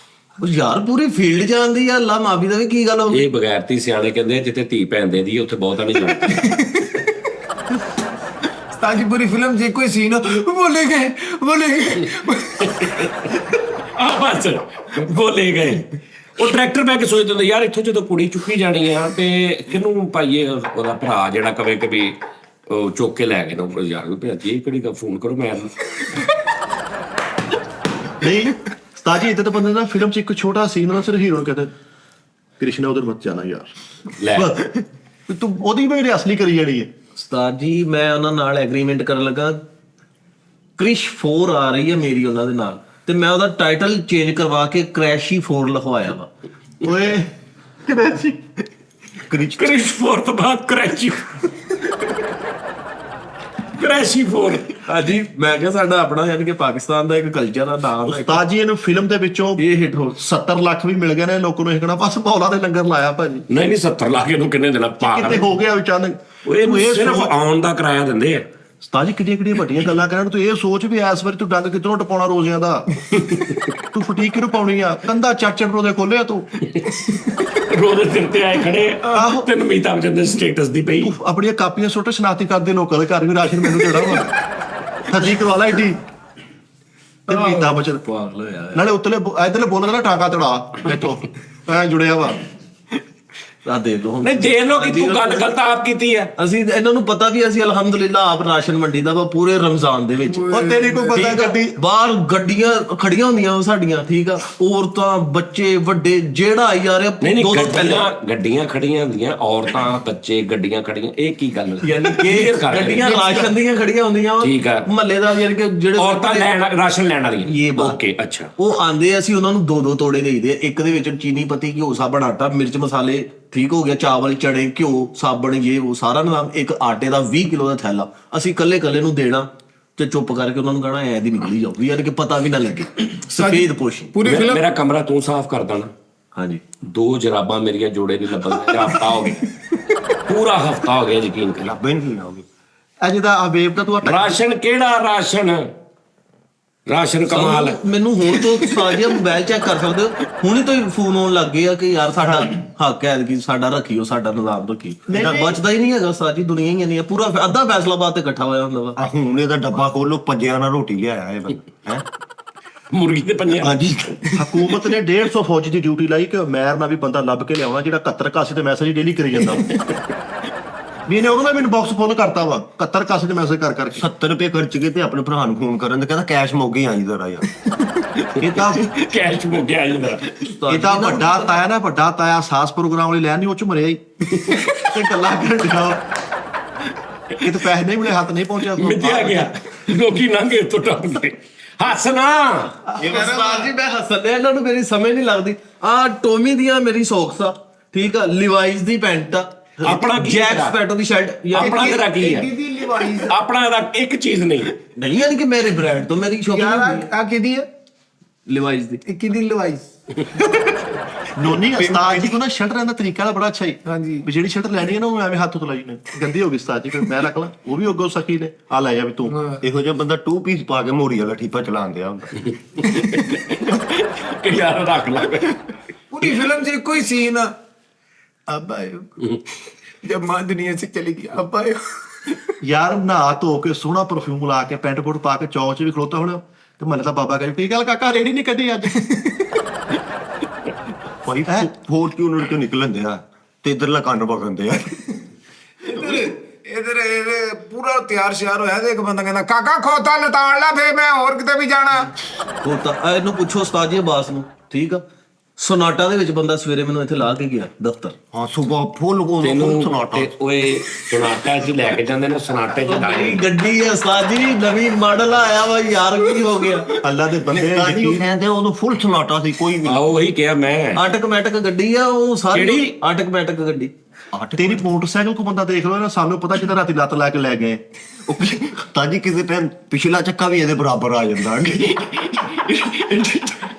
ਉਹ ਯਾਰ ਪੂਰੀ ਫੀਲਡ ਜਾਂਦੀ ਆ, ਅੱਲਾ ਮਾਫੀ ਦਾ ਵੀ ਕੀ ਗੱਲ ਹੋ ਇਹ ਬਗੈਰਤੀ ਸਿਆਣੇ ਕਹਿੰਦੇ ਜਿੱਥੇ ਧੀ ਭੈਣ ਦੇ ਦੀ ਉੱਥੇ ਬਹੁਤਾ ਨਹੀਂ ਜਾਂਦਾ। ਸਾਜੀ ਪੂਰੀ ਫਿਲਮ 'ਚ ਕੋਈ ਸੀਨ ਬੋਲੇ ਗਏ ਬਸ ਬੋਲੇ ਗਏ। ਉਹ ਡਾਇਰੈਕਟਰ ਬੈ ਕੇ ਸੋਚਦੇ ਹੁੰਦੇ ਯਾਰ ਇੱਥੋਂ ਜਦੋਂ ਕੁੜੀ ਚੁੱਕੀ ਜਾਣੀ ਆ ਤੇ ਕਿਹਨੂੰ ਪਾਈਏ, ਉਹਦਾ ਭਰਾ ਜਿਹੜਾ ਕਵੇ ਕਿ ਵੀ ਉਹ ਚੁੱਕ ਕੇ ਲੈ ਗਏ ਨਾ ਯਾਰ ਭੈਜੀ ਇਹ ਕਿਹੜੀ ਗੱਲ, ਫੋਨ ਕਰੋ ਮੈਂ ਨਹੀਂ ਉਸਤਾਦ ਜੀ ਇੱਥੇ ਤਾਂ ਬੰਦੇ ਦਾ ਫਿਲਮ 'ਚ ਇੱਕ ਛੋਟਾ ਸੀਨ ਹੁੰਦਾ, ਸਿਰ ਹੀਰੋ ਨੂੰ ਕਹਿੰਦੇ ਕ੍ਰਿਸ਼ਨਾ ਉਧਰ ਮਤ ਜਾਣਾ ਯਾਰ, ਲੈ ਤੂੰ ਉਹਦੀ ਵੀ ਅਸਲੀ ਕਰੀ ਜਾਣੀ ਹੈ। ਉਸਤਾਦ ਜੀ ਮੈਂ ਉਹਨਾਂ ਨਾਲ ਐਗਰੀਮੈਂਟ ਕਰਨ ਲੱਗਾ, ਕ੍ਰਿਸ਼ 4 ਆ ਰਹੀ ਹੈ ਮੇਰੀ ਉਹਨਾਂ ਦੇ ਨਾਲ, ਤੇ ਮੈਂ ਉਹਦਾ ਟਾਈਟਲ ਚੇਂਜ ਕਰਵਾ ਕੇ ਕ੍ਰੈਸ਼ੀ 4 ਲਿਖਵਾਇਆ ਵਾ। ਓਏ ਕ੍ਰਿਸ਼ 4 ਤੋਂ ਬਾਅਦ ਕ੍ਰੈਸ਼ੀ 4। ਹਾਂਜੀ ਮੈਂ ਕਿਹਾ ਸਾਡਾ ਆਪਣਾ ਯਾਨੀ ਕਿ ਪਾਕਿਸਤਾਨ ਦਾ ਇੱਕ ਕਲਚਰ ਦਾ ਨਾਮ ਹੈ। ਉਸਤਾਦ ਜੀ ਇਹਨੂੰ ਫਿਲਮ ਦੇ ਵਿੱਚੋਂ ਇਹ ਹਿੱਟ ਹੋ 70 ਲੱਖ ਵੀ ਮਿਲ ਗਏ ਨੇ ਲੋਕਾਂ ਨੂੰ, ਇਹ ਕਹਿਣਾ ਬਸ ਮੌਲਾ ਦੇ ਲੰਗਰ ਲਾਇਆ ਭਾਜੀ। ਨਹੀਂ 70 ਲੱਖ ਇਹਨੂੰ ਕਿੰਨੇ ਦੇਣਾ ਪਾ ਕਿਤੇ ਹੋ ਗਿਆ ਅਚਾਨਕ। ਇਹ ਸਿਰਫ ਆਉਣ ਦਾ ਕਿਰਾਇਆ ਦਿੰਦੇ ਆ। ਉਸਤਾਦ ਜੀ ਕਿੱਡੀਆਂ ਵੱਡੀਆਂ ਗੱਲਾਂ ਕਰਨ, ਤੂੰ ਇਹ ਸੋਚ ਵੀ ਇਸ ਵਾਰੀ ਤੂੰ ਡੰਗ ਕਿੱਧਰੋਂ ਟਪਾਉਣਾ ਰੋਜ਼ਿਆਂ ਦਾ, ਤੂੰ ਫਟੀਕ ਕਿਉਂ ਪਾਉਣੀ ਆ, ਕੰਧਾ ਚਾਚੜ ਰੋਦੇ ਖੋਲਿਆ ਤੂੰ ਰੋਦੇ ਸਿਰ ਤੇ ਆਏ ਖੜੇ ਆਹੋ ਤੈਨੂੰ ਅਮਿਤਾਭ ਬੱਚਨ ਦੇ ਸਟੇਟਸ ਦੀ ਪਈ, ਤੂੰ ਆਪਣੀਆਂ ਕਾਪੀਆਂ ਸੁੱਟ ਸ਼ਨਾਖਤੀ ਕਰਦੇ ਲੋਕਾਂ ਦੇ ਘਰ ਵੀ ਰਾਸ਼ਨ ਮੈਨੂੰ ਦੇਣਾ ਵਾ, ਹੱਜੀ ਕਰਵਾ ਲੈ ਏਡੀ ਤੇ ਅਮਿਤਾਭ ਬੱਚਨ ਪਾਗਲ ਹੋਇਆ ਨਾਲੇ ਉੱਤਲੇ ਇਧਰਲੇ ਬੋਲਦਾ ਨਾ ਟਾਂਕਾ ਤੜਾ ਇੱਥੋਂ ਐ ਜੁੜਿਆ ਵਾ। ਆ ਦੇ ਲੋ ਨਹੀਂ ਦੇ ਲੋ ਕਿ ਤੂੰ ਗੱਲ ਗਲਤ ਆਪ ਕੀਤੀ ਹੈ। ਅਸੀਂ ਇਹਨਾਂ ਨੂੰ ਪਤਾ ਵੀ ਅਸੀਂ ਅਲਹਮਦੁਲਿਲਾ ਆਪ ਰਾਸ਼ਨ ਮੰਡੀ ਦਾ ਵਾ ਪੂਰੇ ਰਮਜ਼ਾਨ ਦੇ ਵਿੱਚ। ਉਹ ਤੇਰੀ ਕੋਈ ਬੰਦਾ ਗੱਡੀ ਬਾਹਰ ਗੱਡੀਆਂ ਖੜੀਆਂ ਹੁੰਦੀਆਂ ਉਹ ਸਾਡੀਆਂ, ਠੀਕ ਆ, ਔਰਤਾਂ ਬੱਚੇ ਵੱਡੇ ਜਿਹੜਾ ਆਈ ਜਾ ਰਿਹਾ ਨਹੀਂ ਦੋ ਪਹਿਲਾਂ ਗੱਡੀਆਂ ਖੜੀਆਂ ਹੁੰਦੀਆਂ, ਔਰਤਾਂ ਬੱਚੇ ਗੱਡੀਆਂ ਖੜੀਆਂ, ਇਹ ਕੀ ਗੱਲ ਯਾਨੀ ਕਿ ਗੱਡੀਆਂ ਰਾਸ਼ਨ ਦੀਆਂ ਖੜੀਆਂ ਹੁੰਦੀਆਂ ਠੀਕ ਆ, ਮਹੱਲੇ ਦਾ ਯਾਨੀ ਕਿ ਜਿਹੜੇ ਔਰਤਾਂ ਰਾਸ਼ਨ ਲੈਣ ਵਾਲੀਆਂ। ਇਹ ਬਾਤ ਓਕੇ ਅੱਛਾ। ਉਹ ਆਂਦੇ ਅਸੀਂ ਉਹਨਾਂ ਨੂੰ 2-2 ਤੋੜੇ ਦੇਈਦੇ, ਇੱਕ ਦੇ ਵਿੱਚ ਚੀਨੀ ਪੱਤੀ ਘਿਓ ਸਾਬਣ ਆਟਾ ਮਿਰਚ ਮਸਾਲੇ ਠੀਕ ਹੋ ਗਿਆ, ਚਾਵਲ ਚੜੇ ਘਿਓ ਸਾਬਣ ਇਹ ਉਹ ਸਾਰਾ ਨਿਜ਼ਾਮ, ਇੱਕ ਆਟੇ ਦਾ 20 ਕਿਲੋ ਦਾ ਥੈਲਾ ਅਸੀਂ ਕੱਲੇ ਨੂੰ ਦੇਣਾ ਤੇ ਚੁੱਪ ਕਰਕੇ ਉਹਨਾਂ ਨੂੰ ਕਹਣਾ ਐ ਦੀ ਨਿਕਲੀ ਜਾਓ, ਯਾਨੀ ਕਿ ਪਤਾ ਵੀ ਨਾ ਲੱਗੇ। ਸਫੇਦ ਪੋਸ਼ੀ ਪੂਰੀ ਫਿਲਮ ਮੇਰਾ ਕਮਰਾ ਤੂੰ ਸਾਫ਼ ਕਰ ਦੇਣਾ। ਹਾਂਜੀ 2 ਜਰਾਬਾਂ ਮੇਰੀਆਂ ਜੋੜੇ ਦੀ ਲੱਭਣ ਦਾ ਹਫਤਾ ਹੋ ਗਿਆ, ਪੂਰਾ ਹਫਤਾ ਹੋ ਗਿਆ ਯਕੀਨ ਕਰ। ਲੱਭੇ ਨਹੀਂ ਹੋਗੇ ਅੱਜ ਦਾ ਅਵੇਬ ਦਾ ਤੂੰ ਰਾਸ਼ਨ ਕਿਹੜਾ ਰਾਸ਼ਨ ਕਮਾਲ ਹੈ। ਮੈਨੂੰ ਹੁਣ ਤੋਂ ਸਾਜਿਆ ਮੋਬਾਈਲ ਚੈੱਕ ਕਰ ਸਕਦੇ ਹੋ, ਹੁਣੇ ਤੋਂ ਹੀ ਫੋਨ ਆਉਣ ਲੱਗ ਗਏ ਆ ਕਿ ਯਾਰ ਸਾਡਾ ਹੱਕ ਹੈ ਕਿ ਸਾਡਾ ਰੱਖਿਓ, ਸਾਡਾ ਨਿਜ਼ਾਮ ਰੱਖੀ, ਬਚਦਾ ਹੀ ਨਹੀਂ ਹੈਗਾ। ਸਾਜੀ ਦੁਨੀਆ ਹੀ ਨਹੀਂ ਹੈ, ਪੂਰਾ ਅੱਧਾ ਫੈਸਲਾਬਾਦ ਤੇ ਇਕੱਠਾ ਹੋਇਆ ਹੁੰਦਾ ਵਾ। ਆ ਹੁਣ ਇਹਦਾ ਡੱਬਾ ਖੋਲੋ, ਪੰਜਿਆਂ ਨਾਲ ਰੋਟੀ ਲਿਆਇਆ ਇਹ ਬੰਦਾ ਹੈ। ਮੁਰਗੀ ਦੇ ਪੰਜੇ ਹਾਂਜੀ ਹਕੂਮਤ ਨੇ 150 ਫੌਜੀ ਦੀ ਡਿਊਟੀ ਲਾਈ ਕਿ ਮੈਰ ਨਾਲ ਵੀ ਬੰਦਾ ਲੱਭ ਕੇ ਲਿਆਉਣਾ ਜਿਹੜਾ 71 ਕਾਸੇ ਤੇ ਮੈਸੇਜ ਡੇਲੀ ਕਰੀ ਜਾਂਦਾ ਵੀ ਇਹਨੇ ਉਹਦਾ ਮੈਨੂੰ ਬਾਕਸ ਫੁੱਲ ਕਰਤਾ ਵਾ 71 ਕਾਸੇ ਤੇ ਮੈਸੇਜ ਕਰ ਕਰਕੇ 70 ਰੁਪਏ ਖਰਚ ਕੇ ਤੇ ਆਪਣੇ ਭਰਾ ਨੂੰ ਫੋਨ ਕਰਨ ਤੇ ਕਹਿੰਦਾ ਕੈਸ਼ ਮੋਗੇ ਆਈ ਜ਼ਰਾ ਯਾਰ। ਇਹ ਤਾਂ ਕੈਸ਼ ਮੁੱਕ ਗਿਆ ਇਹਦਾ। ਇਹ ਤਾਂ ਵੱਡਾ ਤਾਇਆ ਨਾ, ਵੱਡਾ ਤਾਇਆ ਸਾਸ ਪ੍ਰੋਗਰਾਮ ਵਾਲੀ ਲੈਣ ਨਹੀਂ ਉਹ ਚ ਮਰਿਆ ਹੀ ਤੇ ਗੱਲਾਂ ਕਰਨ ਡਿਆ ਇਹ ਤਾਂ ਪੈਸੇ ਨਹੀਂ ਮਿਲੇ, ਹੱਥ ਨਹੀਂ ਪਹੁੰਚਿਆ ਮਿੱਥਿਆ ਗਿਆ, ਲੋਕੀ ਲੰਘੇ ਤੋਂ ਟੱਪ ਗਏ। ਹੱਸਣਾ ਉਸਤਾਦ ਜੀ ਮੈਂ ਹੱਸਣ ਡਿਆ, ਇਹਨਾਂ ਨੂੰ ਮੇਰੀ ਸਮਝ ਨਹੀਂ ਲੱਗਦੀ। ਆ ਟੋਮੀ ਦੀਆਂ ਮੇਰੀ ਸੌਕਸ ਆ, ਠੀਕ ਆ, ਲਿਵਾਈਜ਼ ਦੀ ਪੈਂਟ ਆ, ਆਪਣਾ ਕੀ ਜੈਕ ਤੇਰਾ? ਸਪੈਟੋ ਦੀ ਸ਼ਰਟ, ਆਪਣਾ ਤੇਰਾ ਕੀ ਹੈ? ਦੀ ਲਿਵਾਈਜ਼ ਆਪਣਾ ਦਾ ਇੱਕ ਚੀਜ਼ ਨਹੀਂ ਨਹੀਂ ਯਾਨੀ ਕਿ ਮੇਰੇ ਬ੍ਰਾਂਡ ਤੋਂ ਮੇਰੀ ਸ਼ਾਪਿੰਗ ਯਾਰ ਆ ਕਿਹਦੀ ਹੈ? ਲਿਵਾਈਜ਼ ਦੀ। ਕਿਹਦੀ ਲਿਵਾਈਜ਼? ਨੋਨੀ ਉਸਤਾਦ ਜੀ ਕੋ ਨਾ ਸ਼ਰਟ ਰਹਿਣ ਦਾ ਤਰੀਕਾ ਦਾ ਬੜਾ ਅੱਛਾ ਹੀ ਹਾਂਜੀ ਵੀ ਜਿਹੜੀ ਸ਼ਰਟ ਲੈਣੀ ਹੈ ਨਾ ਉਹ ਐਵੇਂ ਹੱਥ ਤੋਂ ਲਾਈ ਨੇ ਗੰਦੀ ਹੋ ਗਈ ਉਸਤਾਦ ਜੀ, ਫਿਰ ਮੈਂ ਰੱਖ ਲਾਂ ਉਹ ਵੀ ਅੱਗੋਂ ਸਖੀ ਨੇ ਆ ਲੈ ਜਾ ਵੀ ਤੂੰ। ਇਹੋ ਜਿਹਾ ਬੰਦਾ 2 ਪੀਸ ਪਾ ਕੇ ਮੋਰੀ ਵਾਲਾ ਠੀਪਾ ਚਲਾਉਣ ਦਿਆ ਹੁੰਦਾ। ਕਿ ਯਾਰ ਰੱਖ ਲਾ। पूरी फिल्म से कोई सीन अब आयो जब माँ दुनिया से चली गई अब आयो ਯਾਰ ਨਹਾ ਧੋ ਕੇ ਸੋਹਣਾ ਪਰਫਿਊਮ ਲਾ ਕੇ ਪੈਂਟ ਕੋਟ ਪਾ ਕੇ ਚੌਕ 'ਚ ਵੀ ਖਲੋਤਾ ਹੋਣਾ ਤੇ ਮੱਲੇ ਦਾ ਬਾਬਾ ਕਹੇ ਕੀ ਗੱਲ ਕਾਕਾ ਰੇੜੀ ਨਹੀਂ ਕੱਢੀ ਅੱਜ ਭਾਈ ਫੋਰਚੂਨਰ ਚੋਂ ਨਿਕਲਣ ਦਿਆ ਤੇ ਇਧਰਲਾ ਕੰਨ ਪਕੜਦੇ ਆ। ਤਿਆਰ ਸ਼ਿਆਰ ਹੋਇਆ ਤੇ ਇੱਕ ਬੰਦਾ ਕਹਿੰਦਾ ਕਾਕਾ ਖੋਤਾ ਲਤਾੜ ਲੈ ਫੇ ਮੈਂ ਹੋਰ ਕਿਤੇ ਵੀ ਜਾਣਾ। ਉਹ ਤਾਂ ਇਹਨੂੰ ਪੁੱਛੋ ਉਸਤਾਦ ਜੀ ਅਬਾਸ ਨੂੰ, ਠੀਕ ਆ। ਸੋਨਾਟਾ ਦੇ ਵਿੱਚ ਬੰਦਾ ਸਵੇਰੇ ਮੈਨੂੰ ਇੱਥੇ ਲਾ ਕੇ ਗਿਆ ਦਫ਼ਤਰ। ਹਾਂ ਸੁਬਾ ਫੁੱਲ ਤੈਨੂੰ ਸੁਨਾਟਾ। ਤੇ ਓਏ ਸਨਾਟਾ ਚ ਲੈ ਕੇ ਜਾਂਦੇ ਨੇ, ਸਨਾਟੇ ਚ ਲਾਈ ਗੱਡੀ ਹੈ ਉਸਤਾਦ ਜੀ, ਨਵੀਂ ਮਾਡਲ ਆਇਆ ਵਾ ਯਾਰ, ਕੀ ਹੋ ਗਿਆ? ਅੱਲਾ ਦੇ ਬੰਦੇ ਨਹੀਂ ਉਹ ਕਹਿੰਦੇ ਉਦੋਂ ਫੁੱਲ ਸੁਨਾਟਾ ਸੀ ਕੋਈ ਵੀ। ਆਹੋ ਉਹੀ ਕਿਹਾ ਮੈਂ। ਆਟੋਮੈਟਿਕ ਗੱਡੀ ਆ ਉਹ ਸਾਰੀ। ਕਿਹੜੀ? ਆਟੋਮੈਟਿਕ ਗੱਡੀ। ਤੇਰੀ ਮੋਟਰਸਾਈਕਲ ਕੋ ਬੰਦਾ ਦੇਖ ਲੋ ਨਾ, ਸਾਨੂੰ ਪਤਾ ਕਿਤੇ ਰਾਤੀ ਲੱਤ ਲੈ ਕੇ ਲੈ ਗਏ। ਤਾਂ ਜੀ ਕਿਸੇ ਟਾਈਮ ਪਿਛਲਾ ਚੱਕਾ ਵੀ ਇਹਦੇ ਬਰਾਬਰ ਆ ਜਾਂਦਾ।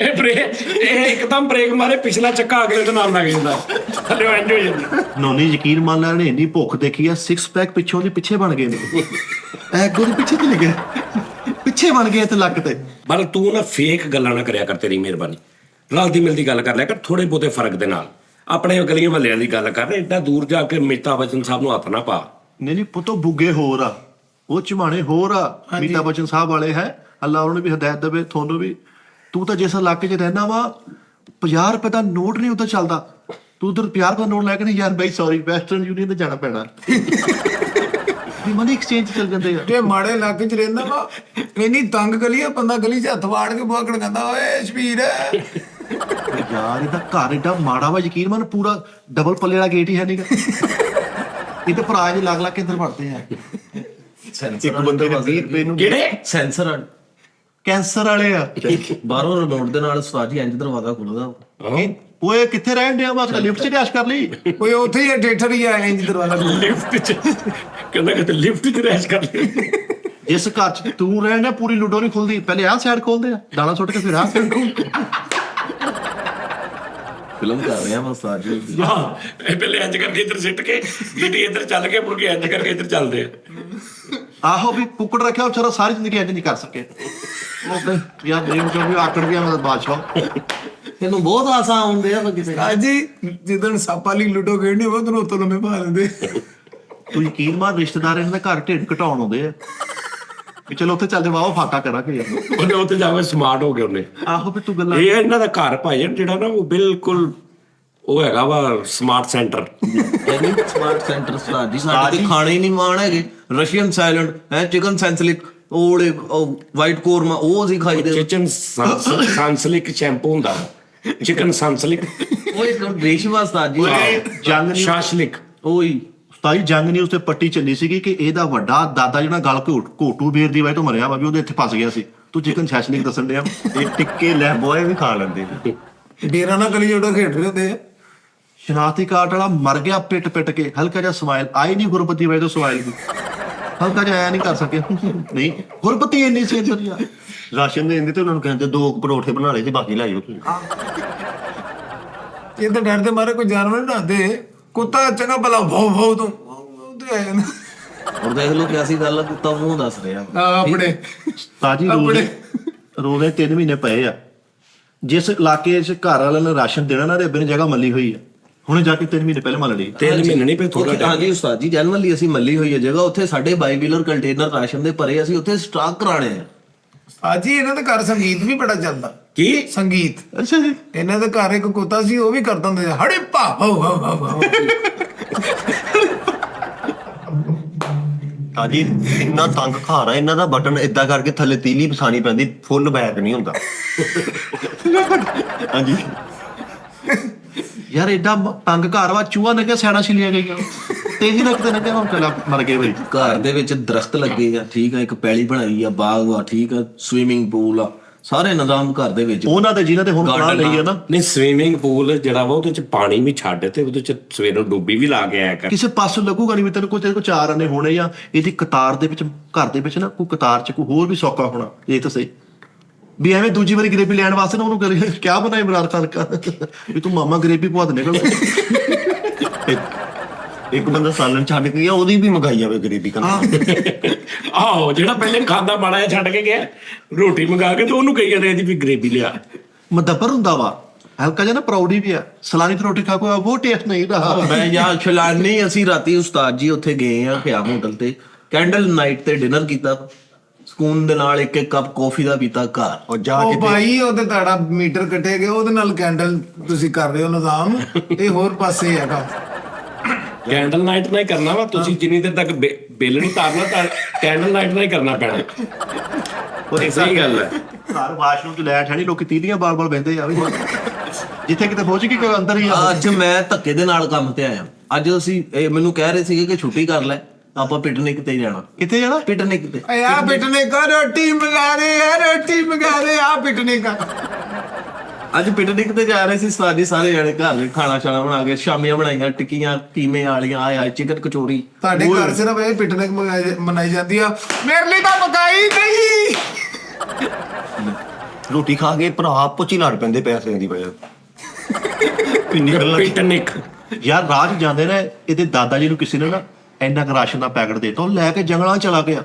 ਇਹ ਇੱਕਦਮ ਬ੍ਰੇਕ ਮਾਰੇ, ਪਿਛਲਾ ਚੱਕਾ ਅਗਲੇ ਦੇ ਨਾਲ ਲੱਗ ਜਾਂਦਾ, ਥੱਲੇ ਐਂਡ ਹੋ ਜਾਂਦੀ। ਨੋਨੀ ਯਕੀਨ ਮੰਨ ਲੈ, ਨੇ ਇੰਨੀ ਭੁੱਖ ਦੇਖੀ ਆ, 6 ਪੈਕ ਪਿੱਛੋਂ ਦੀ ਪਿੱਛੇ ਬਣ ਗਏ ਨੇ। ਐਗੋ ਦੇ ਪਿੱਛੇ ਚਲੇ ਗਏ, ਪਿੱਛੇ ਬਣ ਗਏ ਤੇ ਲੱਕ ਤੇ। ਪਰ ਤੂੰ ਨਾ ਫੇਕ ਗੱਲਾਂ ਨਾ ਕਰਿਆ ਕਰ, ਤੇਰੀ ਮਿਹਰਬਾਨੀ। ਰਲਦੀ ਮਿਲਦੀ ਗੱਲ ਕਰ ਲਿਆ ਕਰ, ਥੋੜੇ ਬਹੁਤੇ ਫਰਕ ਦੇ ਨਾਲ। ਆਪਣੇ ਗਲੀਆਂ ਮਹੱਲਿਆਂ ਦੀ ਗੱਲ ਕਰ, ਏਡਾ ਦੂਰ ਜਾ ਕੇ ਅਮਿਤਾਭ ਬੱਚਨ ਸਾਹਿਬ ਨੂੰ ਹੱਥ ਨਾ ਪਾ। ਨਹੀਂ ਪੁੱਤੋ, ਬੁੱਗੇ ਹੋਰ ਆ, ਉਹ ਚਮਾਣੇ ਹੋਰ ਆ। ਅਮਿਤਾਭ ਬੱਚਨ ਸਾਹਿਬ ਵਾਲੇ ਹੈ, ਅੱਲਾ ਉਹਨਾਂ ਨੂੰ ਵੀ ਹਦਾਇਤ ਦੇਵੇ, ਤੁਹਾਨੂੰ ਵੀ। ਤੂੰ ਤਾਂ ਜਿਸ ਇਲਾਕੇ 'ਚ ਰਹਿਣਾ ਵਾ, 50 ਰੁਪਏ ਦਾ ਨੋਟ ਨਹੀਂ ਉੱਧਰ ਚੱਲਦਾ, ਤੂੰ ਉਧਰ 50 ਰੁਪਏ ਦਾ ਨੋਟ ਲੈ ਕੇ ਨਹੀਂ, ਯਾਰ ਬਾਈ ਸੌਰੀ ਵੈਸਟਰਨ ਯੂਨੀਅਨ ਤੇ ਜਾਣਾ ਪੈਣਾ। ਵੀ ਮਨੀ ਐਕਸਚੇਂਜ ਚੱਲ ਜਾਂਦੇ ਆ। ਜੇ ਮਾੜੇ ਇਲਾਕੇ 'ਚ ਰਹਿੰਦਾ ਵਾ, ਇੰਨੀ ਤੰਗ ਗਲੀ ਆ, ਬੰਦਾ ਗਲੀ 'ਚ ਹੱਥ ਵਾੜ ਕੇ ਬੁਆਕੜ ਕਹਿੰਦਾ ਓਏ ਸ਼ਬੀਰ। ਯਾਰ ਇਹਦਾ ਘਰ ਏਡਾ ਮਾੜਾ ਵਾ, ਯਕੀਨ ਮੰਨ, ਪੂਰਾ ਡਬਲ ਪੱਲੇ ਵਾਲਾ ਗੇਟ ਹੀ ਹੈ ਨਹੀਂਗਾ। ਇਹ ਤਾਂ ਭਰਾ ਜੀ ਲੱਗ ਲੱਗ ਕੇ ਅੰਦਰ ਵੜਦੇ ਆ। ਇੱਕ ਬੰਦੇ ਨੇ 20 ਰੁਪਏ ਨੂੰ ਕਿਹੜੇ ਸੈਂਸਰ ਕੈਂਸਰ ਵਾਲੇ ਆ। ਬਾਹਰੋਂ ਰਿਮੋਟ ਦੇ ਨਾਲ ਉਸਤਾਦ ਜੀ ਇੰਜ ਦਰਵਾਜ਼ਾ ਖੁੱਲਦਾ। ਓਏ ਕਿੱਥੇ ਰਹਿਣ ਡਿਆ ਵਾ? ਲਿਫਟ 'ਚ ਡੈਸ਼ ਕਰ ਲਈ। ਓਏ ਉੱਥੇ ਹੀ ਠੇਠਰ ਹੀ ਆ ਇੰਜ ਦਰਵਾਜ਼ਾ। ਲਿਫਟ ਚ ਕਹਿੰਦਾ ਕਿ ਲਿਫਟ ਚ ਰੈਸ਼ ਕਰ ਲਈ। ਜਿਸ ਘਰ 'ਚ ਤੂੰ ਰਹਿਣ ਡਿਆ, ਪੂਰੀ ਲੁੱਡੋ ਨਹੀਂ ਖੁੱਲਦੀ, ਪਹਿਲੇ ਆਹ ਸਾਈਡ ਖੋਲਦੇ ਆ, ਦਾਣਾ ਸੁੱਟ ਕੇ ਫਿਰ ਆਹ ਸਾਈਡ ਖੋਲਦੇ। ਫਿਲਮ ਕਰ ਰਹੇ ਆ ਉਸਤਾਦ ਜੀ। ਇਹ ਪਹਿਲੇ ਇੰਜ ਕਰਕੇ ਇੱਧਰ ਸਿੱਟ ਕੇ ਗੱਡੀ ਇੱਧਰ ਚੱਲ ਕੇ ਮੁੜ ਕੇ ਇੰਜ ਕਰਕੇ ਇੱਧਰ ਚੱਲਦੇ ਆ। ਆਹੋ ਵੀ ਕੁੱਕੜ ਰੱਖਿਆ ਵਿਚਾਰਾ, ਸਾਰੀ ਜ਼ਿੰਦਗੀ ਇੰਜ ਨਹੀਂ ਕਰ ਸਕੇ। ਉਹ ਯਾਰ ਡ੍ਰੀਮ ਚੋਂ ਵੀ ਆਕੜ ਗਿਆ ਮੈਂ ਬਾਦਸ਼ਾਹ। ਇਹਨੂੰ ਬਹੁਤ ਆਸਾਂ ਆਉਂਦੇ ਆ ਕਿਸੇ। ਜੀ ਜਿੱਦਣ ਸੱਪ ਵਾਲੀ ਲੁੱਡੋ ਖੇਡਣੀ ਹੋਵੇ ਤੈਨੂੰ ਉੱਤੋਂ ਲੰਮੇ ਪਾ ਦਿੰਦੇ। ਤੂੰ ਯਕੀਨ ਮਾਰ, ਰਿਸ਼ਤੇਦਾਰ ਇਹਨਾਂ ਦੇ ਘਰ ਢਿੱਡ ਘਟਾਉਣ ਆਉਂਦੇ ਆ ਵੀ ਚਲੋ ਉੱਥੇ ਚੱਲ ਜਾ, ਵਾਹ ਫਾਕਾ ਕਰਾਂਗੇ ਯਾਰ। ਉਹਨੇ ਉੱਥੇ ਜਾ ਕੇ ਸਮਾਰਟ ਹੋ ਗਿਆ ਉਹਨੇ। ਆਹੋ ਵੀ ਤੂੰ ਗੱਲਾਂ। ਇਹ ਇਹਨਾਂ ਦਾ ਘਰ ਭਾਈ ਜਿਹੜਾ ਨਾ, ਉਹ ਬਿਲਕੁਲ ਉਹ ਹੈਗਾ ਵਾ ਸਮਾਰਟ ਸੈਂਟਰ। ਯਾਨੀ ਸਮਾਰਟ ਸੈਂਟਰ ਉਸਤਾਦ ਜੀ, ਸਾਡੇ ਤੇ ਖਾਣੇ ਹੀ ਨਹੀਂ ਮਾਣ ਹੈਗੇ। ਰਸ਼ੀਅਨ ਸਾਇਲੈਂਡ ਹੈ, ਚਿਕਨ ਸੈਂਸਲਿਕ, ਉਹ ਵਾਈਟ ਕੋਰਮਾ, ਉਹ ਅਸੀਂ ਖਾਈਦੇ। ਚਿਕਨ ਸੰਸਲਿਕ ਸ਼ੈਂਪੂ ਹੁੰਦਾ, ਚਿਕਨ ਸੰਸਲਿਕ, ਉਹ ਇੱਕ ਡਿਸ਼ ਵਾ ਉਸਤਾਦ ਜੀ, ਜੰਗ ਨਹੀਂ ਸ਼ਾਸ਼ਲਿਕ। ਉਹੀ ਉਸਤਾਦ ਜੀ, ਜੰਗ ਨਿਊਜ਼ ਤੇ ਪੱਟੀ ਚੱਲੀ ਸੀਗੀ ਕਿ ਇਹਦਾ ਵੱਡਾ ਦਾਦਾ ਜਿਹੜਾ ਗਲ ਘੋਟੂ ਬੇਰ ਦੀ ਵਜ੍ਹਾ ਤੋਂ ਮਰਿਆ ਵਾ, ਵੀ ਉਹਦੇ ਇੱਥੇ ਫਸ ਗਿਆ ਸੀ। ਤੂੰ ਚਿਕਨ ਸ਼ੈਸ਼ਲਿਕ ਦੱਸਣ ਡਿਆ। ਇਹ ਟਿੱਕੇ ਲੈ ਬੋਏ ਵੀ ਖਾ ਲੈਂਦੇ ਨੇ। ਡੇਰਾ ਨਾਲ ਗਲੀ ਜੋੜਾ ਖੇਡ ਰਹੇ ਹੁੰਦੇ ਆ। ਸ਼ਨਾਖਤੀ ਕਾਰਡ ਵਾਲਾ ਮਰ ਗਿਆ ਪਿੱਟ ਪਿੱਟ ਕੇ, ਹਲਕਾ ਜਿਹਾ ਸਮਾਈਲ ਆਈ ਨਹੀਂ ਗੁਰਬਤੀ ਵਜ੍ਹਾ ਤੋਂ, ਸਮਾਈਲ ਵੀ ਹਲਕਾ ਜਿਹਾ ਆਇਆ ਨਹੀਂ ਕਰ ਸਕੇ। ਨਹੀਂ ਗੁਰਬਤੀ ਇੰਨੀ ਸੀ ਅੰਦਰ ਯਾਰ। ਰਾਸ਼ਨ ਦੇ ਦਿੰਦੇ ਤੇ ਉਹਨਾਂ ਨੂੰ ਕਹਿੰਦੇ 2 ਪਰੌਠੇ ਬਣਾ ਲਏ ਤੇ ਬਾਕੀ ਲੈ ਜਾਓ ਤੁਸੀਂ। ਇਹ ਤਾਂ ਡਰ ਦੇ ਮਾਰੇ ਕੋਈ ਜਾਨਵਰ ਨਾ ਦੇ, ਕੁੱਤਾ ਚੰਗਾ ਭਲਾ ਭੌ ਭੌ ਤੋਂ ਤੇ ਆ ਜਾਂਦਾ। ਹੁਣ ਦੇਖ ਲਓ ਕਿਆਸੀ ਗੱਲ ਆ, ਕੁੱਤਾ ਮੂੰਹ ਦੱਸ ਰਿਹਾ। ਆਪਣੇ ਤਾਜੀ ਰੋਜ਼ ਦੇ 3 ਮਹੀਨੇ ਪਏ ਆ। ਜਿਸ ਇਲਾਕੇ 'ਚ ਘਰ ਵਾਲਿਆਂ ਨੇ ਰਾਸ਼ਨ ਦੇਣਾ ਨਾ, ਰੱਬ ਨੇ ਜਗ੍ਹਾ ਮੱਲੀ ਹੋਈ ਆ। ਹੁਣੇ ਜਾ ਕੇ 3 ਮਹੀਨੇ ਪਹਿਲੇ ਮੰਨ ਲਈ। 3 ਮਹੀਨੇ ਨਹੀਂ ਪਏ, ਥੋੜਾ ਟਾਈਮ। ਹਾਂਜੀ ਉਸਤਾਦ ਜੀ, ਜਨਰਲੀ ਅਸੀਂ ਮੱਲੀ ਹੋਈ ਹੈ ਜਗ੍ਹਾ, ਉੱਥੇ ਸਾਡੇ 22 ਵੀਲਰ ਕੰਟੇਨਰ ਰਾਸ਼ਨ ਦੇ ਭਰੇ, ਅਸੀਂ ਉੱਥੇ ਸਟਾਕ ਕਰਾਣੇ ਆ। ਅੱਜ ਹੀ ਇਹਨਾਂ ਦੇ ਘਰ ਸੰਗੀਤ ਵੀ ਬੜਾ ਚੱਲਦਾ। ਕੀ ਸੰਗੀਤ ਅੱਛਾ ਜੀ। ਇਹਨਾਂ ਦੇ ਘਰ ਇੱਕ ਕੁੱਤਾ ਸੀ, ਉਹ ਵੀ ਕਰਦਾ ਹੁੰਦਾ ਸੀ ਹੜੇ ਭਾ ਭੌ ਭੌ ਭੌ ਭੌ। ਹਾਂਜੀ ਇੰਨਾ ਤੰਗ ਘਰ ਆ ਇਹਨਾਂ ਦਾ, ਬਟਨ ਏਦਾਂ ਕਰਕੇ ਥੱਲੇ ਤੀਲੀ ਫਸਾਣੀ ਪੈਂਦੀ, ਫੁੱਲ ਬੈਕ ਨਹੀਂ ਹੁੰਦਾ। ਹਾਂਜੀ ਯਾਰ ਏਡਾ ਤੰਗ ਘਰ ਵਾ, ਚੂਹਾ ਨੇ ਕਿਹਾ ਸੈਣਾ ਛਿਲੀਆਂ ਗਈਆਂ, ਤੇਜ਼ੀ ਨਾਲ ਕਿਤੇ ਨਾ ਕਿਹਾ ਚੱਲ ਮਰ ਗਏ ਬਈ। ਘਰ ਦੇ ਵਿੱਚ ਦਰਖਤ ਲੱਗੇ ਆ, ਠੀਕ ਆ, ਇੱਕ ਪੈਲੀ ਬਣਾਈ ਆ, ਬਾਗ ਵਾ, ਠੀਕ ਆ, ਸਵੀਮਿੰਗ ਪੂਲ ਆ, ਸਾਰੇ ਨਿਜ਼ਾਮ ਘਰ ਦੇ ਵਿੱਚ। ਉਹਨਾਂ ਦੇ ਜਿਨ੍ਹਾਂ ਤੇ ਹੁਣ ਪਲਾਨ ਲਈ ਆ ਨਾ, ਨਹੀਂ ਸਵੀਮਿੰਗ ਪੂਲ ਜਿਹੜਾ ਵਾ, ਉਹਦੇ ਚ ਪਾਣੀ ਵੀ ਛੱਡ ਤੇ ਉਹਦੇ ਚ ਸਵੇਰ ਨੂੰ ਡੁੱਬੀ ਵੀ ਲਾ ਕੇ ਆਇਆ ਕਰ। ਕਿਸੇ ਪਾਸੋਂ ਲੱਗੂਗਾ ਨਹੀਂ ਵੀ ਤੈਨੂੰ ਤੇਰੇ ਕੋਲ 4 ਆਨੇ ਹੋਣੇ, ਜਾਂ ਇਹਦੀ ਕਤਾਰ ਦੇ ਵਿੱਚ, ਘਰ ਦੇ ਵਿੱਚ ਨਾ ਕੋਈ ਕਤਾਰ 'ਚ ਕੋਈ ਹੋਰ ਵੀ ਸੌਕਾ ਹੋਣਾ। ਇਹ ਤਾਂ ਸਹੀ ਵੀ ਐਵੇਂ ਦੂਜੀ ਵਾਰੀ ਗਰੇਬੀ ਲੈਣ ਵਾਸਤੇ ਨਾ ਉਹਨੂੰ ਕਰੇ ਕਿਆ ਬਣਾਏ ਇਮਰਾਨ ਖਾਨ ਕਾ ਵੀ ਤੂੰ ਮਾਮਾ ਗਰੇਬੀ ਪਵਾ ਦੇ ਨਿਕਲ। ਇੱਕ ਬੰਦਾ ਸਾਲਨ ਛੱਡ ਕੇ ਗਿਆ, ਉਹਦੀ ਵੀ ਮੰਗਾਈ ਜਾਵੇ ਗਰੀਬੀ ਕਰਨਾ। ਆਹੋ ਜਿਹੜਾ ਪਹਿਲੇ ਖਾਂਦਾ ਮਾੜਾ ਜਿਹਾ ਛੱਡ ਕੇ ਗਿਆ, ਰੋਟੀ ਮੰਗਾ ਕੇ ਤੇ ਉਹਨੂੰ ਕਹੀ ਜਾਂਦੇ ਇਹਦੀ ਵੀ ਗਰੇਬੀ ਲਿਆ। ਮਦਬਰ ਹੁੰਦਾ ਵਾ, ਹਲਕਾ ਜਿਹਾ ਨਾ ਪ੍ਰਾਊਡ ਵੀ ਆ। ਸਲਾਨੀ ਤੇ ਰੋਟੀ ਖਾ ਕੇ ਉਹ ਟੇਸਟ ਨਹੀਂ ਰਹਾ। ਮੈਂ ਯਾਰ ਖਿਲਾਨੀ, ਅਸੀਂ ਰਾਤੀ ਉਸਤਾਦ ਜੀ ਉੱਥੇ ਗਏ ਆ ਖਿਆਮ ਹੋਟਲ ਤੇ, ਕੈਂਡਲ ਨਾਈਟ ਤੇ ਡਿਨਰ ਕੀਤਾ, ਸਕੂਨ ਦੇ ਨਾਲ ਇੱਕ ਕੱਪ ਕਾਫੀ ਦਾ ਪੀਤਾ ਘਰ। ਉਹ ਜਾ ਉਹ ਕੇ ਭਾਈ ਉਹਦੇ ਤੁਹਾਡਾ ਮੀਟਰ ਕੱਟੇ ਗਏ, ਉਹਦੇ ਨਾਲ ਕੈਂਡਲ ਤੁਸੀਂ ਕਰ ਰਹੇ ਹੋ ਨਿਜ਼ਾਮ, ਇਹ ਹੋਰ ਪਾਸੇ ਹੈਗਾ। ਕੈਂਡਲ ਨਾਈਟ ਨਾਲ ਹੀ ਕਰਨਾ ਵਾ ਤੁਸੀਂ, ਜਿੰਨੀ ਦੇਰ ਤੱਕ ਬਿੱਲ ਨਹੀਂ ਤਾਰਨਾ ਤਾਂ ਕੈਂਡਲ ਲਾਈਟ ਨਾਲ ਹੀ ਕਰਨਾ ਪੈਣਾ। ਉਹ ਸਹੀ ਗੱਲ ਹੈ। ਘਰ ਵਾਸ਼ਰੂਮ 'ਚ ਲੈਟ ਹੈ ਨਹੀਂ, ਲੋਕੀ ਤੀਲੀਆਂ ਬਾਰ-ਬਾਰ ਬਹਿੰਦੇ ਆ ਵੀ ਜਿੱਥੇ ਕਿਤੇ ਪਹੁੰਚ ਗਈ ਕੋਈ ਅੰਦਰ ਹੀ ਆ। ਅੱਜ ਮੈਂ ਧੱਕੇ ਦੇ ਨਾਲ ਕੰਮ ਤੇ ਆਇਆ। ਅੱਜ ਅਸੀਂ ਮੈਨੂੰ ਕਹਿ ਰਹੇ ਸੀਗੇ ਕਿ ਛੁੱਟੀ ਕਰ ਲੈ, ਆਪਾਂ ਪਿਕਨਿਕ ਤੇ ਜਾਣਾ। ਕਿੱਥੇ ਜਾਣਾ? ਪਿਕਨਿਕ ਤੇ। ਆ ਪਿਕਨਿਕ ਰੋਟੀ ਮੰਗਾ ਦੇ, ਰੋਟੀ ਮੰਗਾ ਦੇ, ਆ ਪਿਕਨਿਕ। ਅੱਜ ਪਿਕਨਿਕ ਤੇ ਜਾ ਰਹੇ ਸੀ ਸਾਡੀ, ਸਾਰੇ ਜਣੇ ਘਰ ਦੇ ਖਾਣਾ ਛਾਣਾ ਬਣਾ ਕੇ, ਸ਼ਾਮੀਆਂ ਬਣਾਈਆਂ, ਟਿੱਕੀਆਂ ਕੀਮੇ ਵਾਲੀਆਂ, ਆਇਆ ਚਿਕਨ ਕਚੋਰੀ। ਤੁਹਾਡੇ ਘਰ ਸਿਰਫ ਇਹ ਪਿਕਨਿਕ ਮਨਾਈ ਜਾਂਦੀ ਆ, ਮੇਰੇ ਲਈ ਤਾਂ ਮਕਾਈ ਨਹੀਂ। ਰੋਟੀ ਖਾ ਕੇ ਭਰਾ ਆਪੋ 'ਚ ਹੀ ਲੜ ਪੈਂਦੇ ਪੈਸਿਆਂ ਦੀ ਵਜ੍ਹਾ। ਕਿੰਨੀ ਗੱਲਾਂ ਪਿਕਨਿਕ ਯਾਰ ਰਾਹ 'ਚ ਜਾਂਦੇ ਨੇ, ਇਹਦੇ ਦਾਦਾ ਜੀ ਨੂੰ ਕਿਸੇ ਨੇ ਨਾ ਇੰਨਾ ਕੁ ਰਾਸ਼ਨ ਦਾ ਪੈਕਟ ਦੇਤਾ, ਉਹ ਲੈ ਕੇ ਜੰਗਲਾਂ 'ਚ ਚਲਾ ਗਿਆ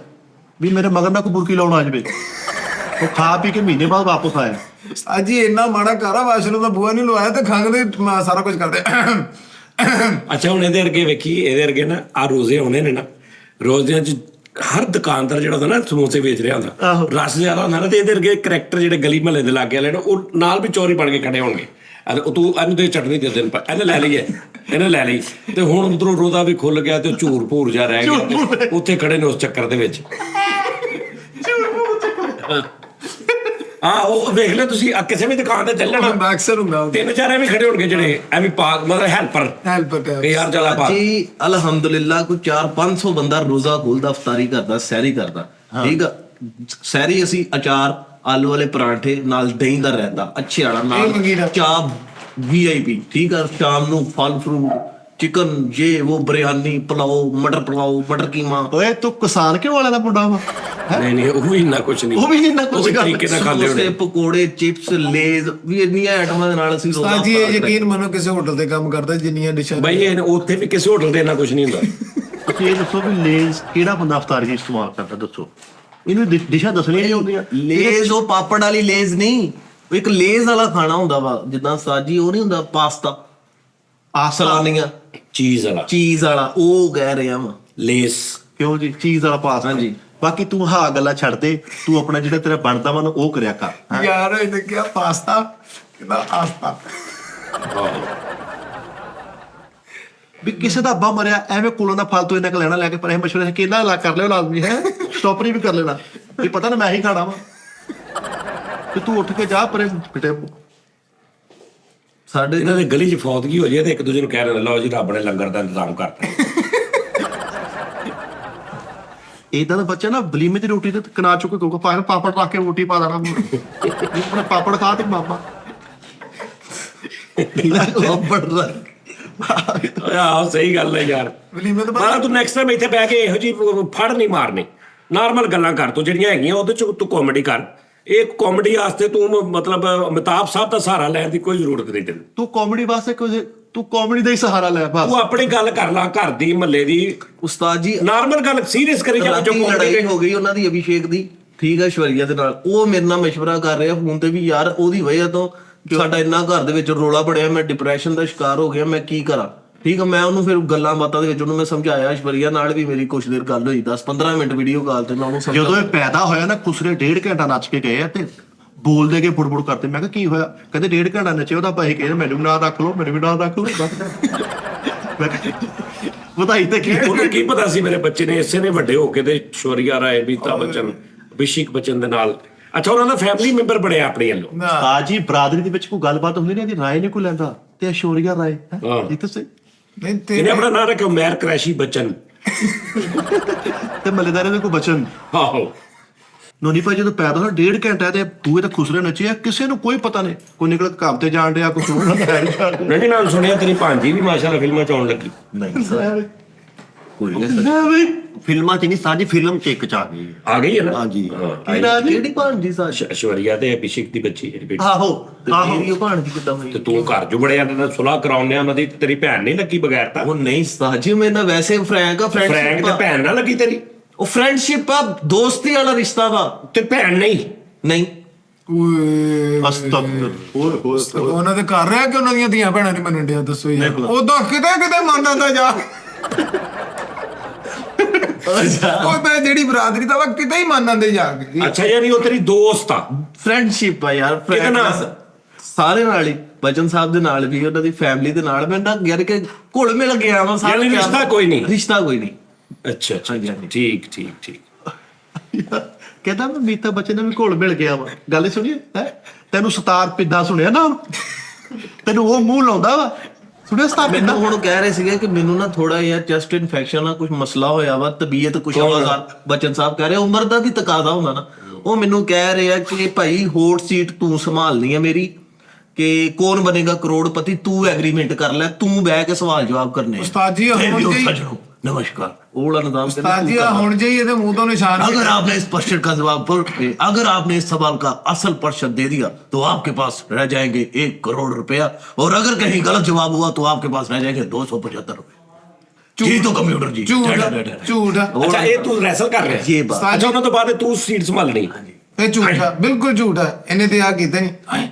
ਵੀ ਮੇਰੇ ਮਗਰ ਨਾ ਕੋਈ ਬੁਰਕੀ ਲਾਉਣ ਆ ਜਾਵੇ। ਉਹ ਖਾ ਪੀ ਕੇ ਮਹੀਨੇ ਬਾਅਦ ਵਾਪਸ ਆਇਆ। ਅੱਜ ਹੀ ਇੰਨਾ ਮਾੜਾ ਘਰ ਆ, ਵਾਸ਼ਰੂਮ ਦਾ ਬੂਹਾ ਨਹੀਂ ਲਵਾਇਆ ਤੇ ਖੰਘਦੇ ਸਾਰਾ ਕੁਝ ਕਰਦੇ। ਅੱਛਾ ਹੁਣ ਇਹਦੇ ਅੱਗੇ ਵੇਖੀ, ਇਹਦੇ ਅੱਗੇ ਨਾ ਆ ਰੋਜ਼ੇ ਆਉਣੇ ਨੇ ਨਾ, ਰੋਜ਼ਿਆਂ 'ਚ ਹਰ ਦੁਕਾਨਦਾਰ ਜਿਹੜਾ ਹੁੰਦਾ ਨਾ ਸਮੋਸੇ ਵੇਚ ਰਿਹਾ ਹੁੰਦਾ, ਰਸ ਜ਼ਿਆਦਾ ਹੁੰਦਾ ਨਾ, ਤੇ ਇਹਦੇ ਅੱਗੇ ਕਰੈਕਟਰ ਜਿਹੜੇ ਗਲੀ ਮਹੱਲੇ ਦੇ ਲਾਗੇ ਵਾਲੇ ਨੇ ਉਹ ਨਾਲ ਵੀ ਚੋਰੀ ਬਣ ਕੇ ਖੜੇ ਹੋਣਗੇ। ਉਹ ਤੂੰ ਇਹਨੂੰ ਤੇ ਚਟਨੀ ਦੇ ਦੇਣ, ਇਹਨੇ ਲੈ ਲਈ ਹੈ, ਇਹਨੇ ਲੈ ਲਈ, ਤੇ ਹੁਣ ਉਧਰੋਂ ਰੋਦਾ ਵੀ ਖੁੱਲ ਗਿਆ ਤੇ ਝੂਰ ਭੂਰ ਜਾ ਰਹਿ ਗਿਆ, ਉੱਥੇ ਖੜੇ ਨੇ ਉਸ ਚੱਕਰ ਦੇ ਵਿੱਚ। ਉਹ ਵੇਖ ਲਿਓ ਤੁਸੀਂ, ਕਿਸੇ ਵੀ ਦੁਕਾਨ ਤੇ ਚੱਲਣਾ ਅਕਸਰ ਹੁੰਦਾ 3-4 ਐਵੇਂ ਖੜੇ ਹੋਣਗੇ ਜਿਹੜੇ ਐਵੇਂ ਮਤਲਬ ਹੈਲਪਰ ਕਿ ਯਾਰ ਚੱਲ ਪਾ ਜੀ। ਅਲਹਮਦੁਲਿਲਾ ਕੋਈ 400-500 ਬੰਦਾ ਰੋਜ਼ਾ ਖੋਲਦਾ, ਇਫਤਾਰੀ ਕਰਦਾ, ਸਹਿਰੀ ਕਰਦਾ। ਠੀਕ ਆ, ਸਹਿਰੀ ਅਸੀਂ ਅਚਾਰ, ਆਲੂ ਵਾਲੇ ਪਰਾਂਠੇ ਨਾਲ ਦਹੀਂ ਦਾ ਰਾਇਤਾ ਅੱਛੇ ਵਾਲਾ, ਨਾਲ ਚਾਹ VIP। ਠੀਕ ਆ, ਸ਼ਾਮ ਨੂੰ ਫਲ ਫਰੂਟ, ਚਿਕਨ, ਜੇ ਉਹ ਬਿਰਿਆਨੀ, ਪੁਲਾਓ, ਮਟਰ ਪੁਲਾਓ, ਮਟਰ ਕੀਮਾ। ਓਏ ਤੂੰ ਕਿਸਾਨ ਕਿਉਂ ਵਾਲੇ ਦਾ ਮੁੰਡਾ ਵਾ? ਨਹੀਂ ਉਹ ਵੀ ਇੰਨਾ ਕੁਛ ਨਹੀਂ, ਉਹ ਵੀ ਇੰਨਾ ਕੁਛ ਤਰੀਕੇ ਨਾਲ ਖਾਂਦੇ ਹੋਣੇ। ਪਕੌੜੇ, ਚਿਪਸ, ਲੇਜ਼ ਵੀ ਇੰਨੀਆਂ ਆਈਟਮਾਂ ਦੇ ਨਾਲ ਅਸੀਂ ਉਸਤਾਦ ਜੀ ਇਹ ਯਕੀਨ ਮੰਨੋ ਕਿਸੇ ਹੋਟਲ ਤੇ ਕੰਮ ਕਰਦਾ ਜਿੰਨੀਆਂ ਡਿਸ਼ਾਂ ਬਈ ਇਹ ਉੱਥੇ ਵੀ ਕਿਸੇ ਹੋਟਲ ਤੇ ਇੰਨਾ ਕੁਛ ਨਹੀਂ ਹੁੰਦਾ। ਤੁਸੀਂ ਇਹ ਦੱਸੋ ਵੀ ਲੇਜ਼ ਕਿਹੜਾ ਬੰਦਾ ਇਫਤਾਰੀ 'ਚ ਇਸਤੇਮਾਲ ਕਰਦਾ, ਦੱਸੋ ਇਹਨੂੰ ਡਿਸ਼ਾਂ ਦੱਸਣੀਆਂ ਨਹੀਂ ਆਉਂਦੀਆਂ। ਲੇਜ਼ ਉਹ ਪਾਪੜ ਵਾਲੀ ਲੇਜ਼ ਨਹੀਂ, ਉਹ ਇੱਕ ਲੇਜ਼ ਵਾਲਾ ਖਾਣਾ ਹੁੰਦਾ ਵਾ, ਜਿੱਦਾਂ ਸਾਜੀ ਉਹ ਨਹੀਂ ਹੁੰਦਾ ਪਾਸਤਾ, ਸਲਾਨੀਆਂ, ਚੀਜ਼ ਵਾਲਾ, ਉਹ ਕਹਿ ਰਿਹਾ ਵਾ ਲੇਸ। ਕਿਉਂ ਜੀ? ਚੀਜ਼ ਵਾਲਾ ਪਾਸ। ਹਾਂਜੀ। ਬਾਕੀ ਤੂੰ ਹਾਂ ਗੱਲਾਂ ਛੱਡ ਦੇ, ਤੂੰ ਆਪਣਾ ਜਿਹੜਾ ਤੇਰਾ ਬਣਦਾ ਵਾ ਨਾ ਉਹ ਕਰਿਆ ਕਰ। ਯਾਰ ਇਹਨੇ ਕਿਹਾ ਪਾਸਤਾ, ਕਿਹਦਾ ਆਸਤਾ। ਵੀ ਕਿਸੇ ਦਾ ਅੱਬਾ ਮਰਿਆ, ਐਵੇਂ ਕੋਲੋਂ ਦਾ ਫਾਲਤੂ ਇਹਨਾਂ ਕੋਲ ਲੈਣਾ, ਲੈ ਕੇ ਪਰ ਮਸ਼ਵਰੇ ਕਿਹਨਾਂ ਲਾ ਕਰ ਲਿਓ ਲਾਜ਼ਮੀ ਹੈ, ਸਟਾਪਰੀ ਵੀ ਕਰ ਲੈਣਾ ਵੀ ਪਤਾ ਨਾ ਮੈਂ ਹੀ ਖਾਣਾ ਵਾ, ਤੇ ਤੂੰ ਉੱਠ ਕੇ ਜਾ ਪਰੇ ਫਿਟੇ। ਸਾਡੇ ਇਹਨਾਂ ਦੇ ਗਲੀ 'ਚ ਫੌਤਗੀ ਹੋ ਜਾਏ ਤੇ ਇੱਕ ਦੂਜੇ ਨੂੰ ਕਹਿ ਰਹੇ ਲਓ ਜੀ ਰੱਬ ਨੇ ਲੰਗਰ ਦਾ ਇੰਤਜ਼ਾਮ ਕਰਤਾ। ਏਦਾਂ ਦਾ ਬੱਚਾ ਨਾ ਬਲੀਮੇ ਦੀ ਰੋਟੀ ਤੇ ਕਨਾ ਚੁੱਕ ਕੇ ਕਹੂਗਾ ਪਾਪੜ ਰੱਖ ਕੇ ਰੋਟੀ ਪਾ ਦੇਣਾ, ਆਪਣੇ ਪਾਪੜ ਖਾ ਤੇ ਮਾਮਾ ਆਹੋ ਸਹੀ ਗੱਲ ਹੈ ਯਾਰ। ਮਾਰਾ ਤੂੰ ਨੈਕਸਟ ਟਾਈਮ ਇੱਥੇ ਬਹਿ ਕੇ ਇਹੋ ਜਿਹੀ ਫੜ ਨਹੀਂ ਮਾਰਨੀ, ਨਾਰਮਲ ਗੱਲਾਂ ਕਰ ਤੂੰ ਜਿਹੜੀਆਂ ਹੈਗੀਆਂ ਉਹਦੇ 'ਚ ਤੂੰ ਕਾਮੇਡੀ ਕਰ। ਇਹ ਕਾਮੇਡੀ ਵਾਸਤੇ ਤੂੰ ਮਤਲਬ ਅਮਿਤਾਭ ਸਾਹਿਬ ਦਾ ਸਹਾਰਾ ਲੈਣ ਦੀ ਕੋਈ ਜ਼ਰੂਰਤ ਨਹੀਂ ਤੈਨੂੰ। ਤੂੰ ਕਾਮੇਡੀ ਵਾਸਤੇ ਤੂੰ ਕਾਮੇਡੀ ਦਾ ਹੀ ਸਹਾਰਾ ਲੈ ਬਸ। ਤੂੰ ਆਪਣੀ ਗੱਲ ਕਰ ਲਾ, ਘਰ ਦੀ, ਮਹੱਲੇ ਦੀ। ਉਸਤਾਦ ਜੀ ਨਾਰਮਲ ਗੱਲ ਸੀਰੀਅਸ ਕਰੀ ਜਾ। ਜੋ ਲੜਾਈ ਹੋ ਗਈ ਉਹਨਾਂ ਦੀ ਅਭਿਸ਼ੇਕ ਦੀ, ਠੀਕ ਹੈ, ਐਸ਼ਵਰੀਆ ਦੇ ਨਾਲ, ਉਹ ਮੇਰੇ ਨਾਲ ਮਸ਼ਵਰਾ ਕਰ ਰਿਹਾ ਫੋਨ ਤੇ ਵੀ ਯਾਰ ਉਹਦੀ ਵਜ੍ਹਾ ਤੋਂ ਸਾਡਾ ਇੰਨਾ ਘਰ ਦੇ ਵਿੱਚ ਰੋਲਾ ਬਣਿਆ, ਮੈਂ ਡਿਪਰੈਸ਼ਨ ਦਾ ਸ਼ਿਕਾਰ ਹੋ ਗਿਆ, ਮੈਂ ਕੀ ਕਰਾਂ। ਠੀਕ ਆ, ਮੈਂ ਉਹਨੂੰ ਫਿਰ ਗੱਲਾਂ ਬਾਤਾਂ ਦੇ ਵਿੱਚ ਉਹਨੂੰ ਮੈਂ ਸਮਝਾਇਆ। ਐਸ਼ਵਰੀਆ ਨਾਲ ਵੀ ਮੇਰੀ ਕੁਛ ਦੇਰ ਗੱਲ ਹੋਈ, 10-15 ਮਿੰਟ ਵੀਡੀਓ ਕਾਲ ਤੇ ਮੈਂ ਉਹਨੂੰ ਜਦੋਂ ਇਹ ਪੈਦਾ ਹੋਇਆ ਨਾ, ਖੁਸਰੇ 1.5 ਘੰਟਾ ਨੱਚ ਕੇ ਗਏ ਆ ਤੇ ਬੋਲਦੇ ਕੇ ਫੁੜਫੁੜ ਕਰਦੇ। ਮੈਂ ਕਿਹਾ ਕੀ ਹੋਇਆ? ਕਹਿੰਦੇ 1.5 ਘੰਟਾ ਨੱਚੇ, ਉਹਦਾ ਭਾਈ ਕਹਿੰਦੇ ਮੈਨੂੰ ਵੀ ਨਾਲ ਰੱਖ ਲਓ, ਮੈਨੂੰ ਵੀ ਨਾਲ ਰੱਖ ਲਓ। ਮੈਂ ਵਧਾਈ ਤੇ ਕੀ, ਉਹਨੂੰ ਕੀ ਪਤਾ ਸੀ ਮੇਰੇ ਬੱਚੇ ਨੇ ਇਸੇ ਨੇ ਵੱਡੇ ਹੋ ਕੇ ਤੇ ਐਸ਼ਵਰੀਆ ਰਾਏ, ਅਮਿਤਾਭ ਬੱਚਨ, ਅਭਿਸ਼ੇਕ ਬੱਚਨ ਦੇ ਨਾਲ। ਅੱਛਾ ਉਹਨਾਂ ਦਾ ਫੈਮਿਲੀ ਮੈਂਬਰ ਬਣਿਆ ਆਪਣੇ ਵੱਲੋਂ। ਸਾਜੀ ਬਰਾਦਰੀ ਦੇ ਵਿੱਚ ਕੋਈ ਗੱਲਬਾਤ ਹੁੰਦੀ ਨੇ, ਇਹਦੀ ਰਾਏ ਨਹੀਂ ਕੋਈ ਲੈਂਦਾ, ਤੇ ਐਸ਼ਵਰੀਆ ਰਾਏ ਇਹ ਤਾਂ ਇਹਨੇ ਆਪਣਾ ਨਾਂ ਰੱਖਿਆ ਮੈਰ ਕ੍ਰੈਸ਼ੀ ਬੱਚਨ, ਤੇ ਮਲੇਦਾਰੇ ਦੇ ਕੋਈ ਬਚਨ। ਆਹੋ ਨੋਨੀ ਭਾਈ ਜਦੋਂ ਪੈਦਾ ਹੋਇਆ 1.5 ਘੰਟਾ ਤੇ ਬੂਹੇ ਤੇ ਖੁਸਰੇ ਨੱਚੇ ਆ, ਕਿਸੇ ਨੂੰ ਕੋਈ ਪਤਾ ਨਹੀਂ, ਕੋਈ ਨਿਕਲ ਕੰਮ ਤੇ ਜਾਣ ਡਿਆ, ਕੋਈ ਸੁਣਨ ਨਹੀਂ। ਮੈਂ ਸੁਣਿਆ ਤੇਰੀ ਭਾਂਜੀ ਵੀ ਮਾਸ਼ਾਅੱਲਾ ਫਿਲਮਾਂ 'ਚ ਆਉਣ ਲੱਗੀ। ਨਹੀਂ ਸਰ, ਕੋਈ ਨਹੀਂ ਫਿਲਮਾਂ 'ਚ ਨਹੀਂ, ਸਾਡੀ ਫਿਲਮ 'ਚ ਇੱਕ 'ਚ ਆ ਗਈ ਹੈ ਨਾ। ਹਾਂਜੀ। ਕਿਹੜੀ ਭਾਣਜੀ ਸਾਡੀ? ਐਸ਼ਵਰੀਆ ਤੇ ਅਭਿਸ਼ੇਕ ਦੀ ਬੱਚੀ ਜਿਹੜੀ ਬੇਟੀ। ਆਹੋ ਮੇਰੀ ਉਹ ਭਾਣਜੀ ਕਿੱਦਾਂ ਹੋਈ? ਤੇ ਤੂੰ ਘਰ ਜੋ ਬੜੇ ਨਾਲ ਸੁਲਾਹ ਕਰਾਉਂਦੇ ਉਹਨਾਂ ਦੀ, ਤੇਰੀ ਭੈਣ ਨਹੀਂ ਲੱਗੀ ਬਗੈਰ ਤਾਂ? ਉਹ ਨਹੀਂ ਉਸਤਾਦ ਜੀ, ਮੇਰੇ ਨਾਲ ਵੈਸੇ ਫਰੈਂਕ ਆ, ਫਰੈਂਕ ਤੇ ਭੈਣ ਨਾਲ ਲੱਗੀ ਤੇਰੀ? ਉਹ ਫਰੈਂਡਸ਼ਿਪ ਆ, ਦੋਸਤੀ ਵਾਲਾ ਰਿਸ਼ਤਾ ਵਾ। ਤੇ ਭੈਣ ਨਹੀਂ? ਨਹੀਂ ਅਸਤਗਫਿਰ। ਉਹਨਾਂ ਦੇ ਘਰ ਰਹਿ ਕੇ ਉਹਨਾਂ ਦੀਆਂ ਧੀਆਂ ਭੈਣਾਂ ਨਹੀਂ ਮੰਨਣ ਡਿਆ, ਦੱਸੋ ਯਾਰ। ਉਦੋਂ ਕਿਤੇ ਮੰਨ ਆਉਂਦਾ ਜਾ, ਉਹ ਤਾਂ ਜਿਹੜੀ ਬਰਾਦਰੀ ਦਾ ਵਾ ਕਿਤੇ ਹੀ ਮੰਨ ਆਉਂਦੇ ਜਾ ਕੇ। ਅੱਛਾ ਯਾਨੀ ਉਹ ਤੇਰੀ ਦੋਸਤ ਆ? ਫਰੈਂਡਸ਼ਿਪ ਆ ਯਾਰ, ਕਿਹਦੇ ਨਾਲ? ਸਾਰੇ ਨਾਲ ਹੀ, ਬਚਨ ਸਾਹਿਬ ਦੇ ਨਾਲ ਵੀ, ਉਹਨਾਂ ਦੀ ਫੈਮਿਲੀ ਦੇ ਨਾਲ। ਮੈਂ ਨਾ ਯਾਰ ਕਿ ਘੁਲ ਮਿਲ ਗਿਆ ਵਾ ਸਾਰੇ। ਰਿਸ਼ਤਾ ਕੋਈ ਨਹੀਂ? ਰਿਸ਼ਤਾ ਕੋਈ ਨਹੀਂ। ਅੱਛਾ ਅੱਛਾ ਹਾਂਜੀ, ਹਾਂਜੀ। ਠੀਕ ਠੀਕ ਠੀਕ। ਕਹਿੰਦਾ ਮੈਂ ਅਮਿਤਾਭ ਬੱਚਨ ਨਾਲ ਵੀ ਘੁਲ ਮਿਲ ਗਿਆ ਵਾ। ਗੱਲ ਸੁਣੀਏ ਹੈ, ਤੈਨੂੰ ਸਤਾਰ ਪਿੱਦਾ ਸੁਣਿਆ ਨਾ, ਤੈਨੂੰ ਉਹ ਮੂੰਹ ਲਾਉਂਦਾ ਵਾ, ਸੁਣਿਆ ਸਤਾਰ ਪਿੱਦਾ? ਮੈਨੂੰ ਹੁਣ ਕਹਿ ਰਹੇ ਸੀਗੇ ਕਿ ਮੈਨੂੰ ਨਾ ਥੋੜਾ ਜਿਹਾ ਚੈਸਟ ਇਨਫੈਕਸ਼ਨ ਆ, ਕੁਝ ਮਸਲਾ ਹੋਇਆ ਵਾ, ਤਬੀਅਤ ਕੁਛ ਆਵਾਜ਼ਾਰ। ਬਚਨ ਸਾਹਿਬ ਕਹਿ ਰਹੇ ਉਮਰ ਦਾ ਵੀ ਤਕਾਜ਼ਾ ਹੁੰਦਾ ਨਾ, ਉਹ ਮੈਨੂੰ ਕਹਿ ਰਹੇ ਆ ਕਿ ਭਾਈ ਹੋਟ ਸੀਟ ਤੂੰ ਸੰਭਾਲਣੀ ਆ ਮੇਰੀ, ਕਿ ਕੌਣ ਬਣੇਗਾ ਕਰੋੜਪਤੀ, ਤੂੰ ਐਗਰੀਮੈਂਟ ਕਰ ਲੈ, ਤੂੰ ਬਹਿ ਕੇ ਸਵਾਲ ਜਵਾਬ ਕਰਨੇ ਆ। ਉਸਤਾਦ ਜੀ ਹੁਣ ਜੀ नमस्कार ओला निजाम उस्ताद जी ਹੁਣ ਜੇ ਇਹਦੇ ਮੂੰਹ ਤੋਂ ਨਿਸ਼ਾਨ अगर आपने इस क्वेश्चन का जवाब पर अगर आपने इस सवाल का असल प्रतिशत दे दिया तो आपके पास रह जाएंगे 1 करोड़ रुपया, और अगर कहीं गलत जवाब हुआ तो आपके पास रह जाएंगे 275 रुपए। जी तो कंप्यूटर जी ਝੂਠ ਅੱਛਾ ਇਹ ਤੂੰ ਰੈਸਲ ਕਰ ਰਿਹਾ ये बात ਅੱਛਾ ਉਹਨਾਂ ਤੋਂ ਬਾਅਦ ਤੂੰ ਸੀਟ ਸੰਭਾਲਣੀ। ਇਹ ਝੂਠ ਆ, ਬਿਲਕੁਲ ਝੂਠ ਆ। ਇਹਨੇ ਤੇ ਆ ਕੀਤਾ ਨਹੀਂ,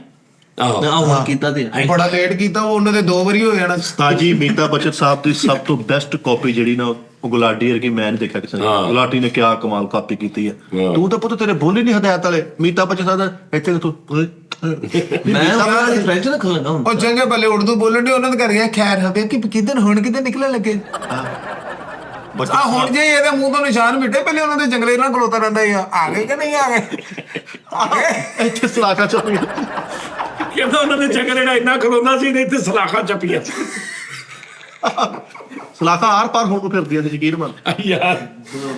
ਆਹੋ ना कीता थे ਬੜਾ ਲੇਟ ਕੀਤਾ। ਉਹ ਉਹਨਾਂ ਦੇ 2 ਵਾਰੀ ਹੋ ਜਾਣਾ। ਤਾਜੀ ਅਮਿਤਾਭ ਬੱਚਨ ਸਾਹਿਬ ਦੀ ਸਭ ਤੋਂ ਬੈਸਟ ਕਾਪੀ ਜਿਹੜੀ ਨਾ, ਉਹ ਗੁਲਾਟੀ ਵਰਗੀ ਮੈਂ ਨਹੀਂ ਦੇਖਿਆ ਕਿਸੇ ਨੇ। ਗੁਲਾਟੀ ਨੇ ਕਿਆ ਕਮਾਲ ਕਾਪੀ ਕੀਤੀ ਹੈ। ਤੂੰ ਤਾਂ ਪੁੱਤ ਤੇਰੇ ਬੋਲ ਹੀ ਨਹੀਂ ਹਦਾਇਤ ਵਾਲੇ। ਅਮਿਤਾਭ ਬੱਚਨ ਸਾਹਿਬ ਦਾ ਇੱਥੇ ਤੂੰ मैं हमारी फ्रेंच रखने लगा हूं। ਉਹ ਚੰਗੇ ਭਲੇ ਉਰਦੂ ਬੋਲਣ ਦੇ, ਉਹਨਾਂ ਨੇ ਕਰ ਗਿਆ ਖੈਰ ਹਵੇ ਕਿ ਕਿਦਨ ਹੁਣ ਕਿਤੇ ਨਿਕਲਣ ਲੱਗੇ। ਆ ਹੁਣ ਜੇ ਇਹਦੇ ਮੂੰਹ ਤੋਂ ਨਿਸ਼ਾਨ ਮਿਟੇ, ਪਹਿਲੇ ਉਹਨਾਂ ਦੇ ਜੰਗਲੇ ਨਾਲ ਖਲੋਤਾ ਰਹਿੰਦਾ ਹੀ ਆ ਗਏ ਕਿ ਨਹੀਂ ਆ ਗਏ, ਆ ਗਏ। ਇੱਥੇ ਸਲਾਖਾ ਚੱਪ ਗਿਆ। ਕਹਿੰਦਾ ਉਹਨਾਂ ਦੇ ਚੱਕਰ ਜਿਹੜਾ ਇੰਨਾ ਖਲੋਂਦਾ ਸੀ ਤੇ ਇੱਥੇ ਸਲਾਖਾਂ ਚੱਪੀਆਂ ਸਲਾਖਾ ਆਰ ਪਾਰ ਹੋਣ ਨੂੰ ਫਿਰਦੀਆਂ ਸੀ, ਯਕੀਨ ਮੰਨ। ਯਾਰ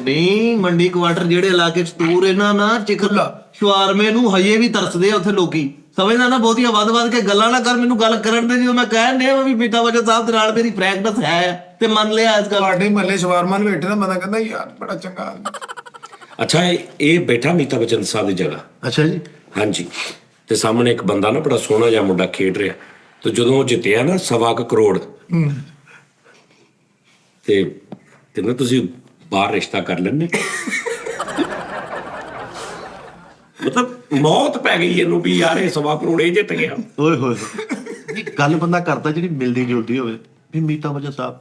ਨਹੀਂ ਮੰਡੀ ਕੁਆਟਰ ਜਿਹੜੇ ਇਲਾਕੇ ਚ ਤੂਰ ਇਹਨਾਂ ਨਾ ਚਿਕਨ ਸ਼ਵਾਰਮੇ ਨੂੰ ਹਜੇ ਵੀ ਤਰਸਦੇ ਆ ਉੱਥੇ ਲੋਕੀ। ਸਮਝਦਾ ਨਾ ਬਹੁਤੀਆਂ ਵੱਧ ਕੇ ਗੱਲਾਂ ਨਾ ਕਰ, ਮੈਨੂੰ ਗੱਲ ਕਰਨ ਦੇ। ਜਦੋਂ ਮੈਂ ਕਹਿਣ ਡਿਆ ਵੀ ਅਮਿਤਾਭ ਬੱਚਨ ਸਾਹਿਬ ਦੇ ਨਾਲ ਮੇਰੀ ਪ੍ਰੈਕਟਿਸ ਹੈ ਤੇ ਮੰਨ ਲਿਆ ਅੱਜ ਕੱਲ। ਤੁਹਾਡੇ ਮਹੱਲੇ ਸ਼ਵਾਰਮਾਨ ਬੈਠੇ ਨਾ, ਬੰਦਾ ਕਹਿੰਦਾ ਯਾਰ ਬੜਾ ਚੰਗਾ ਆਦਮੀ। ਅੱਛਾ ਇਹ ਬੈਠਾ ਅਮਿਤਾਭ ਬੱਚਨ ਸਾਹਿਬ ਦੀ ਜਗ੍ਹਾ। ਅੱਛਾ ਜੀ। ਹਾਂਜੀ ਤੇ ਸਾਹਮਣੇ ਇੱਕ ਬੰਦਾ ਨਾ ਬੜਾ ਸੋਹਣਾ ਜਿਹਾ ਮੁੰਡਾ ਖੇਡ ਰਿਹਾ, ਤੇ ਜਦੋਂ ਉਹ ਜਿੱਤਿਆ ਨਾ 1.25 ਕਰੋੜ, ਤੇ ਕਹਿੰਦਾ ਤੁਸੀਂ ਬਾਹਰ ਰਿਸ਼ਤਾ ਕਰ ਲੈਣੇ। ਮਤਲਬ ਮੌਤ ਪੈ ਗਈ ਇਹਨੂੰ ਵੀ ਯਾਰ ਇਹ 1.25 ਕਰੋੜ ਇਹ ਜਿੱਤ ਗਿਆ। ਓਏ ਹੋਏ ਇਹ ਗੱਲ ਬੰਦਾ ਕਰਦਾ ਜਿਹੜੀ ਮਿਲਦੀ ਜੁਲਦੀ ਹੋਵੇ। ਵੀ ਅਮਿਤਾਭ ਬੱਚਨ ਸਾਹਿਬ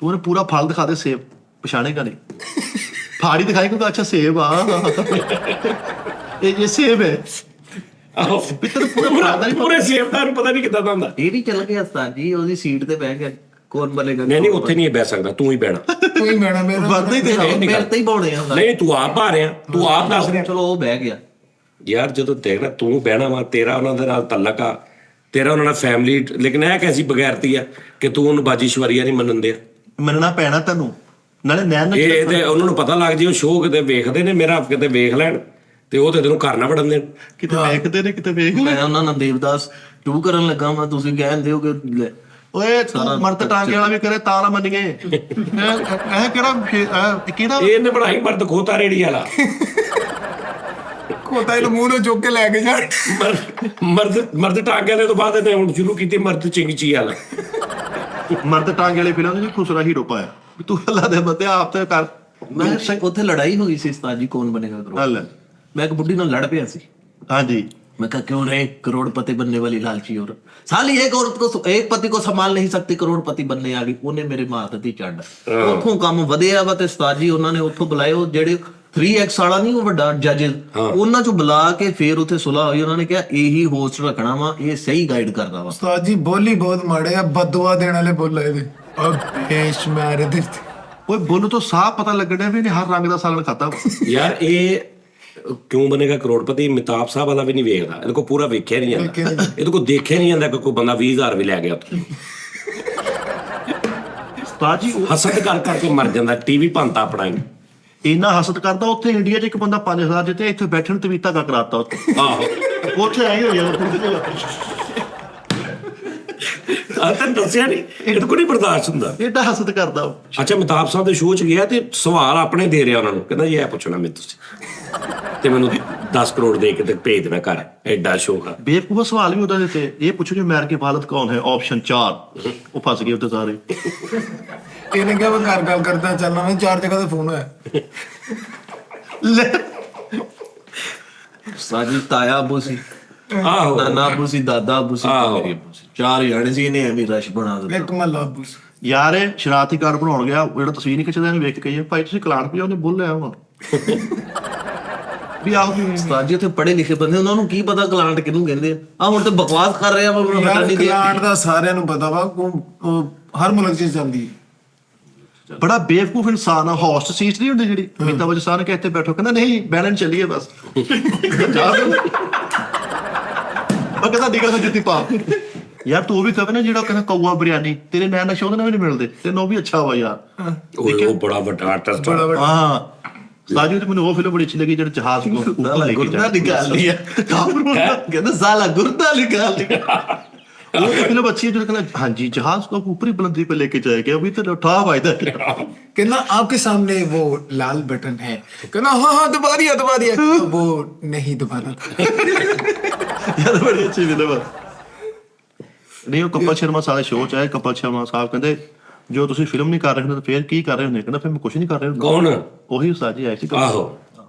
ਤੂੰ ਉਹਨੇ ਪੂਰਾ ਫਲ ਦਿਖਾ ਦੇ, ਸੇਬ ਪਛਾਣੇਗਾ ਨਹੀਂ। ਫਾੜੀ ਦਿਖਾਈ ਕਿਉਂਕਿ ਅੱਛਾ ਸੇਬ ਆ, ਇਹ ਸੇਬ ਹੈ। ਆਹੋ ਪਿੱਤਰ ਪੂਰਾ ਪੂਰੇ ਸੇਬਦਾਰ ਨੂੰ ਪਤਾ ਨਹੀਂ ਕਿੱਦਾਂ ਦਾ ਹੁੰਦਾ। ਇਹ ਵੀ ਚੱਲ ਗਿਆ ਉਸਤਾਦ ਜੀ, ਉਹਦੀ ਸੀਟ ਤੇ ਬਹਿ ਗਿਆ। ਕੌਣ ਬਣੇਗਾ? ਨਹੀਂ ਉੱਥੇ ਨਹੀਂ ਬਹਿ ਸਕਦਾ, ਤੂੰ ਹੀ ਬਹਿਣਾ। ਕੋਈ ਮੈਡਮ ਮੇਰਾ ਵਰਦਾ ਹੀ ਤੇਰਾ। ਮੇਰੇ ਤੇ ਹੀ ਬਾਉਣੇ ਆ। ਨਹੀਂ ਤੂੰ ਆਪ ਆ ਰਿਹਾ, ਤੂੰ ਆਪ ਦੱਸ ਰਿਹਾ। ਚਲੋ ਉਹ ਬਹਿ ਗਿਆ। ਯਾਰ ਜਦੋਂ ਦੇਖਣਾ ਤੂੰ ਬਹਿਣਾ ਵਾ, ਤੇਰਾ ਉਹਨਾਂ ਦੇ ਨਾਲ ਤਲਕ ਆ, ਤੇਰਾ ਉਹਨਾਂ ਨਾਲ ਫੈਮਿਲੀ, ਲੇਕਿਨ ਇਹ ਕੈਸੀ ਬਗੈਰਤੀ ਆ ਕਿ ਤੂੰ ਉਹਨੂੰ ਬਾਜੀ ਸ਼ਵਾਰੀਆ ਨਹੀਂ ਮੰਨਣ ਦਿਆ। ਮੰਨਣਾ ਪੈਣਾ ਤੈਨੂੰ, ਨਾਲੇ ਨੈਣ ਇਹ ਤੇ ਉਹਨਾਂ ਨੂੰ ਪਤਾ ਲੱਗ ਜੇ ਉਹ ਸ਼ੋਅ ਕਿਤੇ ਵੇਖਦੇ ਨੇ, ਮੇਰਾ ਕਿਤੇ ਵੇਖ ਲੈਣ ਤੇ ਉਹ ਤੇ ਤੈਨੂੰ ਘਰ ਨਾ ਵੜਨ ਦੇਣ। ਕਿਤੇ ਵੇਖਦੇ ਨੇ ਕਿਤੇ ਵੇਖ ਲੈ। ਮੈਂ ਉਹਨਾਂ ਨਾਲ ਦੇਵਦਾਸ 2 ਕਰਨ ਲੱਗਾ ਮੈਂ, ਤੁਸੀਂ ਕਹਿੰਦੇ ਹੋ ਕਿ ਓਏ ਤੂੰ ਮਰਦ ਟਾਂਗੇ ਵਾਲਾ ਵੀ ਕਰੇ ਤਾਂ ਨਾ ਮੰਨੀਏ। ਇਹ ਕਿਹੜਾ ਇਹਨੇ ਬਣਾਈ ਮਰਦ ਖੋਤਾ ਰੇੜੀ ਵਾਲਾ। ਖੋਤਾ ਇਹਨੂੰ ਮੂੰਹ ਨੂੰ ਚੁੱਕ ਕੇ ਲੈ ਕੇ ਜਾ। ਮਰਦ ਟਾਂਗੇ ਵਾਲੇ ਤੋਂ ਬਾਅਦ ਇਹਨੇ ਹੁਣ ਸ਼ੁਰੂ ਕੀਤੀ ਮਰਦ ਚਿੰਗਚੀ ਵਾਲਾ। ਮਰਦ ਟਾਂਗੇ ਵਾਲੀ ਫਿਲਮ ਵਿੱਚ ਖੁਸਰਾ ਹੀਰੋ ਪਾਇਆ ਵੀ ਤੂੰ ਅੱਲਾ ਦੇ ਬੰਦੇ ਆਪ ਤੇ ਕਰ। ਮੈਂ ਉੱਥੇ ਲੜਾਈ ਹੋਈ ਸੀ ਉਸਤਾਦ ਜੀ, ਕੌਣ ਬਣੇਗਾ ਕਰੋੜ। ਹੱਲ ਮੈਂ ਇੱਕ ਬੁੱਢੀ ਨਾਲ ਲੜ ਪਿਆ ਸੀ। ਹਾਂਜੀ। मैं कहा क्यों नहीं, करोड़पति बनने वाली लालची औरत साली एक औरत को, एक पति को संभाल नहीं सकती, करोड़पति बनने आ गई। ਉਹਨੇ ਮੇਰੇ ਮਾਰ ਦਿੱਤੀ ਚੰਡ। ਉੱਥੋਂ ਕੰਮ ਵਧਿਆ ਵਾ ਤੇ ਉਸਤਾਦ ਜੀ ਉਹਨਾਂ ਨੇ ਉੱਥੋਂ ਬੁਲਾਏ ਉਹ ਜਿਹੜੇ 3x ਵਾਲਾ ਨਹੀਂ, ਉਹ ਵੱਡਾ ਜੱਜ, ਉਹਨਾਂ ਚੋਂ ਬੁਲਾ ਕੇ ਫੇਰ ਉੱਥੇ ਸੁਲ੍ਹਾ ਹੋਈ। ਉਹਨਾਂ ਨੇ ਕਿਹਾ ਇਹੀ ਹੋਸਟ ਰੱਖਣਾ ਵਾ, ਇਹ ਸਹੀ ਗਾਈਡ ਕਰਦਾ ਵਾ। ਉਸਤਾਦ ਜੀ ਬੋਲੀ ਬਹੁਤ ਮਾੜੇ ਆ, ਬਦਦੁਆ ਦੇਣ ਵਾਲੇ ਬੋਲ ਇਹਦੇ। ਔਰ ਪੇਸ਼ ਮਾਰ ਦੇ। ਓਏ ਬੋਲੂ ਤੋਂ ਸਾਫ਼ ਪਤਾ ਲੱਗਣਾ ਵੀ ਇਹਨੇ ਹਰ ਰੰਗ ਦਾ ਸਾਲਣ ਖਾਤਾ। ਯਾਰ ਇਹ ਕਿਉਂ ਬਣੇਗਾ ਕਰੋੜਪਤੀ ਅਮਿਤਾਭ ਸਾਹਿਬ ਵਾਲਾ ਵੀ ਨਹੀਂ ਵੇਖਦਾ, ਇਹਦੇ ਕੋਲ ਪੂਰਾ ਵੇਖਿਆ ਨਹੀਂ ਜਾਂਦਾ, ਇਹਦੇ ਕੋਲ ਦੇਖਿਆ ਨਹੀਂ ਜਾਂਦਾ ਕਿ ਕੋਈ ਬੰਦਾ 20,000 ਵੀ ਲੈ ਗਿਆ ਉੱਥੇ। ਉਸਤਾਦ ਜੀ ਹਸਦ ਕਰ ਕਰਕੇ ਮਰ ਜਾਂਦਾ, ਟੀਵੀ ਭੰਤਾ ਆਪਣਾ ਹੀ। ਇੰਨਾ ਹਸਦ ਕਰਦਾ। ਉੱਥੇ ਇੰਡੀਆ 'ਚ ਇੱਕ ਬੰਦਾ 5,000 ਦਿੱਤੇ, ਇੱਥੇ ਬੈਠਣ ਤੇ ਵੀ ਧੱਕਾ ਕਰਾਤਾ ਉੱਥੇ। ਆਹੋ ਉੱਥੇ ਆਈ ਹੋਈ ਆ। ਤੈਨੂੰ ਦੱਸਿਆ ਨਹੀਂ, ਇਹਦੇ ਕੋਲ ਨਹੀਂ ਬਰਦਾਸ਼ਤ ਹੁੰਦਾ। ਏਡਾ ਹਸਦ ਕਰਦਾ ਉਹ। ਅੱਛਾ ਅਮਿਤਾਭ ਸਾਹਿਬ ਦੇ ਸ਼ੋਅ 'ਚ ਗਿਆ ਤੇ ਸਵਾਲ ਆਪਣੇ ਦੇ ਰਿਹਾ ਉਹਨਾਂ ਨੂੰ, ਕਹਿੰਦਾ ਜੀ ਇਹ ਪੁੱਛਣਾ ਮੈਨੂੰ ਤੁਸੀਂ ਤੇ ਮੈਨੂੰ 10 ਕਰੋੜ ਦੇ ਕੇ ਤੇ ਭੇਜ ਦੇਣਾ ਘਰ। ਐਡਾ ਸ਼ੋਅ ਆ। ਬੇਵਕੂਫ ਸਵਾਲ ਵੀ ਉਹਦਾ ਦਿੱਤੇ। ਇਹ ਪੁੱਛੋ ਜੀ ਅਮਰੀਕਾ ਕੇ ਵਾਲਦ ਕੌਣ ਹੈ? ਆਪਸ਼ਨ 4। ਉਹ ਫਸ ਗਏ ਉੱਤੇ ਸਾਰੇ। ਇਹਨੇ ਕਿਹਾ ਮੈਂ ਘਰ ਗੱਲ ਕਰਦਾ ਚੱਲਣਾ, ਮੈਂ 4 ਜਗ੍ਹਾ ਤੇ ਫੋਨ ਹੋਇਆ। ਲੈ ਉਸਤਾਦ ਜੀ ਤਾਇਆ ਅਬੂ ਸੀ, ਆਹੋ ਨਾਨਾ ਅਬੂ ਸੀ, ਦਾਦਾ ਅਬੂ ਸੀ, ਮੇਰੀ ਅਬੂ ਸੀ। 4 ਜਾਣੇ ਸੀ, ਇਹਨੇ ਐਵੇਂ ਰਸ਼ ਬਣਾ ਦਿੱਤਾ। ਇੱਕ ਮਹੱਲਾ ਬੂਸ। ਯਾਰ ਇਹ ਸ਼ਰਾਰਤੀ ਕਾਰ ਬਣਾਉਣ ਗਿਆ, ਉਹ ਜਿਹੜਾ ਤਸਵੀਰ ਨਹੀਂ ਖਿੱਚਦਾ ਇਹਨੂੰ ਵੇਖ ਕੇ ਕਹੀਏ ਭਾਈ ਤੁਸੀਂ ਕਲਾਣ ਪਿਆ, ਉਹਨੇ ਬੁੱਲ ਲਿਆ ਹੁਣ ਵੀ ਆਓ। ਉਸਤਾਦ ਜੀ ਉੱਥੇ ਪੜ੍ਹੇ ਲਿਖੇ ਬੰਦੇ, ਉਹਨਾਂ ਨੂੰ ਕੀ ਪਤਾ ਕਲਾਂਟ ਕਿਹਨੂੰ ਕਹਿੰਦੇ ਆ। ਹੁਣ ਤੇ ਬਕਵਾਸ ਕਰ ਰਹੇ ਆ, ਮੈਂ ਹਟਾ ਨਹੀਂ ਦੇ। ਕਲਾਂਟ ਦਾ ਸਾਰਿਆਂ ਨੂੰ ਪਤਾ ਵਾ, ਹਰ ਮੁਲਕ 'ਚ ਚੱਲਦੀ ਹੈ। ਬੜਾ ਬੇਵਕੂਫ ਇਨਸਾਨ ਆ। ਹੌਸਟ ਸੀਟ ਨਹੀਂ ਹੁੰਦੀ ਜਿਹੜੀ ਅਮਿਤਾਭ ਬੱਚਨ ਕੇ ਇੱਥੇ ਬੈਠੋ, ਕਹਿੰਦਾ ਨਹੀਂ ਬੈਲਨ ਚੱਲੀਏ ਬਸ। ਉਹ ਕਹਿੰਦਾ ਨਿਕਲ ਕੇ ਜੁੱਤੀ ਪਾ। ਯਾਰ ਤੂੰ ਵੀ ਕਹੇ ਨਾ ਜਿਹੜਾ ਕਹਿੰਦਾ ਕੌਆ ਬਿਰਿਆਨੀ, ਤੇਰੇ ਨੈਣ ਨਕਸ਼ ਉਹਦੇ ਨਾਲ ਵੀ ਨਹੀਂ ਮਿਲਦੇ, ਤੈਨੂੰ ਉਹ ਵੀ ਅੱਛਾ ਵਾ ਯਾਰ। ਉਹ ਬੜਾ ਵੱਡਾ ਆਰਟਿਸਟ ਹਾਂ ਸਾਜੂ, ਤੇ ਮੈਨੂੰ ਉਹ ਫਿਲਮ ਬੜੀ ਅੱਛੀ ਲੱਗੀ ਜਿਹੜੀ ਜਹਾਜ਼ ਨੂੰ ਗੁਰਦਾ ਨਿਕਾਲ ਲਿਆ, ਕਹਿੰਦਾ ਸਾਲਾ ਗੁਰਦਾ ਨਿਕਾਲ ਲਿਆ। वो फिल्म अच्छी है जो कहना हाँ जी जहाज को ऊपरी बुलंदी पे लेके जाएगा, अभी तो उठा हुआ इधर। कहना आपके सामने वो लाल बटन है, कहना हाँ हाँ दबा दिया वो नहीं दबाना। यार बड़ी अच्छी फिल्म है। नहीं वो कपिल शर्मा सारे शो चाहे कपिल शर्मा साहब कहते जो तुसी फिल्म नहीं कर रहे हो तो फिर की कर रहे हो, कहना फिर मैं कुछ नहीं कर रहे हो। कौन? वही उस्ताद जी आए थे। ਆਹੋ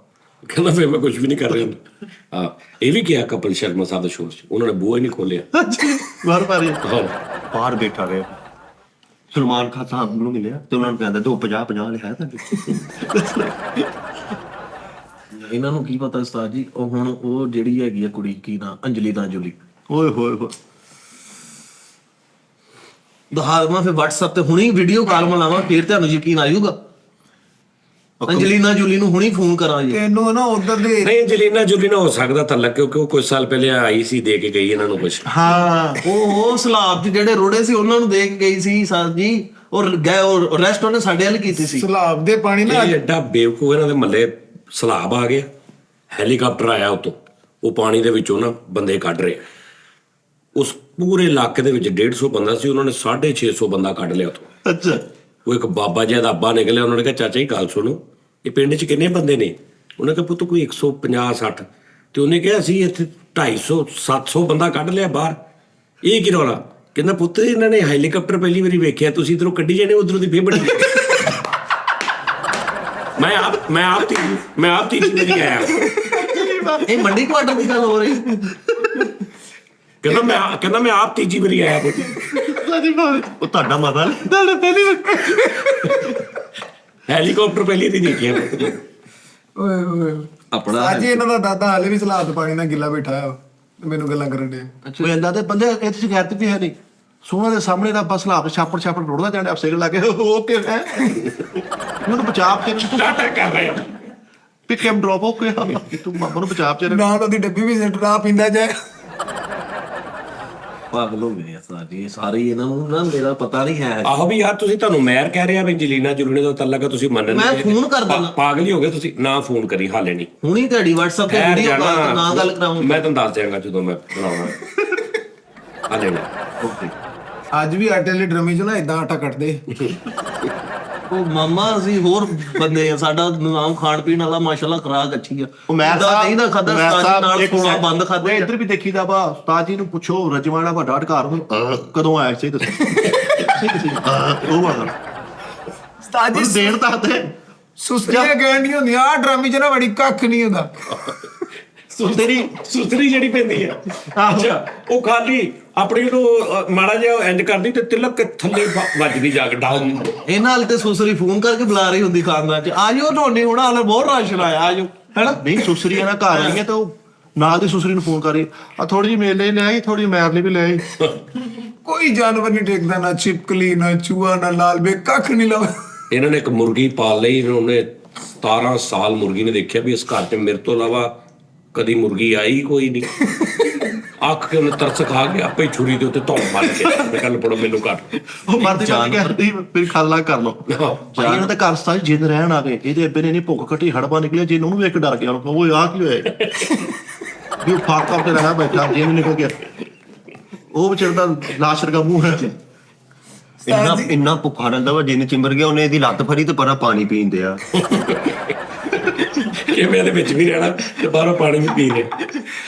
ਕਹਿੰਦਾ ਫਿਰ ਮੈਂ ਕੁਝ ਵੀ ਨਹੀਂ ਕਰ ਰਿਹਾ ਹੁੰਦਾ। ਹਾਂ ਇਹ ਵੀ ਕਿਹਾ ਕਪਿਲ ਸ਼ਰਮਾ ਸਾਹਿਬ ਦੇ ਸ਼ੋਅ 'ਚ, ਉਹਨਾਂ ਨੇ ਬੂਹਾ ਹੀ ਨਹੀਂ ਖੋਲਿਆ। ਬਾਹਰ ਪਾ ਰਹੀ ਬਾਹਰ ਬੈਠਾ ਰਿਹਾ ਸਲਮਾਨ ਖਾਨ ਸਾਹਿਬ ਨੂੰ ਮਿਲਿਆ ਤੇ ਉਹਨਾਂ ਨੂੰ ਕਹਿੰਦਾ 250 ਲਿਖਾਇਆ ਤਾਂ ਇਹਨਾਂ ਨੂੰ ਕੀ ਪਤਾ ਉਸਤਾਦ ਜੀ, ਉਹ ਹੁਣ ਉਹ ਜਿਹੜੀ ਹੈਗੀ ਆ ਕੁੜੀ ਕੀ ਨਾ ਅੰਜਲੀ ਨਾ ਜੁਲੀ, ਓਏ ਹੋਏ ਹੋਏ ਦਹਾਲਮਾ ਫਿਰ WhatsApp ਤੇ ਹੁਣੀ ਵੀਡੀਓ ਕਾਲ ਮਿਲਾਵਾਂ, ਫਿਰ ਤੁਹਾਨੂੰ ਯਕੀਨ ਆਜੂਗਾ। ਅੰਜਲੀਨਾ ਜੋਲੀ ਨੂੰ ਹੁਣੀ ਫੋਨ ਕਰਾਂ ਜੀ। ਤੈਨੂੰ ਨਾ ਉਧਰ ਦੇ ਨਹੀਂ ਅੰਜਲੀਨਾ ਜੋਲੀ ਨਾ ਹੋ ਸਕਦਾ ਤਾਂ ਲੱਗ, ਕਿਉਂਕਿ ਉਹ ਕੁਝ ਸਾਲ ਪਹਿਲੇ ਆਈ ਸੀ, ਦੇ ਕੇ ਗਈ ਇਹਨਾਂ ਨੂੰ ਕੁਝ। ਹਾਂ ਉਹ ਸਲਾਬ 'ਚ ਜਿਹੜੇ ਰੋੜੇ ਸੀ ਉਹਨਾਂ ਨੂੰ ਦੇ ਕੇ ਗਈ ਸੀ ਸਰ ਜੀ, ਔਰ ਗਏ ਉਹ ਰੈਸਟ ਉਹਨੇ ਸਾਡੇ ਵੱਲ ਕੀਤੀ ਸੀ। ਸਲਾਬ ਦੇ ਪਾਣੀ ਨਾ ਇਹ ਐਡਾ ਬੇਵਕੂਫ, ਇਹਨਾਂ ਦੇ ਮੱਲੇ ਸਲਾਬ ਆ ਗਿਆ, ਹੈਲੀਕਾਪਟਰ ਆਇਆ ਉਤੋਂ, ਉਹ ਪਾਣੀ ਦੇ ਵਿੱਚੋਂ ਨਾ ਬੰਦੇ ਕੱਢ ਰਹੇ। ਉਸ ਪੂਰੇ ਇਲਾਕੇ ਦੇ ਵਿੱਚ 150 ਬੰਦਾ ਸੀ, ਉਹਨਾਂ ਨੇ 650 ਬੰਦਾ ਕੱਢ ਲਿਆ ਉਤੋਂ। ਅੱਛਾ ਉਹ ਇੱਕ ਬਾਬਾ ਜੀ ਦਾ ਅੱਬਾ ਨਿਕਲਿਆ, ਉਹਨਾਂ ਨੇ ਕਿਹਾ ਚਾਚਾ ਜੀ ਗੱਲ ਸੁਣੋ, ਇਹ ਪਿੰਡ 'ਚ ਕਿੰਨੇ ਬੰਦੇ ਨੇ? ਉਹਨੇ ਕਿਹਾ ਪੁੱਤ ਕੋਈ 150-60। ਤੇ ਉਹਨੇ ਕਿਹਾ ਅਸੀਂ ਇੱਥੇ 250-700 ਬੰਦਾ ਕੱਢ ਲਿਆ ਬਾਹਰ, ਇਹ ਕੀ ਰੌਲਾ? ਕਹਿੰਦਾ ਪੁੱਤ ਇਹਨਾਂ ਨੇ ਹੈਲੀਕਾਪਟਰ ਪਹਿਲੀ ਵਾਰੀ ਵੇਖਿਆ, ਤੁਸੀਂ ਇੱਧਰੋਂ ਕੱਢੀ ਜਾਣੇ, ਉੱਧਰੋਂ ਦੀ ਫੇਰ ਬੜੀ। ਮੈਂ ਆਪ ਤੀਜੀ ਵਾਰੀ ਆਇਆ। ਇਹ ਮੰਡੀ ਕੁਆਟਰ ਦੀ ਗੱਲ ਹੋ ਰਹੀ। ਕਹਿੰਦਾ ਮੈਂ ਆਪ ਤੀਜੀ ਵਾਰੀ ਆਇਆ ਪੁੱਤ। ਉਹ ਤੁਹਾਡਾ ਮਤਾ ਤੁਹਾਡਾ ਪਹਿਲੀ ਹੈਲੀਕਾਪਟਰ ਪਹਿਲੀ ਵਾਰੀ ਦੇਖਿਆ। ਓਏ ਓਏ ਆਪਣਾ ਅੱਜ ਇਹਨਾਂ ਦਾ ਦਾਦਾ ਹਾਲੇ ਵੀ ਸਲਾਬ ਪਾਣੀ ਨਾਲ ਗਿੱਲਾ ਬੈਠਾ ਆ, ਮੈਨੂੰ ਗੱਲਾਂ ਕਰਨ ਦੇ। ਉਹ ਕਹਿੰਦਾ ਤੇ ਬੰਦੇ ਇੱਥੇ ਸ਼ਿਕਾਇਤ ਵੀ ਹੈ ਨਹੀਂ, ਸੋਹਣਾ ਦੇ ਸਾਹਮਣੇ ਦਾ ਬਸ ਲਾਪ ਛਾਪੜ ਰੋੜਦਾ ਜਾਂਦੇ ਆਪ ਸਿਰ ਲਾ ਕੇ ਓਕੇ ਹੈ ਮੈਨੂੰ ਬਚਾਅ ਕੇ ਸਟਾਰਟ ਕਰ ਰਹੇ ਪਿਕ ਐਮ ਡ੍ਰੌਪ ਓਕੇ ਤੂੰ ਮਾਮਾ ਨੂੰ ਬਚਾਅ ਚ ਨਾ ਉਹਦੀ ਡੱਬੀ ਵੀ ਸਿੱਟ ਨਾ ਪੀਂਦਾ ਜਾਏ। ਪਾਗਲ ਹੋ ਗਏ ਆ ਸਾਰੇ ਸਾਰੇ, ਇਹਨਾਂ ਨੂੰ ਨਾ ਮੇਰਾ ਪਤਾ ਨਹੀਂ ਹੈ। ਆਹੋ ਵੀ ਯਾਰ ਤੁਸੀਂ, ਤੁਹਾਨੂੰ ਮੈਰ ਕਹਿ ਰਿਹਾ ਵੀ ਅੰਜਲੀਨਾ ਜੋਲੀ ਦਾ ਤਲਕ ਆ, ਤੁਸੀਂ ਮੰਨ ਮੈਂ ਫੋਨ ਕਰ ਦਿੰਦਾ। ਪਾਗਲ ਹੀ ਹੋ ਗਏ ਤੁਸੀਂ, ਨਾ ਫੋਨ ਕਰੀ ਹਾਲੇ ਨਹੀਂ, ਹੁਣੀ ਤੁਹਾਡੀ WhatsApp ਤੇ ਵੀਡੀਓ ਕਾਲ ਤੇ ਨਾ ਗੱਲ ਕਰਾਉਂ, ਮੈਂ ਤੁਹਾਨੂੰ ਦੱਸ ਦਿਆਂਗਾ ਜਦੋਂ ਮੈਂ ਬਣਾਉਣਾ। ਹਾਲੇ ਨਹੀਂ। ਓਕੇ ਅੱਜ ਵੀ ਆਟੇ ਵਾਲੇ ਡਰਮੇ 'ਚ ਨਾ ਇਦਾਂ ਆਟਾ ਕੱਟਦੇ। ਉਹ ਮਾਮਾ ਅਸੀਂ ਹੋਰ ਬੰਦੇ ਆ, ਸਾਡਾ ਨਿਜ਼ਾਮ ਖਾਣ ਪੀਣ ਵਾਲਾ ਮਾਸ਼ਾਅੱਲਾ ਖੁਰਾਕ ਅੱਛੀ ਆ। ਉਹ ਮੈਂ ਨਹੀਂ ਨਾ ਖਾਦਾ ਨਾਲ ਸੋਨਾ ਬੰਦ ਖਾਦੇ। ਇੱਧਰ ਵੀ ਦੇਖੀਦਾ ਵਾ ਉਸਤਾਦ ਜੀ ਨੂੰ ਪੁੱਛੋ ਰਜਵਾੜਾ ਵੱਡਾ ਅਧਿਕਾਰ ਕਦੋਂ ਆਇਆ ਸੀ ਦੱਸੋ। ਉਹ ਵਾਲਾ ਉਸਤਾਦ ਜੀ ਦੇਣ ਤਾਂ ਤੇ ਸੁਸਤੀਆਂ ਕਹਿਣ ਨਹੀਂ ਹੁੰਦੀਆਂ, ਆਹ ਡਰਾਮੇ 'ਚ ਨਾ ਬੜੀ ਕੱਖ ਨਹੀਂ ਹੁੰਦਾ। ਸੁਸਤਰੀ ਜਿਹੜੀ ਪੈਂਦੀ ਆ, ਅੱਛਾ ਉਹ ਖਾਲੀ ਆਪਣੀ ਨੂੰ ਮਾੜਾ ਜਿਹਾ ਇੰਜ ਕਰਦੀ ਤੇ ਤਿਲਕ ਕੇ ਥੱਲੇ ਵੱਜਦੀ ਜਾ ਕੇ ਡਾਊਨ। ਇਹਨਾਂ ਨਾਲ ਤੇ ਸੁਸਰੀ ਫੋਨ ਕਰਕੇ ਬੁਲਾ ਰਹੀ ਹੁੰਦੀ ਖਾਨਦਾਨ 'ਚ, ਆਜੋ ਢੋਣੀ ਹੁਣ ਹਾਲੇ ਬਹੁਤ ਰਾਸ਼ਨ ਆਇਆ, ਆਜੋ ਹੈਨਾ। ਨਹੀਂ ਸੁਸਰੀ ਨਾ ਘਰ ਆਈਆਂ ਤਾਂ ਉਹ ਨਾਲ ਦੀ ਸੁਸਰੀ ਨੂੰ ਫੋਨ ਕਰੀ ਆ ਥੋੜੀ ਜਿਹੀ ਮੇਰੇ ਲਈ ਲੈ ਆਈ, ਥੋੜੀ ਮੈਰ ਲਈ ਵੀ ਲੈ ਆਈ। ਕੋਈ ਜਾਨਵਰ ਨਹੀਂ ਟੇਕਦਾ, ਨਾ ਛਿਪਕਲੀ ਨਾ ਚੂਹਾ ਨਾ ਲਾਲ ਬੇ, ਕੱਖ ਨਹੀਂ ਲਾਉਂਦਾ। ਇਹਨਾਂ ਨੇ ਇੱਕ ਮੁਰਗੀ ਪਾਲ ਲਈ, ਉਹਨੇ 17 ਸਾਲ ਮੁਰਗੀ ਨੇ ਦੇਖਿਆ ਵੀ ਇਸ ਘਰ 'ਚ ਮੇਰੇ ਤੋਂ ਇਲਾਵਾ ਕਦੀ ਮੁਰਗੀ ਆਈ ਕੋਈ ਨਹੀਂ। ਅੱਖ ਕੇ ਉਹਨੇ ਤਰਸ ਖਾ ਕੇ ਆਪੇ ਛੁਰੀ ਦੇ ਉੱਤੇ ਧੌਣ ਮਾਰ ਕੇ ਮੈਂ ਗੱਲ ਪੜੋ ਮੈਨੂੰ ਕੱਟ। ਉਹ ਮਰਦੀ ਕਹਿੰਦੀ ਫਿਰ ਖਾਲਾ ਕਰ ਲਓ। ਭਾਈ ਇਹਨਾਂ ਦਾ ਘਰ ਸਾਰੀ ਜਿੰਨ ਰਹਿਣ ਆ ਗਏ, ਇਹਦੇ ਅੱਬੇ ਨੇ ਨਹੀਂ ਭੁੱਖ ਕੱਟੀ ਹੜਬਾ ਨਿਕਲਿਆ, ਜਿੰਨ ਉਹਨੂੰ ਵੇਖ ਕੇ ਡਰ ਗਿਆ, ਉਹ ਆ ਕੀ ਹੋਇਆ ਵੀ ਉਹ ਫਾਕ ਕਰਕੇ ਰਹਾ ਬੈਠਾ, ਜਿੰਨ ਨਿਕਲ ਗਿਆ, ਉਹ ਵਿਚਾਰ ਦਾ ਲਾਸ਼ ਵਰਗਾ ਮੂੰਹ ਹੈ। ਇੰਨਾ ਭੁੱਖਾ ਰਹਿੰਦਾ ਵਾ, ਜਿੰਨ ਚਿੰਬਰ ਗਿਆ ਉਹਨੇ ਇਹਦੀ ਲੱਤ ਫੜੀ ਤੇ ਪਰਾਂ ਪਾਣੀ ਪੀਂਦੇ ਆ। ਕਿਵੇਂ ਇਹਦੇ ਵਿੱਚ ਵੀ ਰਹਿਣਾ ਤੇ ਬਾਹਰੋਂ ਪਾਣੀ ਵੀ ਪੀ ਲੈ।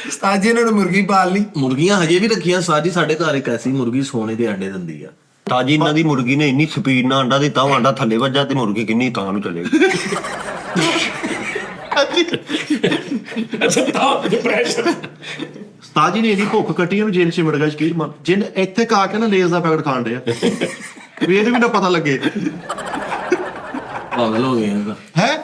ਉਸਤਾਦ ਜੀ ਇਹਨਾਂ ਨੇ ਮੁਰਗੀ ਪਾਲ ਲਈ। ਮੁਰਗੀਆਂ ਹਜੇ ਵੀ ਰੱਖੀਆਂ ਸਾਜੀ, ਸਾਡੇ ਘਰ ਇੱਕ ਐਸੀ ਮੁਰਗੀ ਸੋਨੇ ਦੇ ਅੰਡੇ ਦਿੰਦੀ ਆ। ਤਾਜੀ ਇਹਨਾਂ ਦੀ ਮੁਰਗੀ ਨੇ ਇੰਨੀ ਸਪੀਡ ਨਾਲ ਅੰਡਾ ਦਿੱਤਾ, ਉਹ ਅੰਡਾ ਥੱਲੇ ਵੱਜਾ ਤੇ ਮੁਰਗੀ ਕਿੰਨੀ ਤਾਂ ਨੂੰ ਚਲੇਗੀ। ਅੱਛਾ ਤਾਂ ਡਿਪਰੈਸ਼ਨ। ਉਸਤਾਦ ਜੀ ਨੇ ਇਹਦੀ ਭੁੱਖ ਕੱਟੀ, ਉਹਨੂੰ ਜੇਲ੍ਹ 'ਚ ਮਿਲ ਗਿਆ ਸ਼ਕੀਰ ਮਾਨ, ਜਿੰਨ ਇੱਥੇ ਕਾ ਕੇ ਨਾ ਲੇਜ਼ ਦਾ ਪੈਕਟ ਖਾਣ ਡਿਆ ਵੀ ਇਹਦੇ ਵੀ ਨਾ ਪਤਾ ਲੱਗੇ। ਪਾਗਲ ਹੋ ਗਏ ਹੈ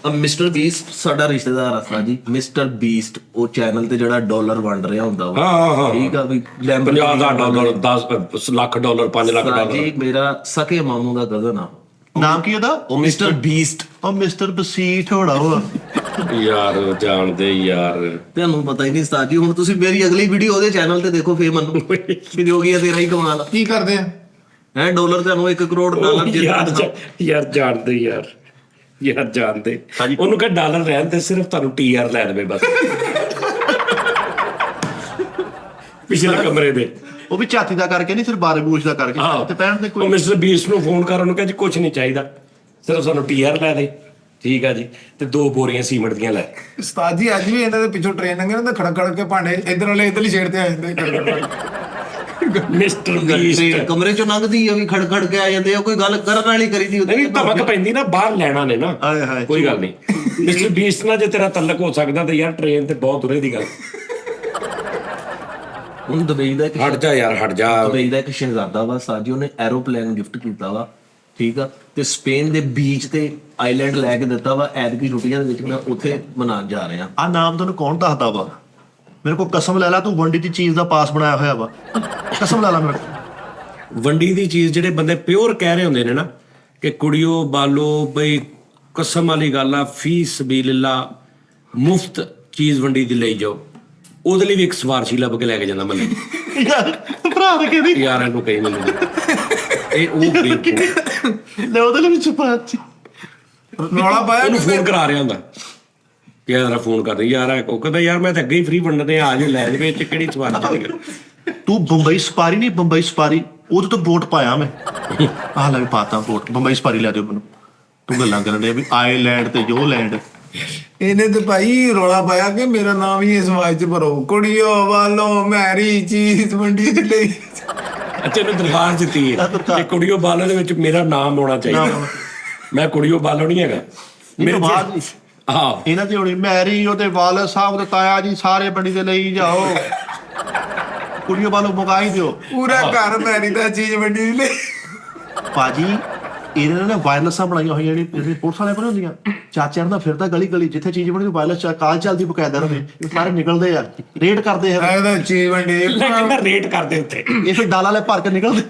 ਮਿਸਟਰ ਬੀਸਟ ਸਾਡਾ ਰਿਸ਼ਤੇਦਾਰ ਆ ਸਾਜੀ, ਮਿਸਟਰ ਬੀਸਟ ਉਹ ਚੈਨਲ ਤੇ ਜਿਹੜਾ ਡਾਲਰ ਵੰਡ ਰਿਹਾ ਹੁੰਦਾ ਵਾ। ਹਾਂ ਠੀਕ ਆ ਵੀ $50,000 $10 ਲੱਖ $5 ਲੱਖ ਜੀ ਮੇਰਾ ਸਕੇ ਮਾਮੂ ਦਾ ਕਜ਼ਨ ਆ, ਨਾਮ ਕੀ ਉਹਦਾ? ਉਹ ਮਿਸਟਰ ਬੀਸਟ। ਉਹ ਮਿਸਟਰ ਬਸੀਟ ਹੋਣਾ ਵਾ। ਯਾਰ ਜਾਣਦੇ ਯਾਰ, ਤੁਹਾਨੂੰ ਪਤਾ ਹੀ ਨਹੀਂ ਉਸਤਾਦ ਜੀ। ਹੁਣ ਤੁਸੀਂ ਮੇਰੀ ਅਗਲੀ ਵੀਡੀਓ ਉਹਦੇ ਚੈਨਲ ਤੇ ਦੇਖੋ, ਫੇਰ ਮੈਨੂੰ ਵੀ ਹੋ ਗਿਆ ਤੇਰਾ ਹੀ ਕਮਾਲ ਕੀ ਕਰਦੇ ਆ? ਹੈ। ਡਾਲਰ ਤੁਹਾਨੂੰ 1 ਕਰੋੜ ਡਾਲਰ ਯਾਰ ਜਾਣਦੇ ਯਾਰ ਜਾਣਦੇ। ਉਹਨੂੰ ਕਹ ਡਾਲਰ ਰਹਿਣ ਤੇ ਸਿਰਫ ਤੁਹਾਨੂੰ TR ਲੈ ਦੇਵੇ ਬਸ। ਪਿਛਲੇ ਕਮਰੇ ਦੇ ਉਹ ਵੀ ਝਾਤੀ ਦਾ ਕਰਕੇ ਨਹੀਂ, ਸਿਰਫ ਬਾਰੇ ਬੂਸ਼ ਦਾ ਕਰਕੇ। ਤੇ ਪੈਣ ਤੇ ਉਹ ਮਿਸਟਰ ਬੀਸਟ ਨੂੰ ਫੋਨ ਕਰ, ਉਹਨੂੰ ਕਹ ਜੀ ਕੁਝ ਨਹੀਂ ਚਾਹੀਦਾ, ਸਿਰਫ ਸਾਨੂੰ TR ਲੈ ਦੇ। ਠੀਕ ਆ ਜੀ, ਤੇ 2 ਬੋਰੀਆਂ ਸੀਮੈਂਟ ਦੀਆਂ ਲੈ। ਉਸਤਾਦ ਜੀ ਅੱਜ ਵੀ ਇਹਨਾਂ ਦੇ ਪਿੱਛੋਂ ਟ੍ਰੇਨ ਲੰਘੇ ਨਾ, ਖੜਕ ਖੜਕ ਕੇ ਭਾਂਡੇ ਇਧਰ ਵਾਲੇ ਇਧਰਲੀ ਸਾਈਡ ਤੇ ਆ ਜਾਂਦੇ। ਮਿਸਟਰ ਬੀਸਟ ਕਮਰੇ ਚੋਂ ਲੰਘਦੀ ਆ ਵੀ ਖੜ ਖੜ ਕੇ ਆ ਜਾਂਦੇ ਆ। ਕੋਈ ਗੱਲ ਕਰਨ ਵਾਲੀ ਕਰੀਦੀ ਹੁੰਦੀ ਨਹੀਂ, ਧਮਕ ਪੈਂਦੀ ਨਾ, ਬਾਹਰ ਲੈਣਾ ਨੇ ਨਾ। ਕੋਈ ਗੱਲ ਨਹੀਂ, ਮਿਸਟਰ ਬੀਸਟ ਨਾਲ ਜੇ ਤੇਰਾ ਤਲਕ ਹੋ ਸਕਦਾ ਤੇ ਯਾਰ ਟ੍ਰੇਨ ਤੇ ਬਹੁਤ ਦੂਰੇ ਦੀ ਗੱਲ। ਹੁਣ ਦੁਬਈ ਦਾ ਹਟ ਜਾ ਯਾਰ, ਹਟ ਜਾ। ਦੁਬਈ ਦਾ ਇੱਕ ਸ਼ਹਿਜ਼ਾਦਾ ਵਾ ਸਾਜੀ, ਉਹਨੇ ਐਰੋਪਲੇਨ ਗਿਫਟ ਕੀਤਾ ਵਾ। ਠੀਕ ਆ, ਤੇ ਸਪੇਨ ਦੇ ਬੀਚ ਤੇ ਆਈਲੈਂਡ ਲੈ ਕੇ ਦਿੱਤਾ ਵਾ। ਐਤਕੀ ਛੁੱਟੀਆਂ ਦੇ ਵਿੱਚ ਮੈਂ ਉੱਥੇ ਮਨਾਉਣ ਜਾ ਰਿਹਾ। ਆ ਨਾਮ ਤੈਨੂੰ ਕੌਣ ਦੱਸਦਾ ਵਾ? ਮੇਰੇ ਕੋਲ ਕਸਮ ਲੈ ਲਾ, ਤੂੰ ਵੰਡੀ ਦੀ ਚੀਜ਼ ਦਾ ਪਾਸ ਬਣਾਇਆ ਹੋਇਆ ਵਾ। ਕਸਮ ਲੈ ਲਾ ਮੇਰੇ ਕੋਲ। ਵੰਡੀ ਦੀ ਚੀਜ਼ ਜਿਹੜੇ ਬੰਦੇ ਪਿਓਰ ਕਹਿ ਰਹੇ ਹੁੰਦੇ ਨੇ ਨਾ ਕਿ ਕੁੜੀਓ ਬਾਲੋ ਬਈ, ਕਸਮ ਵਾਲੀ ਗੱਲ ਆ, ਫੀ ਸਬੀਲਿਲਾ, ਮੁਫਤ ਚੀਜ਼ ਵੰਡੀ ਦੀ ਲਈ ਜਾਓ। ਉਹਦੇ ਲਈ ਵੀ ਇੱਕ ਸਵਾਰਸ਼ੀ ਲੱਭ ਕੇ ਲੈ ਕੇ ਜਾਂਦਾ ਮੱਲੇ। ਯਾਰ ਭਰਾ ਦੇ ਕਹਿੰਦੀ ਯਾਰ ਇਹਨੂੰ ਕਹੀ ਮੈਨੂੰ ਇਹ ਉਹ ਲੈ ਉਹਦੇ ਲਈ ਵੀ ਛਪਾਤੀ ਰੌਲਾ ਪਾਇਆ ਇਹਨੂੰ ਫੋਨ ਕਰਾ ਰਿਹਾ ਹੁੰਦਾ ਕਿ ਯਾਰ ਫੋਨ ਕਰ ਯਾਰ। ਉਹ ਕਹਿੰਦਾ ਯਾਰ ਮੈਂ ਤਾਂ ਅੱਗੇ ਹੀ ਫ੍ਰੀ ਵੰਡਦੇ ਆ ਜਾਓ ਲੈ ਜਾਵੇ, ਚ ਕਿਹੜੀ ਸਵਾਰਸ਼ੀ। ਤੂੰ ਬੰਬਈ ਸਪਾਰੀ ਨਹੀਂ, ਬੰਬਈ ਸਪਾਰੀ ਉਹਦੇ ਤੋਂ ਵੋਟ ਪਾਇਆ ਮੈਂ। ਆਹ ਲੈ ਪਾਤਾ ਵੋਟ, ਬੰਬਈ ਸਪਾਰੀ ਲੈ ਦਿਓ ਮੈਨੂੰ। ਤੂੰ ਗੱਲਾਂ ਕਰਨ ਡਿਆ ਵੀ ਆਈਲੈਂਡ ਤੇ ਜੋ ਲੈਂਡ। ਇਹਨੇ ਤੇ ਭਾਈ ਰੌਲਾ ਪਾਇਆ ਕਿ ਮੇਰਾ ਨਾਮ ਹੀ ਇਸ ਆਵਾਜ਼ 'ਚ ਭਰੋ, ਕੁੜੀਓ ਵਾਲੋ ਮੈਰੀ ਚੀਜ਼ ਮੰਡੀ ਦੇ ਲਈ। ਅੱਛਾ, ਇਹਨੂੰ ਦਰਖਾਸਤ ਦਿੱਤੀ ਹੈ ਕਿ ਕੁੜੀਓ ਬਾਲੋ ਦੇ ਵਿੱਚ ਮੇਰਾ ਨਾਮ ਆਉਣਾ ਚਾਹੀਦਾ। ਮੈਂ ਕੁੜੀਓ ਬਾਲੋ ਨਹੀਂ ਹੈਗਾ ਮੇਰੇ ਬਾਅਦ ਹਾਂ। ਇਹਨਾਂ ਦੀ ਹੋਣੀ ਮੈਰੀ, ਉਹਦੇ ਵਾਲ ਸਾਹਿਬ ਦੇ ਤਾਇਆ ਜੀ, ਸਾਰੇ ਬੰਡੀ ਦੇ ਲਈ ਜਾਓ। ਕੁੜੀਓ ਵਾਲੋਂ ਮੰਗਾਈ ਦਿਓ ਪੂਰਾ ਘਰ ਮੈਰੀ ਦਾ ਚੀਜ਼ ਮੰਡੀ ਦੇ ਲਈ। ਭਾਜੀ ਇਹਨਾਂ ਨੇ ਵਾਇਰਲੈਸਾਂ ਬਣਾਈਆਂ ਹੋਈਆਂ ਜਿਹੜੀ ਪੁਲਿਸ ਵਾਲੇ ਕੋਲ ਹੁੰਦੀਆਂ। ਚਾਚਿਆਂ ਦਾ ਫਿਰਦਾ ਗਲੀ ਗਲੀ, ਜਿੱਥੇ ਚੀਜ਼ ਬਣੀ ਵਾਇਰਲੈਸ ਕਾਲ ਚੱਲਦੀ ਬਕਾਇਦਾ ਰਹੇ, ਸਾਰੇ ਨਿਕਲਦੇ ਆ, ਰੇਡ ਕਰਦੇ ਆ। ਇਹਦਾ ਚੀਜ਼ ਮੰਡੀ ਕਹਿੰਦਾ ਰੇਟ ਕਰਦੇ ਉੱਤੇ, ਇਹ ਫਿਰ ਡਾਲਾ ਲੈ ਭਰ ਕੇ ਨਿਕਲਦੇ।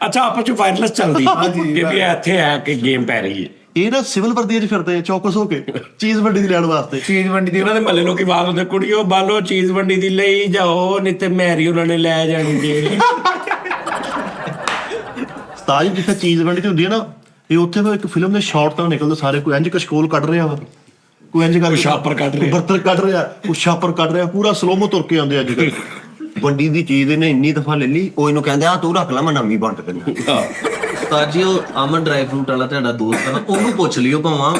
ਅੱਛਾ, ਆਪਸ ਚ ਵਾਇਰਲੈਸ ਚੱਲਦੀ ਕਿ ਵੀ ਇੱਥੇ ਆ ਕੇ ਗੇਮ ਪੈ ਰਹੀ ਹੈ। ਇਹ ਨਾ ਸਿਵਲ ਵਰਦੀ 'ਚ ਫਿਰਦੇ ਆ ਚੌਕਸ ਹੋ ਕੇ ਚੀਜ਼ ਮੰਡੀ ਦੀ ਲੈਣ ਵਾਸਤੇ। ਚੀਜ਼ ਮੰਡੀ ਦੀ ਉਹਨਾਂ ਦੇ ਮੱਲੇ ਲੋਕੀ ਬਾਤ ਹੁੰਦੇ, ਕੁੜੀਓ ਬਾਲੋ ਚੀਜ਼ ਮੰਡੀ ਦੀ ਲਈ ਜਾਓ, ਨਹੀਂ ਤੇ ਮੈਰੀ ਉਹਨਾਂ ਨੇ ਲੈ ਜਾਣੀ ਜੇ। ਸਤਾਜ ਜਿੱਥੇ ਚੀਜ਼ ਮੰਡੀ ਤੇ ਹੁੰਦੀ ਹੈ ਨਾ, ਇਹ ਉੱਥੇ ਇੱਕ ਫਿਲਮ ਦੇ ਸ਼ਾਟ ਤਾਂ ਨਿਕਲਦੇ ਸਾਰੇ। ਕੋਈ ਇੰਜ ਕਸ਼ਕੋਲ ਕੱਢ ਰਿਹਾ ਵਾ, ਕੋਈ ਇੰਜ ਕਰਕੇ ਛਾਪਰ ਕੱਢ ਰਿਹਾ, ਬਰਤਨ ਕੱਢ ਰਿਹਾ, ਕੋਈ ਛਾਪਰ ਕੱਢ ਰਿਹਾ, ਪੂਰਾ ਸਲੋਮੋ ਤੁਰ ਕੇ ਆਉਂਦੇ ਅੱਜ ਕੱਲ੍ਹ। ਵੰਡੀ ਦੀ ਚੀਜ਼ ਇਹਨੇ ਇੰਨੀ ਦਫਾ ਲੈ ਲਈ, ਉਹ ਇਹਨੂੰ ਕਹਿੰਦੇ ਆ ਤੂੰ ਰੱਖ ਲੈ, ਮੈਂ ਨਵੀਂ ਵੰਡ ਦਿੰਦਾ। ਤਾਜੀ ਉਹ ਅਮਨ ਡਰਾਈ ਫਰੂਟ ਵਾਲਾ ਤੁਹਾਡਾ ਦੋਸਤ ਆ ਨਾ, ਉਹਨੂੰ ਪੁੱਛ ਲਿਓ ਭਾਵਾਂ।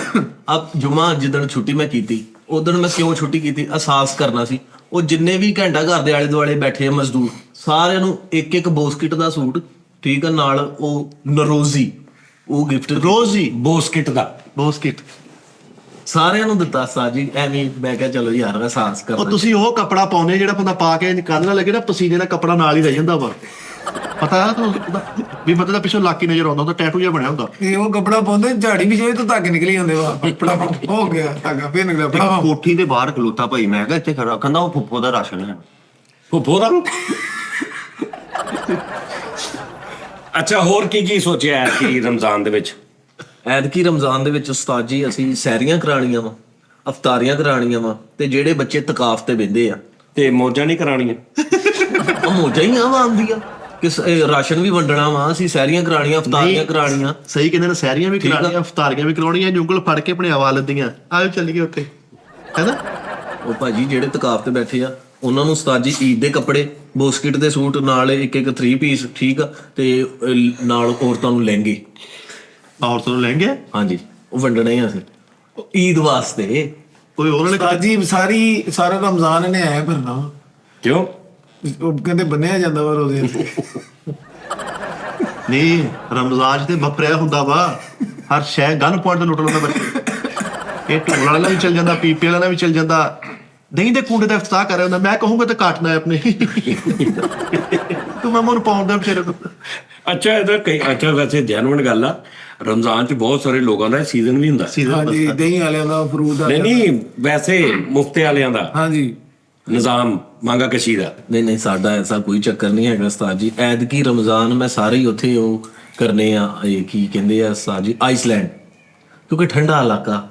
ਆ ਜੁਮਾ ਜਿੱਦਣ ਛੁੱਟੀ ਮੈਂ ਕੀਤੀ, ਉਦੋਂ ਮੈਂ ਕਿਉਂ ਛੁੱਟੀ ਕੀਤੀ, ਅਹਿਸਾਸ ਕਰਨਾ ਸੀ। ਉਹ ਜਿੰਨੇ ਵੀ ਘੰਟਾ ਘਰ ਦੇ ਆਲੇ ਦੁਆਲੇ ਬੈਠੇ ਆ ਮਜ਼ਦੂਰ, ਸਾਰਿਆਂ ਨੂੰ ਇੱਕ ਇੱਕ ਬੋਸਕਿਟ ਦਾ ਸੂਟ, ਠੀਕ ਆ, ਨਾਲ ਉਹ ਨਰੋਜ਼ੀ, ਉਹ ਗਿਫਟ ਰੋਜ਼ੀ ਬੋਸਕਿਟ ਦਾ ਬੋਸਕਿਟ ਸਾਰਿਆਂ ਨੂੰ ਦਿੱਤਾ ਸਾਜੀ। ਐਵੇਂ ਮੈਂ ਕਿਹਾ ਚਲੋ ਯਾਰ ਅਹਿਸਾਸ ਉਹ ਕਰਨਾ। ਤੁਸੀਂ ਉਹ ਕੱਪੜਾ ਪਾਉਨੇ ਜਿਹੜਾ ਬੰਦਾ ਪਾ ਕੇ ਕੰਨ ਨਾਲ ਲੱਗੇ ਨਾ, ਪਸੀਨੇ ਦਾ ਕੱਪੜਾ ਨਾਲ ਹੀ ਰਹਿ ਜਾਂਦਾ ਵਾ। ਪਤਾ ਹੈ ਤੂੰ ਵੀ ਬੰਦੇ ਦਾ ਪਿੱਛੋਂ ਲਾਕੀ ਨਜ਼ਰ ਆਉਂਦਾ, ਉਹਦਾ ਟੈਟੂ ਜਿਹਾ ਬਣਿਆ ਹੁੰਦਾ। ਇਹ ਉਹ ਕੱਪੜਾ ਪਾਉਂਦੇ, ਝਾੜੀ ਵੀ ਜਾਵੇ ਤਾਂ ਧਾਗੇ ਨਿਕਲੀ ਜਾਂਦੇ ਵਾ। ਕੱਪੜਾ ਹੋ ਗਿਆ ਧਾਗਾ, ਫੇਰ ਨਿਕਲਿਆ ਭਰਾਵਾ। ਕੋਠੀ ਦੇ ਬਾਹਰ ਖਲੋਤਾ ਭਾਈ, ਮੈਂ ਕਿਹਾ ਇੱਥੇ ਖੜਾ, ਕਹਿੰਦਾ ਉਹ ਫੁੱਫੋ ਦਾ ਰਾਸ਼ਨ ਹੈ। ਫੁੱਫੋ ਦਾ। ਅੱਛਾ, ਹੋਰ ਕੀ ਕੀ ਸੋਚਿਆ ਹੈ ਕਿ ਰਮਜ਼ਾਨ ਦੇ ਵਿੱਚ? ਐਤਕੀ ਰਮਜ਼ਾਨ ਦੇ ਵਿੱਚ ਉਸਤਾਦ ਜੀ ਅਸੀਂ ਸੈਰੀਆਂ ਕਰਾਣੀਆਂ ਵਾ, ਅਫਤਾਰੀਆਂ ਕਰਾਣੀਆਂ ਵਾ, ਤੇ ਜਿਹੜੇ ਬੱਚੇ ਤਕਾਫ ਤੇ ਬਹਿੰਦੇ ਆ ਤੇ ਮੌਜਾਂ ਨਹੀਂ ਕਰਾਉਣੀਆਂ। ਉਹ ਮੋਜਾਂ ਹੀ ਆ ਆਉਂਦੀਆਂ ਕਿ ਰਾਸ਼ਨ ਵੀ ਵੰਡਣਾ ਵਾ, ਅਸੀਂ ਸੈਰੀਆਂ ਕਰਾਣੀਆਂ, ਅਫਤਾਰੀਆਂ ਕਰਾਣੀਆਂ। ਸਹੀ ਕਹਿੰਦੇ ਨੇ, ਸੈਰੀਆਂ ਵੀ ਕਰਾਉਣੀਆਂ, ਅਫਤਾਰੀਆਂ ਵੀ ਕਰਾਉਣੀਆਂ, ਉਂਗਲ ਫੜ ਕੇ ਆਪਣੇ ਹਵਾ ਲੱਦੀਆਂ। ਆਓ ਚੱਲੀਏ ਉੱਥੇ, ਹੈਨਾ। ਉਹ ਭਾਜੀ ਜਿਹੜੇ ਤਕਾਫ ਤੇ ਬੈਠੇ ਆ, ਉਹਨਾਂ ਨੂੰ ਉਸਤਾਦ ਜੀ ਈਦ ਦੇ ਕੱਪੜੇ, ਬੋਸਕਿਟ ਦੇ ਸੂਟ, ਨਾਲ ਇੱਕ ਇੱਕ 3 ਪੀਸ, ਠੀਕ ਆ, ਤੇ ਨਾਲ ਔਰਤਾਂ ਨੂੰ ਲਹਿੰਗੇ। ਔਰਤਾਂ ਨੂੰ ਲਹਿੰਗੇ? ਹਾਂਜੀ, ਉਹ ਵੰਡਣੇ ਆ ਅਸੀਂ ਈਦ ਵਾਸਤੇ। ਕੋਈ ਉਹਨਾਂ ਨੇ ਸਾਜੀ ਸਾਰਾ ਰਮਜ਼ਾਨ ਇਹਨੇ ਆਇਆ ਫਿਰਨਾ। ਕਿਉਂ? ਉਹ ਕਹਿੰਦੇ ਬੰਨਿਆ ਜਾਂਦਾ ਵਾ ਰੋਜ਼ੇ। ਨਹੀਂ, ਰਮਜ਼ਾਨ 'ਚ ਤੇ ਵਪਰਿਆ ਹੁੰਦਾ ਵਾ, ਹਰ ਸ਼ੈ ਗਨ ਪੁਆਇੰਟ ਤੇ ਲੁੱਟ ਲੈਂਦਾ ਬੱਚੇ। ਇਹ ਢੋਲ ਵਾਲਾ ਵੀ ਚੱਲ ਜਾਂਦਾ, ਪੀਪੇ ਵਾਲਾ ਵੀ ਚੱਲ ਜਾਂਦਾ, ਦਹੀਂ ਦੇ ਕੁੰਡੇ ਦਾ ਇਫਤਾਹ ਕਰ ਰਿਹਾ ਹੁੰਦਾ। ਮੈਂ ਕਹੂੰਗਾ ਤਾਂ ਕਾਟਣਾ ਹੈ ਆਪਣੇ। ਤੂੰ ਮੈਂ ਮਨ ਪਾਉਂਦਾ ਵਿਚਾਰੇ ਨੂੰ। ਅੱਛਾ, ਇਹਦਾ ਕਈ ਅੱਛਾ, ਵੈਸੇ ਜੈਨੂਇਨ ਗੱਲ ਆ, ਰਮਜ਼ਾਨ 'ਚ ਬਹੁਤ ਸਾਰੇ ਲੋਕਾਂ ਦਾ ਸੀਜ਼ਨ ਵੀ ਹੁੰਦਾ। ਹਾਂਜੀ, ਦਹੀਂ ਵਾਲਿਆਂ ਦਾ, ਫਰੂਟ ਦਾ। ਨਹੀਂ, ਵੈਸੇ ਮੁਫਤੇ ਵਾਲਿਆਂ ਦਾ ਹਾਂਜੀ ਨਿਜ਼ਾਮ ਮੰਗਾ ਕਸ਼ੀ ਦਾ। ਨਹੀਂ ਸਾਡਾ ਐਸਾ ਕੋਈ ਚੱਕਰ ਨਹੀਂ ਹੈਗਾ ਉਸਤਾਦ ਜੀ। ਐਤਕੀ ਰਮਜ਼ਾਨ ਮੈਂ ਸਾਰੇ ਹੀ ਉੱਥੇ ਉਹ ਕਰਨੇ ਆ ਇਹ ਕੀ ਕਹਿੰਦੇ ਆ ਸਾਜੀ ਆਈਸਲੈਂਡ, ਕਿਉਂਕਿ ਠੰਡਾ ਇਲਾਕਾ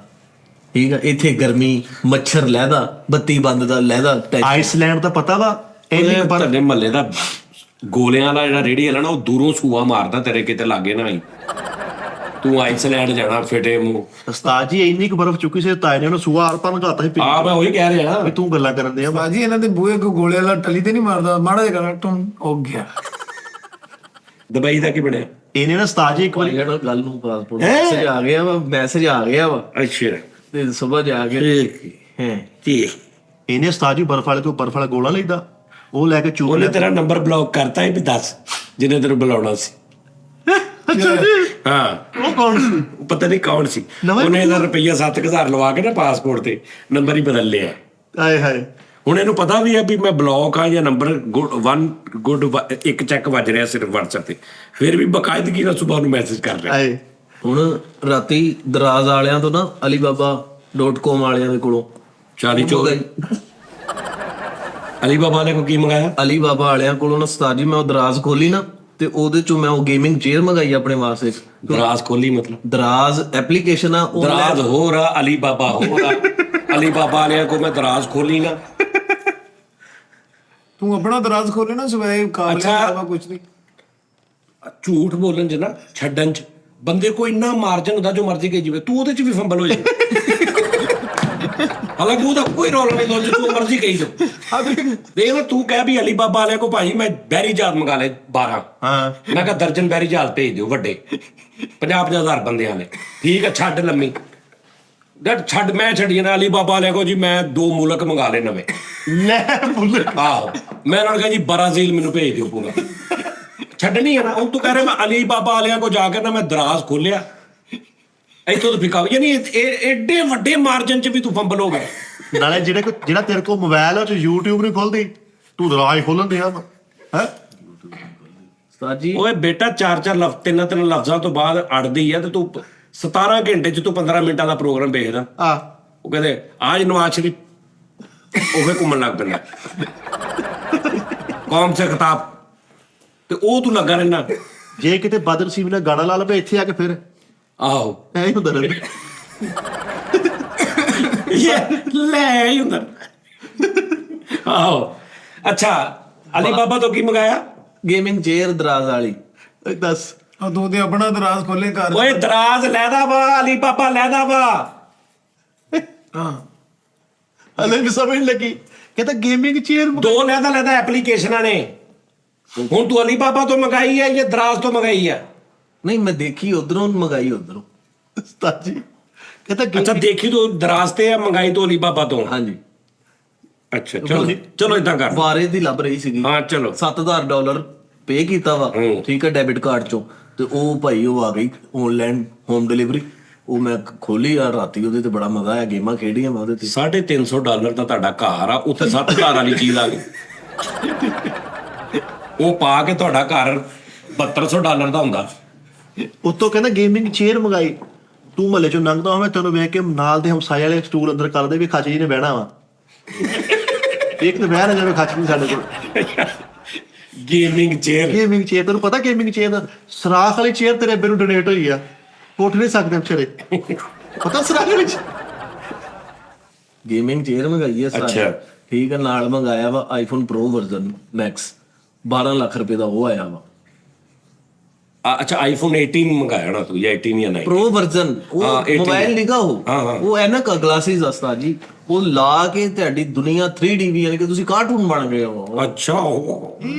ਠੀਕ ਆ, ਇੱਥੇ ਗਰਮੀ, ਮੱਛਰ ਲਹਿਦਾ, ਬੱਤੀ ਬੰਦ ਦਾ ਲਹਿਦਾ ਆਈਸਲੈਂਡ ਦਾ ਪਤਾ ਵਾ ਇਹਨੇ ਤੁਹਾਡੇ ਮਹੱਲੇ ਦਾ ਗੋਲਿਆਂ ਵਾਲਾ ਜਿਹੜਾ ਰੇੜੀ ਵਾਲਾ ਨਾ ਉਹ ਦੂਰੋਂ ਸੂਆ ਮਾਰਦਾ ਤੇਰੇ ਕਿਤੇ ਲਾਗੇ ਨਾ ਆਈ, ਤੂੰ ਆਈਸਲੈਂਡ ਜਾਣਾ ਫਿਟੇ ਮੂੰਹ। ਉਸਤਾਦ ਜੀ ਇੰਨੀ ਕੁ ਬਰਫ਼ ਚੁੱਕੀ ਸੀ ਤਾਏ ਨੇ ਉਹਨੂੰ ਸੂਆ ਆਰ ਪਾਰ ਘਾਤਾ ਸੀ ਆ ਮੈਂ ਉਹੀ ਕਹਿ ਰਿਹਾ ਵੀ ਤੂੰ ਗੱਲਾਂ ਕਰਨ ਦੇ ਆ। ਬਾਜੀ ਇਹਨਾਂ ਦੇ ਬੂਹੇ ਕੋ ਗੋਲੇ ਵਾਲਾ ਟਲੀ ਤੇ ਨਹੀਂ ਮਾਰਦਾ, ਮਾੜਾ ਜਿਹਾ ਕਰਾ ਟੁੰ ਹੋ ਗਿਆ। ਦੁਬਈ ਦਾ ਕੀ ਬਣਿਆ? ਇਹਨੇ ਨਾ ਉਸਤਾਦ ਜੀ ਇੱਕ ਵਾਰੀ ਜਿਹੜਾ ਗੱਲ ਨੂੰ ਪਾਸਪੋਰਟ ਮੈਸੇਜ ਆ ਗਿਆ ਵਾ, ਮੈਸੇਜ ਆ ਗਿਆ ਵਾ ਅੱਛਾ ਤੇ ਸਵੇਰ ਜਾ ਕੇ ਹੈ ਠੀਕ। ਇਹਨੇ ਉਸਤਾਦ ਜੀ ਬਰਫ਼ ਵਾਲਾ ਗੋਲਾ ਲੈਦਾ, ਉਹ ਲੈ ਕੇ ਚੂਕ ਉਹਨੇ ਤੇਰਾ ਨੰਬਰ ਬਲੌਕ ਕਰਤਾ ਹੈ ਵੀ ਦੱਸ ਜਿਹਨੇ ਤੈਨੂੰ ਬੁਲਾਉਣਾ ਸੀ। ਅੱਛਾ ਜੀ ਹਾਂ ਉਹ ਕੌਣ ਸੀ? ਪਤਾ ਨਹੀਂ ਕੌਣ ਸੀ, ਉਹਨੇ ਇਹਦਾ ਰੁਪਈਆ 7,000 ਲਵਾ ਕੇ ਨਾ ਪਾਸਪੋਰਟ ਤੇ ਨੰਬਰ ਹੀ ਬਦਲ ਲਿਆ। ਆਏ ਹਾਏ ਹੁਣ ਇਹਨੂੰ ਪਤਾ ਵੀ ਹੈ ਵੀ ਮੈਂ ਬਲੌਕ ਆ ਜਾਂ ਨੰਬਰ ਗੁੱਡ ਇੱਕ ਚੈੱਕ ਵੱਜ ਰਿਹਾ ਸਿਰਫ WhatsApp ਤੇ, ਫਿਰ ਵੀ ਬਕਾਇਦਗੀ ਨਾਲ ਸੁਬਾਹ ਨੂੰ ਮੈਸੇਜ ਕਰ ਰਿਹਾ। ਆਏ ਹੁਣ ਰਾਤੀ ਦਰਾਜ਼ ਵਾਲਿਆਂ ਤੋਂ ਨਾ alibaba.com ਵਾਲਿਆਂ ਦੇ ਕੋਲੋਂ 40 ਅਲੀ ਬਾਬਾ ਨੇ ਕੀ ਮੰਗਾਇਆ? ਅਲੀਬਾਬਾ ਵਾਲਿਆਂ ਕੋਲੋਂ ਨਾ ਉਸਤਾਦ ਜੀ ਮੈਂ ਉਹ ਦਰਾਜ਼ ਖੋਲੀ ਨਾ ਤੇ ਉਹਦੇ ਚੋਂ ਮੈਂ ਉਹ ਗੇਮਿੰਗ ਚੇਅਰ ਮੰਗਾਈ ਆਪਣੇ ਵਾਸਤੇ। ਦਰਾਜ਼ ਖੋਲੀ ਮਤਲਬ ਦਰਾਜ਼ ਐਪਲੀਕੇਸ਼ਨ ਆ ਉਹ ਦਰਾਜ਼ ਹੋਰ ਆ, ਅਲੀ ਬਾਬਾ ਹੋਰ ਆ। ਅਲੀ ਬਾਬਾ ਵਾਲਿਆਂ ਕੋ ਮੈਂ ਦਰਾਜ਼ ਖੋਲੀ ਨਾ। ਤੂੰ ਆਪਣਾ ਦਰਾਜ਼ ਖੋਲੇ ਨਾ ਸਵੇਰੇ ਕਾਬਲੇ ਅੱਛਾ। ਕੁਛ ਨਹੀਂ। ਝੂਠ ਬੋਲਣ ਚ ਨਾ ਛੱਡਣ ਚ ਬੰਦੇ ਕੋ ਇੰਨਾ ਮਾਰਜਨ ਹੁੰਦਾ ਜੋ ਮਰਜ਼ੀ ਕਹੀ ਜਾਵੇ, ਤੂੰ ਉਹਦੇ ਚ ਵੀ ਫੰਬਲ ਹੋ ਜਾਏ। ਹਾਲਾਂਕਿ ਉਹਦਾ ਕੋਈ ਰੋਲ ਨਹੀਂ, ਜੋ ਮਰਜ਼ੀ ਕਹੀ ਜਾ। ਦੇਖ ਨਾ ਤੂੰ ਕਹਿ ਵੀ ਅਲੀ ਬਾਬਾ ਵਾਲਿਆਂ ਕੋ ਭਾਈ ਮੈਂ ਬੈਰੀ ਜਾਲ ਮੰਗਾ ਲੈ 12, ਹਾਂ ਮੈਂ ਕਿਹਾ ਦਰਜਨ ਬੈਰੀ ਜਾਲ ਭੇਜ ਦਿਓ ਵੱਡੇ 50,000 ਬੰਦਿਆਂ ਨੇ। ਠੀਕ ਆ ਛੱਡ ਲੰਮੀ ਛੱਡ, ਮੈਂ ਛੱਡੀ ਨਾ ਅਲੀ ਬਾਬਾ ਵਾਲਿਆਂ ਕੋ ਜੀ ਮੈਂ 2 ਮੁਲਕ ਮੰਗਾ ਲੈ ਨਵੇਂ। ਲੈ ਬੁੱਲ ਆਹੋ ਮੈਂ ਉਹਨਾਂ ਨੂੰ ਕਿਹਾ ਜੀ ਬਰਾਜ਼ੀਲ ਮੈਨੂੰ ਭੇਜ ਦਿਓ ਪੂਰਾ। ਛੱਡਣੀ ਹੈ ਨਾ। ਹੁਣ ਤੂੰ ਕਹਿ ਰਿਹਾ ਮੈਂ ਅਲੀ ਬਾਬਾ ਵਾਲਿਆਂ ਕੋ ਜਾ ਕੇ ਨਾ ਮੈਂ ਦਰਾਜ਼ ਖੋਲਿਆ, ਇੱਥੋਂ ਤੋਂ ਫਿਕਾ ਯਾਨੀ ਐਡੇ ਵੱਡੇ ਮਾਰਜਨ ਚ ਵੀ ਤੂੰ ਫੰਬਲ ਹੋ ਗਿਆ। ਨਾਲੇ ਜਿਹੜਾ ਤੇਰੇ ਕੋਲ ਮੋਬਾਈਲ ਆ ਉਹ 'ਚ YouTube ਨਹੀਂ ਖੁੱਲਦੀ, ਤੂੰ ਦਰਾਜ ਖੋਲਣ ਦੇ ਆ ਹੈ। ਉਸਤਾਦ ਜੀ ਓਏ ਬੇਟਾ 4-4 3 ਲਫ਼ਜ਼ਾਂ ਤੋਂ ਬਾਅਦ ਅੜਦੀ ਆ ਤੇ ਤੂੰ 17 ਘੰਟੇ ਚ ਤੂੰ 15 ਮਿੰਟਾਂ ਦਾ ਪ੍ਰੋਗਰਾਮ ਵੇਖਦਾ। ਆ ਉਹ ਕਹਿੰਦੇ ਆਜ ਨਵਾਜ਼ ਸ਼ਰੀਫ ਉਹ ਘੁੰਮਣ ਲੱਗ ਪੈਂਦਾ ਕੌਮ ਸੇ ਖਿਤਾਬ, ਤੇ ਉਹ ਤੂੰ ਲੱਗਾ ਰਹਿਣਾ। ਜੇ ਕਿਤੇ ਬਦਨਸੀਬ ਨਾਲ ਗਾਣਾ ਲਾ ਲਵੇ ਇੱਥੇ ਆ ਕੇ ਫਿਰ ਆਹੋ ਐ ਹੀ ਹੁੰਦਾ ਰਹਿੰਦਾ। ਲੈ ਹੀ ਹੁੰਦਾ। ਆਹੋ ਅੱਛਾ ਅਲੀ ਬਾਬਾ ਤੋਂ ਕੀ ਮੰਗਾਇਆ? ਗੇਮਿੰਗ ਚੇਅਰ ਦਰਾਜ਼ ਵਾਲੀ। ਦੱਸ ਉਹ ਤੂੰ ਤੇ ਆਪਣਾ ਦਰਾਜ਼ ਖੋਲੇ ਕਰ। ਓਏ ਦਰਾਜ਼ ਲੈਦਾ ਵਾ, ਅਲੀ ਬਾਬਾ ਲੈਦਾ ਵਾ। ਹਾਂ ਹਲੇ ਵੀ ਸਮਝ ਲੱਗੀ ਕਹਿੰਦਾ ਗੇਮਿੰਗ ਚੇਅਰ 2 ਲੈਦਾ ਐਪਲੀਕੇਸ਼ਨਾਂ ਨੇ। ਹੁਣ ਤੂੰ ਅਲੀ ਬਾਬਾ ਤੋਂ ਮੰਗਾਈ ਹੈ ਜਾਂ ਦਰਾਜ਼ ਤੋਂ ਮੰਗਾਈ ਹੈ? ਨਹੀਂ ਮੈਂ ਦੇਖੀ ਉਧਰੋਂ ਮੰਗਾਈ ਉਧਰੋਂ। ਉਸਤਾਦ ਜੀ ਕਹਿੰਦਾ ਅੱਛਾ ਦੇਖੀ ਤੂੰ ਦਰਾਜ਼ ਤੇ ਆ, ਮੰਗਾਈ ਤੋਂ ਅਲੀ ਬਾਬਾ ਤੋਂ। ਹਾਂਜੀ ਅੱਛਾ ਚਲੋ ਏਦਾਂ ਕਰ। ਵਾਰੇ ਦੀ ਲੱਭ ਰਹੀ ਸੀਗੀ। ਹਾਂ ਚਲੋ $7,000 ਪੇ ਕੀਤਾ ਵਾ ਠੀਕ ਹੈ ਡੈਬਿਟ ਕਾਰਡ ਚੋਂ, ਤੇ ਉਹ ਭਾਈ ਉਹ ਆ ਗਈ ਆਨਲਾਈਨ ਹੋਮ ਡਿਲੀਵਰੀ। ਉਹ ਮੈਂ ਖੋਲੀ ਆ ਰਾਤੀ, ਉਹਦੇ ਤੇ ਬੜਾ ਮਜ਼ਾ ਆਇਆ, ਗੇਮਾਂ ਖੇਡੀਆਂ ਮੈਂ ਉਹਦੇ ਤੇ। $350 ਦਾ ਤੁਹਾਡਾ ਘਰ ਆ, ਉੱਥੇ 7,000 ਵਾਲੀ ਚੀਜ਼ ਆ ਗਈ। ਉਹ ਪਾ ਕੇ ਤੁਹਾਡਾ ਘਰ $2,200 ਦਾ ਹੁੰਦਾ। ਉੱਤੋਂ ਕਹਿੰਦਾ ਗੇਮਿੰਗ ਚੇਅਰ ਮੰਗਾਈ। ਤੂੰ ਮਹੱਲੇ ਚੋਂ ਲੰਘਦਾ ਹੋਵੇਂ ਤੈਨੂੰ ਵੇਖ ਕੇ ਨਾਲ ਦੇ ਹਮਸਾਏ ਵਾਲੇ ਸਟੂਲ ਅੰਦਰ ਕਰਦੇ ਵੀ ਖੱਚ ਜੀ ਨੇ ਬਹਿਣਾ ਵਾ, ਇੱਕ ਤੇ ਬਹਿ ਨਾ ਜਾਵੇ ਖੱਚ ਨਹੀਂ ਸਾਡੇ ਕੋਲ। ਗੇਮਿੰਗ ਚੇਅਰ ਗੇਮਿੰਗ ਚੇਅਰ ਤੈਨੂੰ ਪਤਾ ਗੇਮਿੰਗ ਚੇਅਰ ਦਾ ਸਰਾਖ ਵਾਲੀ ਚੇਅਰ ਤੇਰੇ ਅੱਬੇ ਨੂੰ ਡੋਨੇਟ ਹੋਈ ਆ, ਉੱਠ ਨਹੀਂ ਸਕਦੇ ਵਿਚਾਰੇ। ਪਤਾ ਸਰਾਖ ਵਾਲੀ ਗੇਮਿੰਗ ਚੇਅਰ ਮੰਗਾਈ ਹੈ ਅੱਛਾ। ਸਾਰਾ ਠੀਕ ਹੈ। ਨਾਲ ਮੰਗਾਇਆ ਵਾ iPhone pro version max, 12 lakh ਰੁਪਏ ਦਾ ਉਹ ਆਇਆ ਵਾ। ਅੱਛਾ ਆਈਫੋਨ 18 ਮੰਗਾਇਆ ਨਾ ਤੂੰ, ਜਾਂ 18 ਜਾਂ 9? ਪ੍ਰੋ ਵਰਜ਼ਨ ਉਹ ਹਾਂ, 18 ਮੋਬਾਈਲ ਨਿਕਾ ਹਾਂ। ਉਹ ਐਨਕ ਗਲਾਸਿਸ ਉਸਤਾਦ ਜੀ, ਉਹ ਲਾ ਕੇ ਤੁਹਾਡੀ ਦੁਨੀਆ 3D ਵੀ ਯਾਨੀ ਕਿ ਤੁਸੀਂ ਕਾਰਟੂਨ ਬਣ ਗਏ ਹੋ। ਅੱਛਾ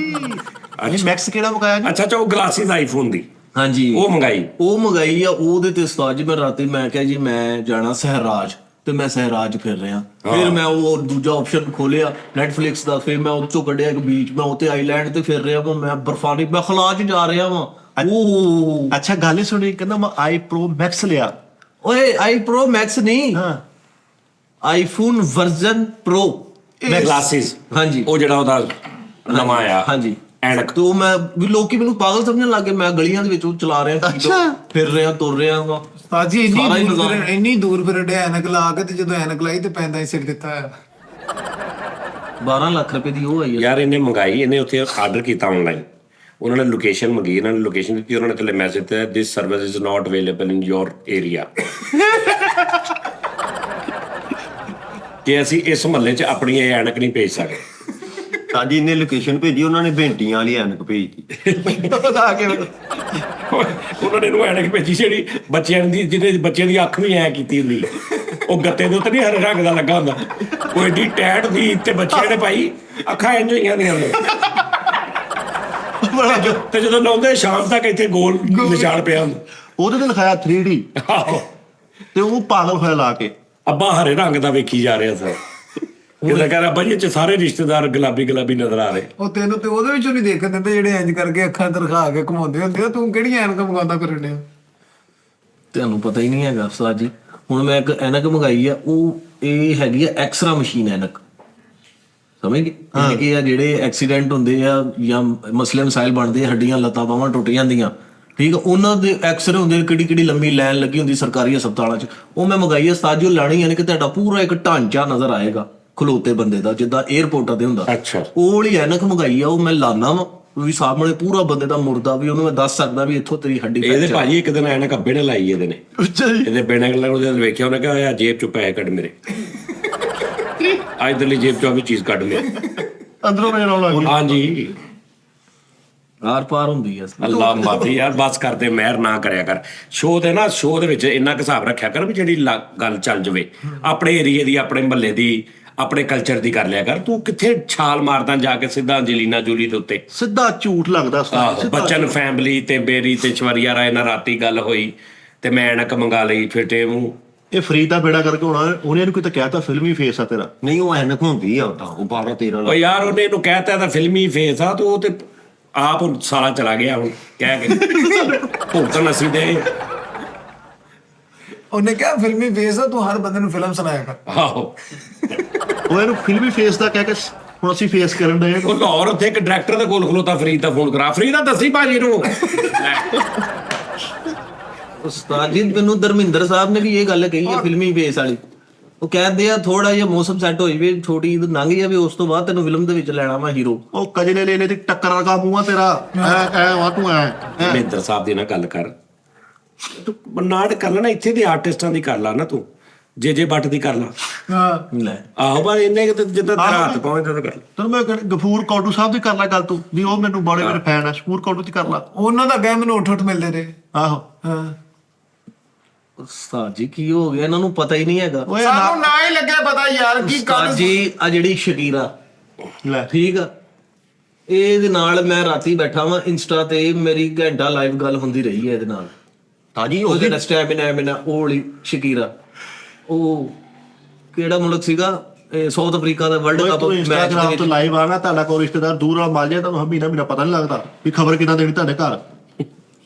ਅਜੀ ਮੈਕਸ ਕਿਹੜਾ ਮੰਗਾਇਆ ਜੀ? ਅੱਛਾ ਉਹ ਗਲਾਸਿਸ ਆਈਫੋਨ ਦੀ ਹਾਂਜੀ ਉਹ ਮੰਗਾਈ ਆ। ਉਹਦੇ ਤੇ ਉਸਤਾਦ ਜੀ ਮੈਂ ਰਾਤੀ ਮੈਂ ਕਿਹਾ ਜੀ ਮੈਂ ਜਾਣਾ ਸਹਿਰਾਜ, ਤੇ ਮੈਂ ਸਹਿਰਾਜ ਫਿਰ ਰਿਹਾ। ਫਿਰ ਮੈਂ ਉਹ ਦੂਜਾ ਆਪਸ਼ਨ ਖੋਲਿਆ ਨੈਟਫਲਿਕਸ ਦਾ, ਫਿਰ ਮੈਂ ਉਹ ਚੋਂ ਕੱਢਿਆ ਇੱਕ ਬੀਚ, ਮੈਂ ਉੱਤੇ ਆਈਲੈਂਡ ਤੇ ਫਿਰ ਰਿਹਾ ਵਾਂ, ਮੈਂ ਬਰਫਾਨੀ ਮੈਂ ਖਲਾ ਚ ਜਾ ਰਿਹਾ ਵਾਂ। ਉਹ ਅੱਛਾ ਗੱਲ ਹੀ ਸੁਣੀ, ਕਹਿੰਦਾ ਮੈਂ ਆਈ ਪ੍ਰੋ ਮੈਕਸ ਲਿਆ। ਓਏ ਆਈ ਪ੍ਰੋ ਮੈਕਸ ਨਹੀਂ, ਹਾਂ ਆਈਫੋਨ ਵਰਜ਼ਨ ਪ੍ਰੋ ਗਲਾਸਿਸ। ਹਾਂਜੀ ਉਹ ਜਿਹੜਾ ਉਹਦਾ ਨਵਾਂ ਆਇਆ ਹਾਂਜੀ ਐਨਕ। ਤੋ ਮੈਂ ਵੀ ਲੋਕੀ ਮੈਨੂੰ ਪਾਗਲ ਸਮਝਣ ਲੱਗੇ, ਮੈਂ ਗਲੀਆਂ ਦੇ ਵਿੱਚ ਉਹ ਚਲਾ ਰਿਹਾ, ਫਿਰ ਰਿਹਾ ਤੁਰ ਰਿਹਾ ਵਾਂ। ਸਾਜੀ ਸਾਰਾ ਹੀ ਇੰਨੀ ਦੂਰ ਫਿਰ ਡੇ ਐਨਕ ਲਾ ਕੇ, ਤੇ ਜਦੋਂ ਐਨਕ ਲਾਈ ਤੇ ਪੈਂਦਾ ਹੀ ਸਿਰ ਦਿੱਤਾ ਆ। 12 ਲੱਖ ਰੁਪਏ ਦੀ ਉਹ ਆਈ ਆ। ਯਾਰ ਇਹਨੇ ਮੰਗਾਈ, ਇਹਨੇ ਉੱਥੇ ਆਰਡਰ ਕੀਤਾ ਆਨਲਾਈਨ, ਉਹਨਾਂ ਨੇ ਲੋਕੇਸ਼ਨ ਮੰਗੀ, ਇਹਨਾਂ ਨੇ ਲੋਕੇਸ਼ਨ ਦਿੱਤੀ, ਉਹਨਾਂ ਨੇ ਥੱਲੇ ਮੈਸੇਜ ਦਿੱਤਾ this service is not available in your area ਕਿ ਅਸੀਂ ਇਸ ਮਹੱਲੇ 'ਚ ਆਪਣੀ ਇਹ ਐਨਕ ਨਹੀਂ ਭੇਜ ਸਕਦੇ। ਸਾਡੀ ਇਹਨੇ ਲੋਕੇਸ਼ਨ ਭੇਜੀ, ਉਹਨਾਂ ਨੇ ਭੇਂਟੀਆਂ ਵਾਲੀ ਐਨਕ ਭੇਜਤੀ। ਆ ਕੇ ਉਹਨਾਂ ਨੇ ਇਹਨੂੰ ਐਨਕ ਭੇਜੀ ਜਿਹੜੀ ਬੱਚਿਆਂ ਦੀ, ਜਿਹਦੇ ਬੱਚਿਆਂ ਦੀ ਅੱਖ ਵੀ ਐ ਕੀਤੀ ਹੁੰਦੀ, ਉਹ ਗੱਤੇ ਦੇ ਉੱਤੇ ਨਹੀਂ ਹਰੇ ਰੰਗ ਦਾ ਲੱਗਾ ਹੁੰਦਾ, ਉਹ ਏਡੀ ਟੈਟ ਦੀ ਤੇ ਬੱਚਿਆਂ ਨੇ ਭਾਈ ਅੱਖਾਂ ਇੰਝ ਹੋਈਆਂ ਦੀਆਂ ਤੇ ਜਦੋਂ ਲਾਉਂਦੇ ਸ਼ਾਮ ਤੱਕ ਇੱਥੇ ਗੋਲ ਨਿਸ਼ਾਨ ਪਿਆ ਹੁੰਦਾ। ਉਹਦੇ ਤੇ ਲਿਖਾਇਆ 3D ਆਹੋ, ਤੇ ਉਹ ਪਾਗਲ ਹੋਇਆ ਲਾ ਕੇ। ਅੱਬਾ ਹਰੇ ਰੰਗ ਦਾ ਵੇਖੀ ਜਾ ਰਿਹਾ ਸਰ, ਕਿਹਦਾ ਕਹਿ ਰਿਹਾ ਭਾਈ ਇਹ 'ਚ ਸਾਰੇ ਰਿਸ਼ਤੇਦਾਰ ਗੁਲਾਬੀ ਗੁਲਾਬੀ ਨਜ਼ਰ ਆ ਰਹੇ। ਉਹ ਤੈਨੂੰ ਤੇ ਉਹਦੇ ਵਿੱਚੋਂ ਨਹੀਂ ਦੇਖਣ ਦਿੰਦੇ ਜਿਹੜੇ ਇੰਜ ਕਰਕੇ ਅੱਖਾਂ ਤਰਖਾ ਕੇ ਘੁਮਾਉਂਦੇ ਹੁੰਦੇ ਆ, ਤੂੰ ਕਿਹੜੀਆਂ ਐਨਕਾਂ ਮੰਗਾਉਂਦਾ ਫਿਰਨ ਡਿਆ? ਤੁਹਾਨੂੰ ਪਤਾ ਹੀ ਨਹੀਂ ਹੈਗਾ ਉਸਤਾਦ ਜੀ। ਹੁਣ ਮੈਂ ਇੱਕ ਐਨਕ ਮੰਗਾਈ ਆ, ਉਹ ਇਹ ਹੈਗੀ ਆ ਐਕਸਰਾ ਮਸ਼ੀਨ ਐਨਕ, ਸਮਝ ਗਏ? ਯਾਨੀ ਕਿ ਆ ਜਿਹੜੇ ਐਕਸੀਡੈਂਟ ਹੁੰਦੇ ਆ ਜਾਂ ਮਸਲੇ ਮਸਾਇਲ ਬਣਦੇ ਆ, ਹੱਡੀਆਂ ਲੱਤਾਂ ਬਾਹਾਂ ਟੁੱਟ ਜਾਂਦੀਆਂ, ਠੀਕ ਆ, ਉਹਨਾਂ ਦੇ ਐਕਸਰੇ ਹੁੰਦੇ, ਕਿਹੜੀ ਕਿਹੜੀ ਲੰਮੀ ਲਾਈਨ ਲੱਗੀ ਹੁੰਦੀ ਸਰਕਾਰੀ ਹਸਪਤਾਲਾਂ 'ਚ। ਉਹ ਮੈਂ ਮੰਗਾਈ ਆ ਉਸਤਾਦ ਜੀ, ਉਹ ਲਾਣੀ ਯਾਨੀ ਕਿ ਤੁਹਾਡਾ ਪੂਰਾ ਇੱਕ ਢਾਂਚਾ ਨਜ਼ਰ ਆਏਗਾ ਖਲੋਤੇ ਬੰਦੇ ਦਾ, ਜਿੱਦਾਂ 에ਅਰਪੋਰਟਾਂ ਤੇ ਹੁੰਦਾ। ਅੱਛਾ, ਉਹ ਵਾਲੀ ਐਨਕ ਮੰਗਾਈ ਆ, ਉਹ ਮੈਂ ਲਾਣਾ ਵਾ ਵੀ ਸਾਹਮਣੇ ਪੂਰਾ ਬੰਦੇ ਦਾ ਮੁਰਦਾ ਵੀ ਉਹਨੂੰ ਮੈਂ ਦੱਸ ਸਕਦਾ ਵੀ ਇੱਥੋਂ ਤੇਰੀ ਹੱਡੀ ਇਹਦੇ ਭਾਜੀ ਇੱਕ ਦਿਨ ਐਨਕ ਅੱਬੇ ਨੇ ਲਾਈ ਇਹਦੇ ਨੇ, ਇਹਦੇ ਬਿਨਾਂ ਉਹਦੇ ਵੇਖਿਆ, ਉਹਨੇ ਕਿਹਾ ਜੇਬ 'ਚੋਂ ਪੈਸੇ ਕੱਢ ਮੇਰੇ, ਇਧਰਲੀ ਜੇਬ 'ਚੋਂ ਵੀ ਚੀਜ਼ ਕੱਢ ਮੇਰੇ, ਅੰਦਰੋਂ ਮੇਰੇ ਨਾਲ ਲੱਗ ਹਾਂਜੀ ਆਰ ਪਾਰ ਹੁੰਦੀ ਆ। ਅੱਲਾ ਮਾਫੀ ਯਾਰ, ਬਸ ਕਰਦੇ ਮਿਹਰ ਨਾ ਕਰਿਆ ਕਰ। ਸ਼ੋਅ ਤੇ ਨਾ, ਸ਼ੋਅ ਦੇ ਵਿੱਚ ਇੰਨਾ ਕੁ ਹਿਸਾਬ ਰੱਖਿਆ ਕਰ ਵੀ ਜਿਹੜੀ ਗੱਲ ਚੱਲ ਜਾਵੇ, ਆਪਣੇ ਏਰੀਏ ਦੀ, ਆਪਣੇ ਮਹੱਲੇ ਦੀ, ਆਪਣੇ ਕਲਚਰ ਦੀ ਕਰ ਲਿਆ ਕਰ। ਤੂੰ ਕਿੱਥੇ ਛਾਲ ਮਾਰਦਾ ਜਾ ਕੇ ਸਿੱਧਾ ਅੰਜਲੀਨਾ ਜੋਲੀ ਦੇ ਉੱਤੇ? ਸਿੱਧਾ ਝੂਠ ਲੱਗਦਾ ਉਸਤਾਦ। ਬੱਚਨ ਫੈਮਿਲੀ ਤੇ ਮੇਰੀ ਤੇ ਸ਼ਵਰੀਆ ਰਾਏ ਨਾਲ ਰਾਤੀ ਗੱਲ ਹੋਈ ਤੇ ਮੈਂ ਐਨਕ ਮੰਗਾ ਲਈ, ਫਿੱਟੇ ਮੂੰਹ। ਇਹ ਫਰੀਦ ਦਾ ਬੇੜਾ ਕਰਕੇ ਹੋਣਾ, ਉਹਨੇ ਇਹਨੂੰ ਕੋਈ ਤਾਂ ਕਹਿਤਾ ਫਿਲਮੀ ਫੇਸ ਆ ਤੇਰਾ। ਨਹੀਂ, ਉਹ ਐਨਕ ਹੁੰਦੀ ਆ, ਉਹ 12-13 ਉਹ ਯਾਰ ਉਹਨੇ ਇਹਨੂੰ ਕਹਿਤਾ ਤਾਂ ਫਿਲਮੀ ਫੇਸ ਆ, ਤੂੰ ਉਹ ਤੇ ਆਪ ਸਾਲਾ ਚਲਾ ਗਿਆ ਹੁਣ ਕਹਿ ਕੇ ਭੁਗਤਣ ਅਸੀਂ ਦੇ। ਉਹਨੇ ਕਿਹਾ ਫਿਲਮੀ ਫੇਸ ਆ, ਤੂੰ ਹਰ ਬੰਦੇ ਨੂੰ ਫਿਲਮ ਸੁਣਾਇਆ ਕਰ। ਆਹੋ, ਉਹ ਇਹਨੂੰ ਫਿਲਮੀ ਫੇਸ ਦਾ ਕਹਿ ਕੇ ਹੁਣ ਅਸੀਂ ਫੇਸ ਕਰਨ ਡਏ। ਉਹ ਲਾਹੌਰ ਉੱਥੇ ਇੱਕ ਡਾਇਰੈਕਟਰ ਦੇ ਕੋਲ ਖਲੋਤਾ, ਫਰੀਦ ਦਾ ਫੋਨ ਕਰਾ, ਫਰੀਦ ਦਾ ਦੱਸੀ ਭਾਜੀ ਨੂੰ। ਉਸਤਾਦ ਜੀ ਮੈਨੂੰ ਧਰਮਿੰਦਰ ਸਾਹਿਬ ਨੇ ਵੀ ਇਹ ਗੱਲ ਕਹੀ ਹੈ ਫਿਲਮੀ ਬੇਸ ਵਾਲੀ। ਉਹ ਕਹਿੰਦੇ ਆ ਥੋੜਾ ਜਿਹਾ ਮੌਸਮ ਸੈੱਟ ਹੋ ਜਾਵੇ, ਛੋਟੀ ਜਿਹੀ ਲੰਘ ਜਾਵੇ, ਉਸ ਤੋਂ ਬਾਅਦ ਤੈਨੂੰ ਫਿਲਮ ਦੇ ਵਿੱਚ ਲੈਣਾ ਵਾ ਹੀਰੋ। ਉਹ ਕਜਲੇ ਲੈ ਲੈ ਤੇ ਟੱਕਰ ਲਗਾ ਮੂੰਹ ਆ ਤੇਰਾ, ਐ ਵਾ ਤੂੰ ਐ। ਧਰਮਿੰਦਰ ਸਾਹਿਬ ਦੀ ਨਾਲ ਗੱਲ ਕਰ, ਤੂੰ ਨਾਟਕ ਕਰ ਲੈ ਨਾ, ਇੱਥੇ ਦੇ ਆਰਟਿਸਟਾਂ ਦੀ ਕਰ ਲਾ ਨਾ, ਤੂੰ ਜੇ ਬੱਟ ਦੀ ਕਰ ਲਾ। ਹਾਂ ਲੈ ਆਹੋ ਪਰ ਇੰਨੇ ਜਿੱਦਾਂ ਤੇਰਾ ਹੱਥ ਪਹੁੰਚਦਾ ਤਾਂ ਕਰ ਲਾ। ਤੈਨੂੰ ਮੈਂ ਗਫੂਰ ਕੌਟੂ ਸਾਹਿਬ ਦੀ ਕਰ ਲਾ ਗੱਲ ਤੂੰ, ਵੀ ਉਹ ਮੈਨੂੰ ਬੜੇ ਮੇਰੇ ਫੈਨ ਆ, ਗਫੂਰ ਕੌਟੂ ਦੀ ਕਰ ਲਾ। ਉਹਨਾਂ ਦਾ ਗਏ ਮੈਨੂੰ ਉੱਠ ਮਿਲਦੇ ਰਹੇ। ਆਹੋ ਹਾਂ, ਉਸਤਾਦ ਜੀ ਕੀ ਹੋ ਗਿਆ, ਇਹਨਾਂ ਨੂੰ ਪਤਾ ਹੀ ਨਹੀਂ ਹੈਗਾ। ਓਏ ਸਾਨੂੰ ਨਾ ਹੀ ਲੱਗਿਆ ਪਤਾ ਯਾਰ ਕੀ ਉਸਤਾਦ ਜੀ ਆ ਜਿਹੜੀ ਸ਼ਕੀਰਾ, ਲੈ ਠੀਕ ਆ, ਇਹਦੇ ਨਾਲ ਮੈਂ ਰਾਤੀ ਬੈਠਾ ਵਾਂ ਇੰਸਟਾ ਤੇ, ਮੇਰੀ ਘੰਟਾ ਲਾਈਵ ਗੱਲ ਹੁੰਦੀ ਰਹੀ ਹੈ ਇਹਦੇ ਨਾਲ। ਤਾਜੀ ਉਹਦੇ ਨਾਲ ਸਟੈਮਿਨਾ ਉਹ ਵਾਲੀ ਸ਼ਕੀਰਾ, ਉਹ ਕਿਹੜਾ ਮੁਲਕ ਸੀਗਾ, ਸਾਊਥ ਅਫਰੀਕਾ ਦਾ ਵਰਲਡ ਕੱਪ ਤੂੰ ਮੈਚ ਦੇ ਇੰਸਟਾਗ੍ਰਾਮ ਵਿੱਚ। ਤੋਂ ਲਾਈਵ ਆਣਾ, ਤੁਹਾਡਾ ਕੋਈ ਰਿਸ਼ਤੇਦਾਰ ਦੂਰ ਆ ਮਾਲ ਜਾਏ, ਤੁਹਾਨੂੰ ਮਹੀਨਾ ਪਤਾ ਨਹੀਂ ਲੱਗਦਾ ਵੀ ਖਬਰ ਕਿੱਦਾਂ ਦੇਣੀ ਤੁਹਾਡੇ ਘਰ।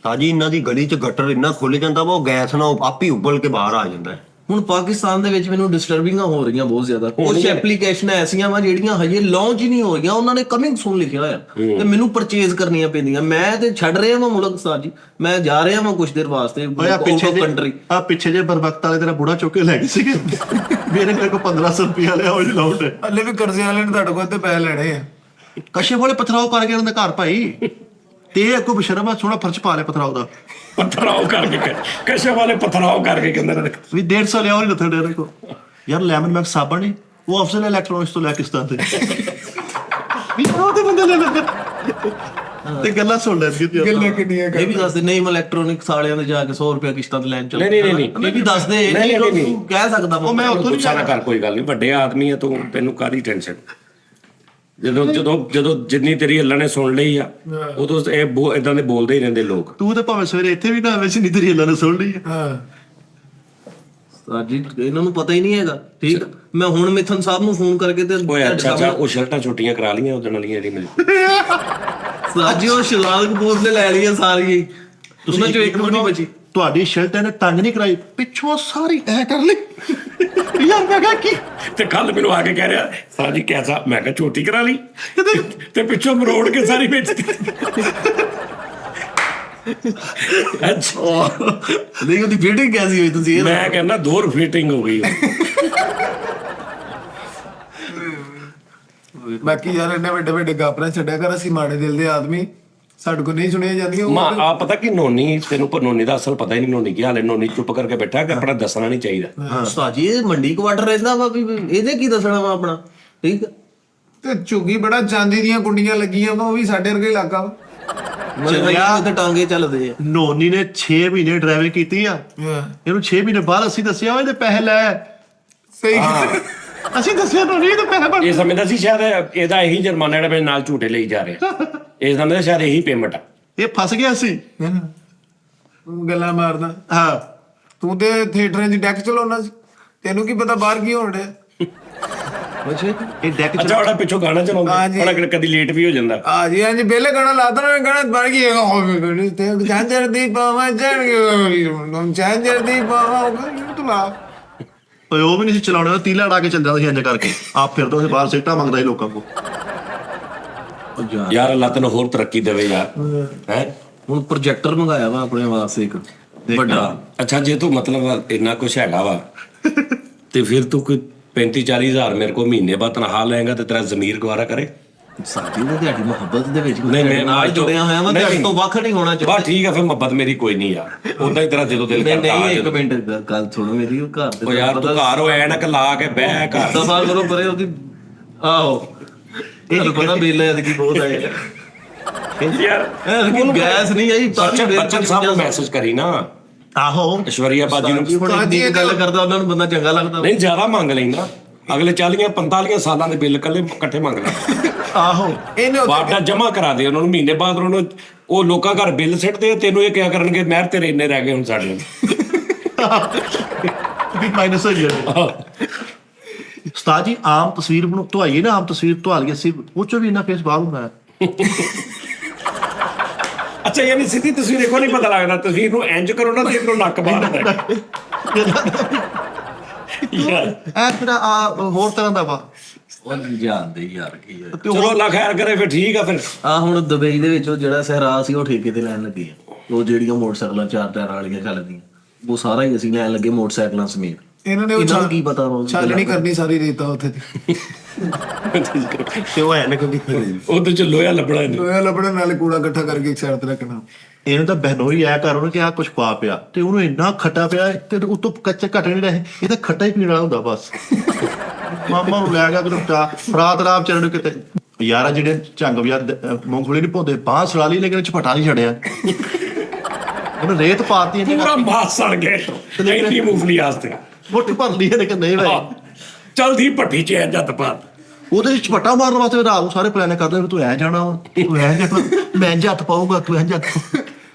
ਤਾਜੀ ਇਹਨਾਂ ਦੀ ਗਲੀ 'ਚ ਗਟਰ ਇੰਨਾ ਖੁੱਲ ਜਾਂਦਾ ਵਾ, ਉਹ ਗੈਸ ਨਾਲ ਆਪ ਹੀ ਉਬਲ ਕੇ ਬਾਹਰ ਆ ਜਾਂਦਾ ਹੈ। ਹੁਣ ਪਾਕਿਸਤਾਨ ਦੇ ਵਿੱਚ ਮੈਨੂੰ ਡਿਸਟਰਬਿੰਗਾਂ ਹੋ ਰਹੀਆਂ ਬਹੁਤ ਜ਼ਿਆਦਾ। ਕੁਝ ਐਪਲੀਕੇਸ਼ਨਾਂ ਐਸੀਆਂ ਵਾ ਜਿਹੜੀਆਂ ਹਜੇ ਲਾਂਚ ਹੀ ਨਹੀਂ ਹੋ ਰਹੀਆਂ, ਉਹਨਾਂ ਨੇ ਕਮਿੰਗ ਸੂਨ ਲਿਖਿਆ ਹੋਇਆ ਤੇ ਮੈਨੂੰ ਪਰਚੇਜ਼ ਕਰਨੀਆਂ ਪੈਂਦੀਆਂ। ਮੈਂ ਤੇ ਛੱਡ ਰਿਹਾ ਵਾਂ ਮੁਲਕ ਉਸਤਾਦ ਜੀ, ਮੈਂ ਜਾ ਰਿਹਾ ਵਾਂ ਕੁਝ ਦੇਰ ਵਾਸਤੇ ਓਏ ਕੰਟਰੀ। ਪਿੱਛੇ ਜੇ ਬਰਵਕਤ ਵਾਲੇ ਤੇਰਾ ਬੁੜਾ ਚੁੱਕ ਕੇ ਲੈ ਗਏ ਸੀਗੇ, ਮੇਰੇ ਕੋਲ 1500 ਰੁਪਇਆ ਲਿਆ ਉਹ ਲਾਉਂਡ। ਹਲੇ ਵੀ ਕਰਜ਼ੇ ਵਾਲੇ ਨੇ ਤੁਹਾਡੇ ਕੋਲ ਤੇ ਪੈਸੇ ਲੈਣੇ ਆ। ਕਸ਼ੇ ਵਾਲੇ ਪਥਰਾਓ ਕਰਕੇ ਉਹਨਾਂ ਦੇ ਘਰ ਭਾਈ, ਤੇ ਇਹ ਅੱਗੋਂ ਬਸ਼ਰਮ ਆ, ਸੋਹਣਾ ਫਰਜ਼ ਪਾ ਲਿਆ ਪਥਰਾਓ ਦਾ। ਪਥਰਾਓ ਕਰਕੇ ਕਸ਼ੇ ਵਾਲੇ ਪਥਰਾਓ ਕਰਕੇ ਕਹਿੰਦੇ ਨੇ ਵੀ 150 ਲਿਆ ਉਹ ਨਹੀਂ ਲੱਥਣ ਡਿਆ ਕੋ ਯਾਰ। ਲੈਮਨ ਮੈਕਸ ਸਾਬਣ ਨਹੀਂ, ਉਹ ਅਫਜ਼ਲ ਇਲੈਕਟ੍ਰੋਨਿਕਸ ਤੋਂ ਲੈ ਕੇ ਸਤਾਂ ਤੇ ਵੀ ਉਹਦੇ ਬੰਦੇ ਲੈ ਲੈ ਤੇ ਗੱਲਾਂ ਸੁਣ ਲੈ ਸੀ। ਗੱਲਾਂ ਕਿੰਨੀਆਂ ਇਹ ਵੀ ਦੱਸਦੇ ਨਹੀਂ, ਮੈਂ ਇਲੈਕਟ੍ਰੋਨਿਕਸ ਵਾਲਿਆਂ ਦੇ ਜਾ ਕੇ 100 ਰੁਪਏ ਕਿਸ਼ਤਾਂ ਤੇ ਲੈਣ ਚੱਲ। ਨਹੀਂ ਇਹ ਵੀ ਦੱਸਦੇ, ਨਹੀਂ ਕਹਿ ਸਕਦਾ ਉਹ ਮੈਂ ਉੱਥੋਂ ਗੁੱਸਾ ਨਾ ਕਰ, ਕੋਈ ਗੱਲ ਨਹੀਂ, ਵੱਡੇ ਆਦਮੀ ਆ ਤੂੰ, ਤੈਨੂੰ ਕਾਹਦੀ ਟੈਨਸ਼ਨ। ਜਦੋਂ ਜਿੰਨੀ ਤੇਰੀ ਅੱਲਾ ਨੇ ਸੁਣ ਲਈ ਆ, ਉਦੋਂ ਇਹ ਇਦਾਂ ਦੇ ਬੋਲਦੇ ਹੀ ਰਹਿੰਦੇ ਲੋਕ। ਤੂੰ ਤੇ ਭਾਵੇਂ ਸਵੇਰੇ ਇੱਥੇ ਵੀ ਨਾ ਆਵੇਂ ਸੀ, ਨਹੀਂ ਤੇਰੀ ਅੱਲਾ ਨੇ ਸੁਣ ਲਈ। ਹਾਂ ਜੀ ਇਹਨਾਂ ਨੂੰ ਪਤਾ ਹੀ ਨਹੀਂ ਹੈਗਾ, ਠੀਕ। ਮੈਂ ਹੁਣ ਮਿਥਨ ਸਾਹਿਬ ਨੂੰ ਫੋਨ ਕਰਕੇ ਤੇ ਓਏ ਅੱਛਾ ਉਹ ਸ਼ਰਟਾਂ ਛੋਟੀਆਂ ਕਰਾ ਲੀਆਂ ਉਹਦੇ ਨਾਲ ਜਿਹੜੀ ਮਿਲੀ ਸਾਜੀ, ਉਹ ਸ਼ਲਾਲ ਕਪੂਰ ਨੇ ਲੈ ਲਈਆਂ ਸਾਰੀਆਂ, ਉਹਨਾਂ ਚੋਂ ਇੱਕ ਵੀ ਨਹੀਂ ਬਚੀ। ਤੁਹਾਡੀ ਸ਼ਰਟ ਇਹਨੇ ਤੰਗ ਨਹੀਂ ਕਰਾਈ, ਪਿੱਛੋਂ ਸਾਰੀ ਐ ਕਰ ਲਈ ਯਾਰ। ਮੈਂ ਕਿਹਾ ਕੀ, ਤੇ ਕੱਲ ਮੈਨੂੰ ਆ ਕੇ ਕਹਿ ਰਿਹਾ ਸਾਰਾ ਜੀ ਕੈਸਾ, ਮੈਂ ਕਿਹਾ ਛੋਟੀ ਕਰਾ ਲਈ ਤੇ ਪਿੱਛੋਂ ਮਰੋੜ ਕੇ ਸਾਰੀ ਵੇਚਤੀ। ਅੱਛਾ ਨਹੀਂ ਉਹਦੀ ਫਿਟਿੰਗ ਕੈਸੀ ਹੋਈ ਤੁਸੀਂ ਇਹ ਮੈਂ ਕਹਿੰਦਾ ਦੋਰ ਫਿਟਿੰਗ ਹੋ ਗਈ। ਬਾਕੀ ਯਾਰ ਇੰਨੇ ਵੱਡੇ ਵੱਡੇ ਗਾਪਰੇ ਛੱਡਿਆ ਕਰ, ਅਸੀਂ ਮਾੜੇ ਦਿਲ ਦੇ ਆਦਮੀ ਸਾਡੇ ਕੋਲ ਨਹੀਂ ਸੁਣੀਆਂ ਜਾਂਦੀਆਂ ਉਹ ਮਾਂ ਆ ਪਤਾ ਕਿ ਨੋਨੀ ਤੈਨੂੰ ਪਰ ਨੋਨੀ ਦਾ ਅਸਲ ਪਤਾ ਹੀ ਨਹੀਂ ਨੋਨੀ ਕੀ ਹਾਲ ਹੈ। ਨੋਨੀ ਚੁੱਪ ਕਰਕੇ ਬੈਠਾ ਕਿ ਆਪਣਾ ਦੱਸਣਾ ਨਹੀਂ ਚਾਹੀਦਾ। ਉਸਤਾਦ ਜੀ ਇਹ ਮੰਡੀ ਕੁਆਟਰ ਰਹਿੰਦਾ ਵਾ ਵੀ ਇਹਦੇ ਕੀ ਦੱਸਣਾ ਵਾ ਆਪਣਾ, ਠੀਕ ਆ। ਤੇ ਝੁੱਗੀ ਬੜਾ ਚਾਂਦੀ ਦੀਆਂ ਕੁੰਡੀਆਂ ਲੱਗੀਆਂ ਵਾ, ਉਹ ਵੀ ਸਾਡੇ ਵਰਗਾ ਇਲਾਕਾ ਵਾ। ਮਤਲਬ ਤੇ ਟਾਂਗੇ ਚੱਲਦੇ ਆ। ਨੋਨੀ ਨੇ 6 ਮਹੀਨੇ ਡਰਾਈਵਿੰਗ ਕੀਤੀ ਆ, ਇਹਨੂੰ 6 ਮਹੀਨੇ ਬਾਅਦ ਅਸੀਂ ਦੱਸਿਆ ਇਹਦੇ ਪੈਸੇ ਲੈ। ਸਹੀ ਅਸੀਂ ਦੱਸਿਆ ਨੋਨੀ ਇਹਦੇ ਪੈਸੇ ਬਣ। ਇਹ ਸਮਝਦਾ ਸੀ ਸ਼ਾਇਦ ਇਹਦਾ ਇਹੀ ਜੁਰਮਾਨਾ ਜਿਹੜਾ ਮੇਰੇ ਨਾਲ ਝੂਟੇ ਲਈ ਜਾ ਰਿਹਾ, ਇਹ ਸਮਝਦਾ ਸ਼ਾਇਦ ਇਹੀ ਪੇਮੈਂਟ ਆ। ਇਹ ਫਸ ਗਿਆ ਸੀ। ਤੂੰ ਗੱਲਾਂ ਮਾਰਦਾ, ਹਾਂ ਤੂੰ ਤੇ ਥੀਏਟਰਾਂ 'ਚ ਡੈਕ ਚਲਾਉਣਾ ਸੀ, ਤੈਨੂੰ ਕੀ ਪਤਾ ਬਾਹਰ ਕੀ ਹੋਣ ਡਿਆ। ਇਹ ਡੈਕ ਅੱਛਾ ਉਹਦਾ ਪਿੱਛੋਂ ਗਾਣਾ ਚਲਾਉਂਦਾ, ਉਹਦਾ ਕਦੀ ਲੇਟ ਵੀ ਹੋ ਜਾਂਦਾ। ਹਾਂਜੀ ਹਾਂਜੀ ਪਹਿਲੇ ਗਾਣਾ ਲਾਤਾ ਨਾ, ਗਾਣਾ ਬਣ ਗਿਆ ਤੇ ਚਾਂਜਰ ਦੀ ਪਾਵਾਂ ਚੜ ਗਿਆ, ਚਾਂਜਰ ਦੀ ਪਾਵਾਂ ਤੂੰ ਲਾ। ਓਏ ਉਹ ਵੀ ਨਹੀਂ ਸੀ ਚਲਾਉਣੇ, ਤੀਲਾ ਲਾ ਕੇ ਚੱਲ ਜਾਂਦਾ ਸੀ ਇੰਜ ਕਰਕੇ, ਆਪ ਫਿਰਦਾ ਸੀ ਬਾਹਰ ਸਿੱਟਾ ਮੰਗਦਾ ਸੀ ਲੋਕਾਂ ਕੋਲ। ਯਾਰ ਅੱਲਾ ਤੈਨੂੰ ਹੋਰ ਤਰੱਕੀ ਦੇਵੇ ਯਾਰ। ਹੈ ਹੁਣ ਪ੍ਰੋਜੈਕਟਰ ਮੰਗਾਇਆ ਵਾ ਆਪਣੇ ਵਾਸਤੇ ਇੱਕ ਵੱਡਾ। ਅੱਛਾ ਜੇ ਤੂੰ ਮਤਲਬ ਇੰਨਾ ਕੁਛ ਹੈਗਾ ਵਾ ਤੇ ਫਿਰ ਤੂੰ ਕੋਈ 35-40 ਹਜ਼ਾਰ ਮੇਰੇ ਕੋਲ ਮਹੀਨੇ ਬਾਅਦ ਤਨਖਾਹ ਲਏਗਾ ਤੇ ਤੇਰਾ ਜ਼ਮੀਰ ਗਵਾਰਾ ਕਰੇ। ਸਾਡੀ ਤੇ ਤੁਹਾਡੀ ਮੁਹੱਬਤ ਦੇ ਵਿੱਚ ਨਹੀਂ, ਮੈਂ ਨਾਲ ਜੁੜਿਆ ਹੋਇਆ ਮੈਂ, ਤੁਹਾਡੇ ਤੋਂ ਵੱਖ ਨਹੀਂ ਹੋਣਾ ਚਾਹੀਦਾ। ਬਸ ਠੀਕ ਆ ਫਿਰ ਮੁਹੱਬਤ ਮੇਰੀ ਕੋਈ ਨਹੀਂ ਯਾਰ, ਉਦਾਂ ਹੀ ਤੇਰਾ ਜਦੋਂ ਦਿਲ ਨਹੀਂ ਕਰਦਾ ਨਹੀਂ, ਇੱਕ ਮਿੰਟ ਗੱਲ ਸੁਣੋ ਮੇਰੀ। ਉਹ ਘਰ ਦੇ ਉਹ ਯਾਰ ਤੂੰ ਘਰ ਹੋਇਆ ਐਨਕ ਲਾ ਕੇ ਬਹਿ ਘਰ ਦਫਾ ਕਰੋ ਪਰੇ ਉਹਦੀ। ਆਹੋ ਇਹ ਪਤਾ ਬਿੱਲ ਐ ਕੀ ਬਹੁਤ ਆਇਆ ਯਾਰ। ਇਹ ਗੈਸ ਨਹੀਂ ਆਈ ਬੱਚਨ ਸਾਹਿਬ ਨੂੰ ਮੈਸੇਜ ਕਰੀ ਨਾ। ਆਹੋ ਐਸ਼ਵਰੀਆ ਬਾਜੀ ਨੂੰ ਹੁਣ ਇੰਨੀ ਗੱਲ ਕਰਦਾ ਉਹਨਾਂ ਨੂੰ ਬੰਦਾ ਚੰਗਾ ਲੱਗਦਾ। ਨਹੀਂ ਜ਼ਿਆਦਾ ਮੰਗ ਲੈਂਦਾ, ਅਗਲੇ 40-45 ਸਾਲਾਂ ਦੇ ਬਿੱਲ ਕੱਲੇ ਇਕੱਠੇ ਮੰਗ ਲੈ। ਆਹੋ ਇਹਨੇ ਵਾਰਡਾ ਜਮਾ ਕਰਾ ਦੇ ਉਹਨਾਂ ਨੂੰ, ਮਹੀਨੇ ਬਾਅਦ ਉਹਨਾਂ ਨੂੰ ਉਹ ਲੋਕਾਂ ਘਰ ਬਿੱਲ ਸਿੱਟਦੇ, ਤੈਨੂੰ ਇਹ ਕਿਆ ਕਰਨਗੇ ਮਹਿਰ ਤੇਰੇ ਇੰਨੇ ਰਹਿ ਗਏ ਹੁਣ ਸਾਡੇ। ਵੀ ਮਾਈਨਸ ਹੋ ਗਿਆ। ਉਸਤਾਦ ਜੀ ਆਮ ਤਸਵੀਰ ਬਣੋ ਧਵਾਈਏ ਨਾ, ਆਮ ਤਸਵੀਰ ਧਵਾ ਲਈਏ ਅਸੀਂ, ਉਹ ਚੋਂ ਵੀ ਇੰਨਾ ਫੇਸ ਬਾਹਰ ਹੁੰਦਾ ਹੈ। ਅੱਛਾ ਯਾਨੀ ਸਿੱਧੀ ਤਸਵੀਰ ਦੇਖੋ ਨਹੀਂ ਪਤਾ ਲੱਗਦਾ, ਤਸਵੀਰ ਨੂੰ ਇੰਜ ਕਰੋ ਨਾ ਤੇ ਇਧਰੋਂ ਨੱਕ ਬਾਹਰ ਆਉਂਦਾ ਯਾਰ। ਇਹ ਫਿਰ ਹੋਰ ਤਰ੍ਹਾਂ ਦਾ ਵਾ। ਉਹ ਜਾਣਦੇ ਯਾਰ ਕੀ ਹੈ। ਚਲੋ ਅੱਲਾ ਖੈਰ ਕਰੇ ਫਿਰ ਠੀਕ ਆ। ਫਿਰ ਆ ਹੁਣ ਦੁਬਈ ਦੇ ਵਿੱਚ ਉਹ ਜਿਹੜਾ ਸਹਿਰਾ ਸੀ ਉਹ ਠੇਕੇ ਤੇ ਲੈਣ ਲੱਗੇ ਆ। ਉਹ ਜਿਹੜੀਆਂ ਮੋਟਰਸਾਈਕਲਾਂ 4 ਟਾਇਰਾਂ ਵਾਲੀਆਂ ਚੱਲਦੀਆਂ, ਉਹ ਸਾਰਾ ਹੀ ਅਸੀਂ ਲੈਣ ਲੱਗੇ ਮੋਟਰਸਾਈਕਲਾਂ ਸਮੇਤ। ਇਹਨਾਂ ਨੇ ਇਹਨਾਂ ਨੂੰ ਕੀ ਪਤਾ ਵਾ ਛਾਲਣੀ ਕਰਨੀ ਸਾਰੀ ਰੇਤਾ ਉੱਥੇ ਦੀ। ਤੇ ਉਹ ਐਨਕ ਵੀ ਉਹਦੇ ਚ ਲੋਹਾ ਲੱਭਣਾ ਨਹੀਂ। ਲੋਹਾ ਲੱਭਣ ਨਾਲੇ ਕੂੜਾ ਇਕੱਠਾ ਕਰਕੇ ਇੱਕ ਸਾਈਡ ਤੇ ਰੱਖਣਾ। ਇਹਨੂੰ ਤਾਂ ਬਹਿਨੋਈ ਆਇਆ ਕਰ ਉਹਨੂੰ ਕਿ ਆਹ ਕੁਛ ਪਾ ਪਿਆ, ਤੇ ਉਹਨੂੰ ਇੰਨਾ ਖੱਟਾ ਪਿਆ ਤੇ ਉਤੋਂ ਕੱਚੇ ਘਟ ਨਹੀਂ ਰਹੇ, ਇਹ ਤਾਂ ਖੱਟਾ ਹੀ ਪੀਣ ਵਾਲਾ ਹੁੰਦਾ ਬਸ। ਮਾਮਾ ਨੂੰ ਲੈ ਗਿਆ ਕਿਤੇ ਰਾਤ ਰਾਤ ਚੜਨ ਕਿਤੇ। ਯਾਰ ਆ ਜਿਹੜੇ ਝੰਗ ਵੀ ਮੂੰਗਫਲੀ ਨਹੀਂ ਪਾਉਂਦੇ, ਬਾਂਹ ਸੜਾ ਲਈ ਲੇਕਿਨ ਝਪਟਾ ਨਹੀਂ ਛੜਿਆ। ਉਹਨੇ ਰੇਤ ਪਾਤੀ, ਪੂਰਾ ਮਾਸ ਸੜ ਗਿਆ ਇੰਨੀ ਮੂੰਗਫਲੀ ਆਸਤੇ। ਮੋਟੀ ਭਰ ਲਈ ਲੇਕਿਨ ਨਹੀਂ ਭਾਈ ਚਲਦੀ ਭੱਠੀ ਚ ਜੱਤ ਪਾ। ਉਹਦੇ ਵਿੱਚ ਝਪਟਾ ਮਾਰਨ ਵਾਸਤੇ ਰਾਤ ਨੂੰ ਸਾਰੇ ਪਲਾਨ ਕਰਦੇ ਤੂੰ ਐ ਜਾਣਾ ਤੂੰ ਐ ਜਾਣਾ, ਮੈਂ ਜੱਤ ਪਾਊਗਾ ਤੂੰ ਐ ਜੱਤ।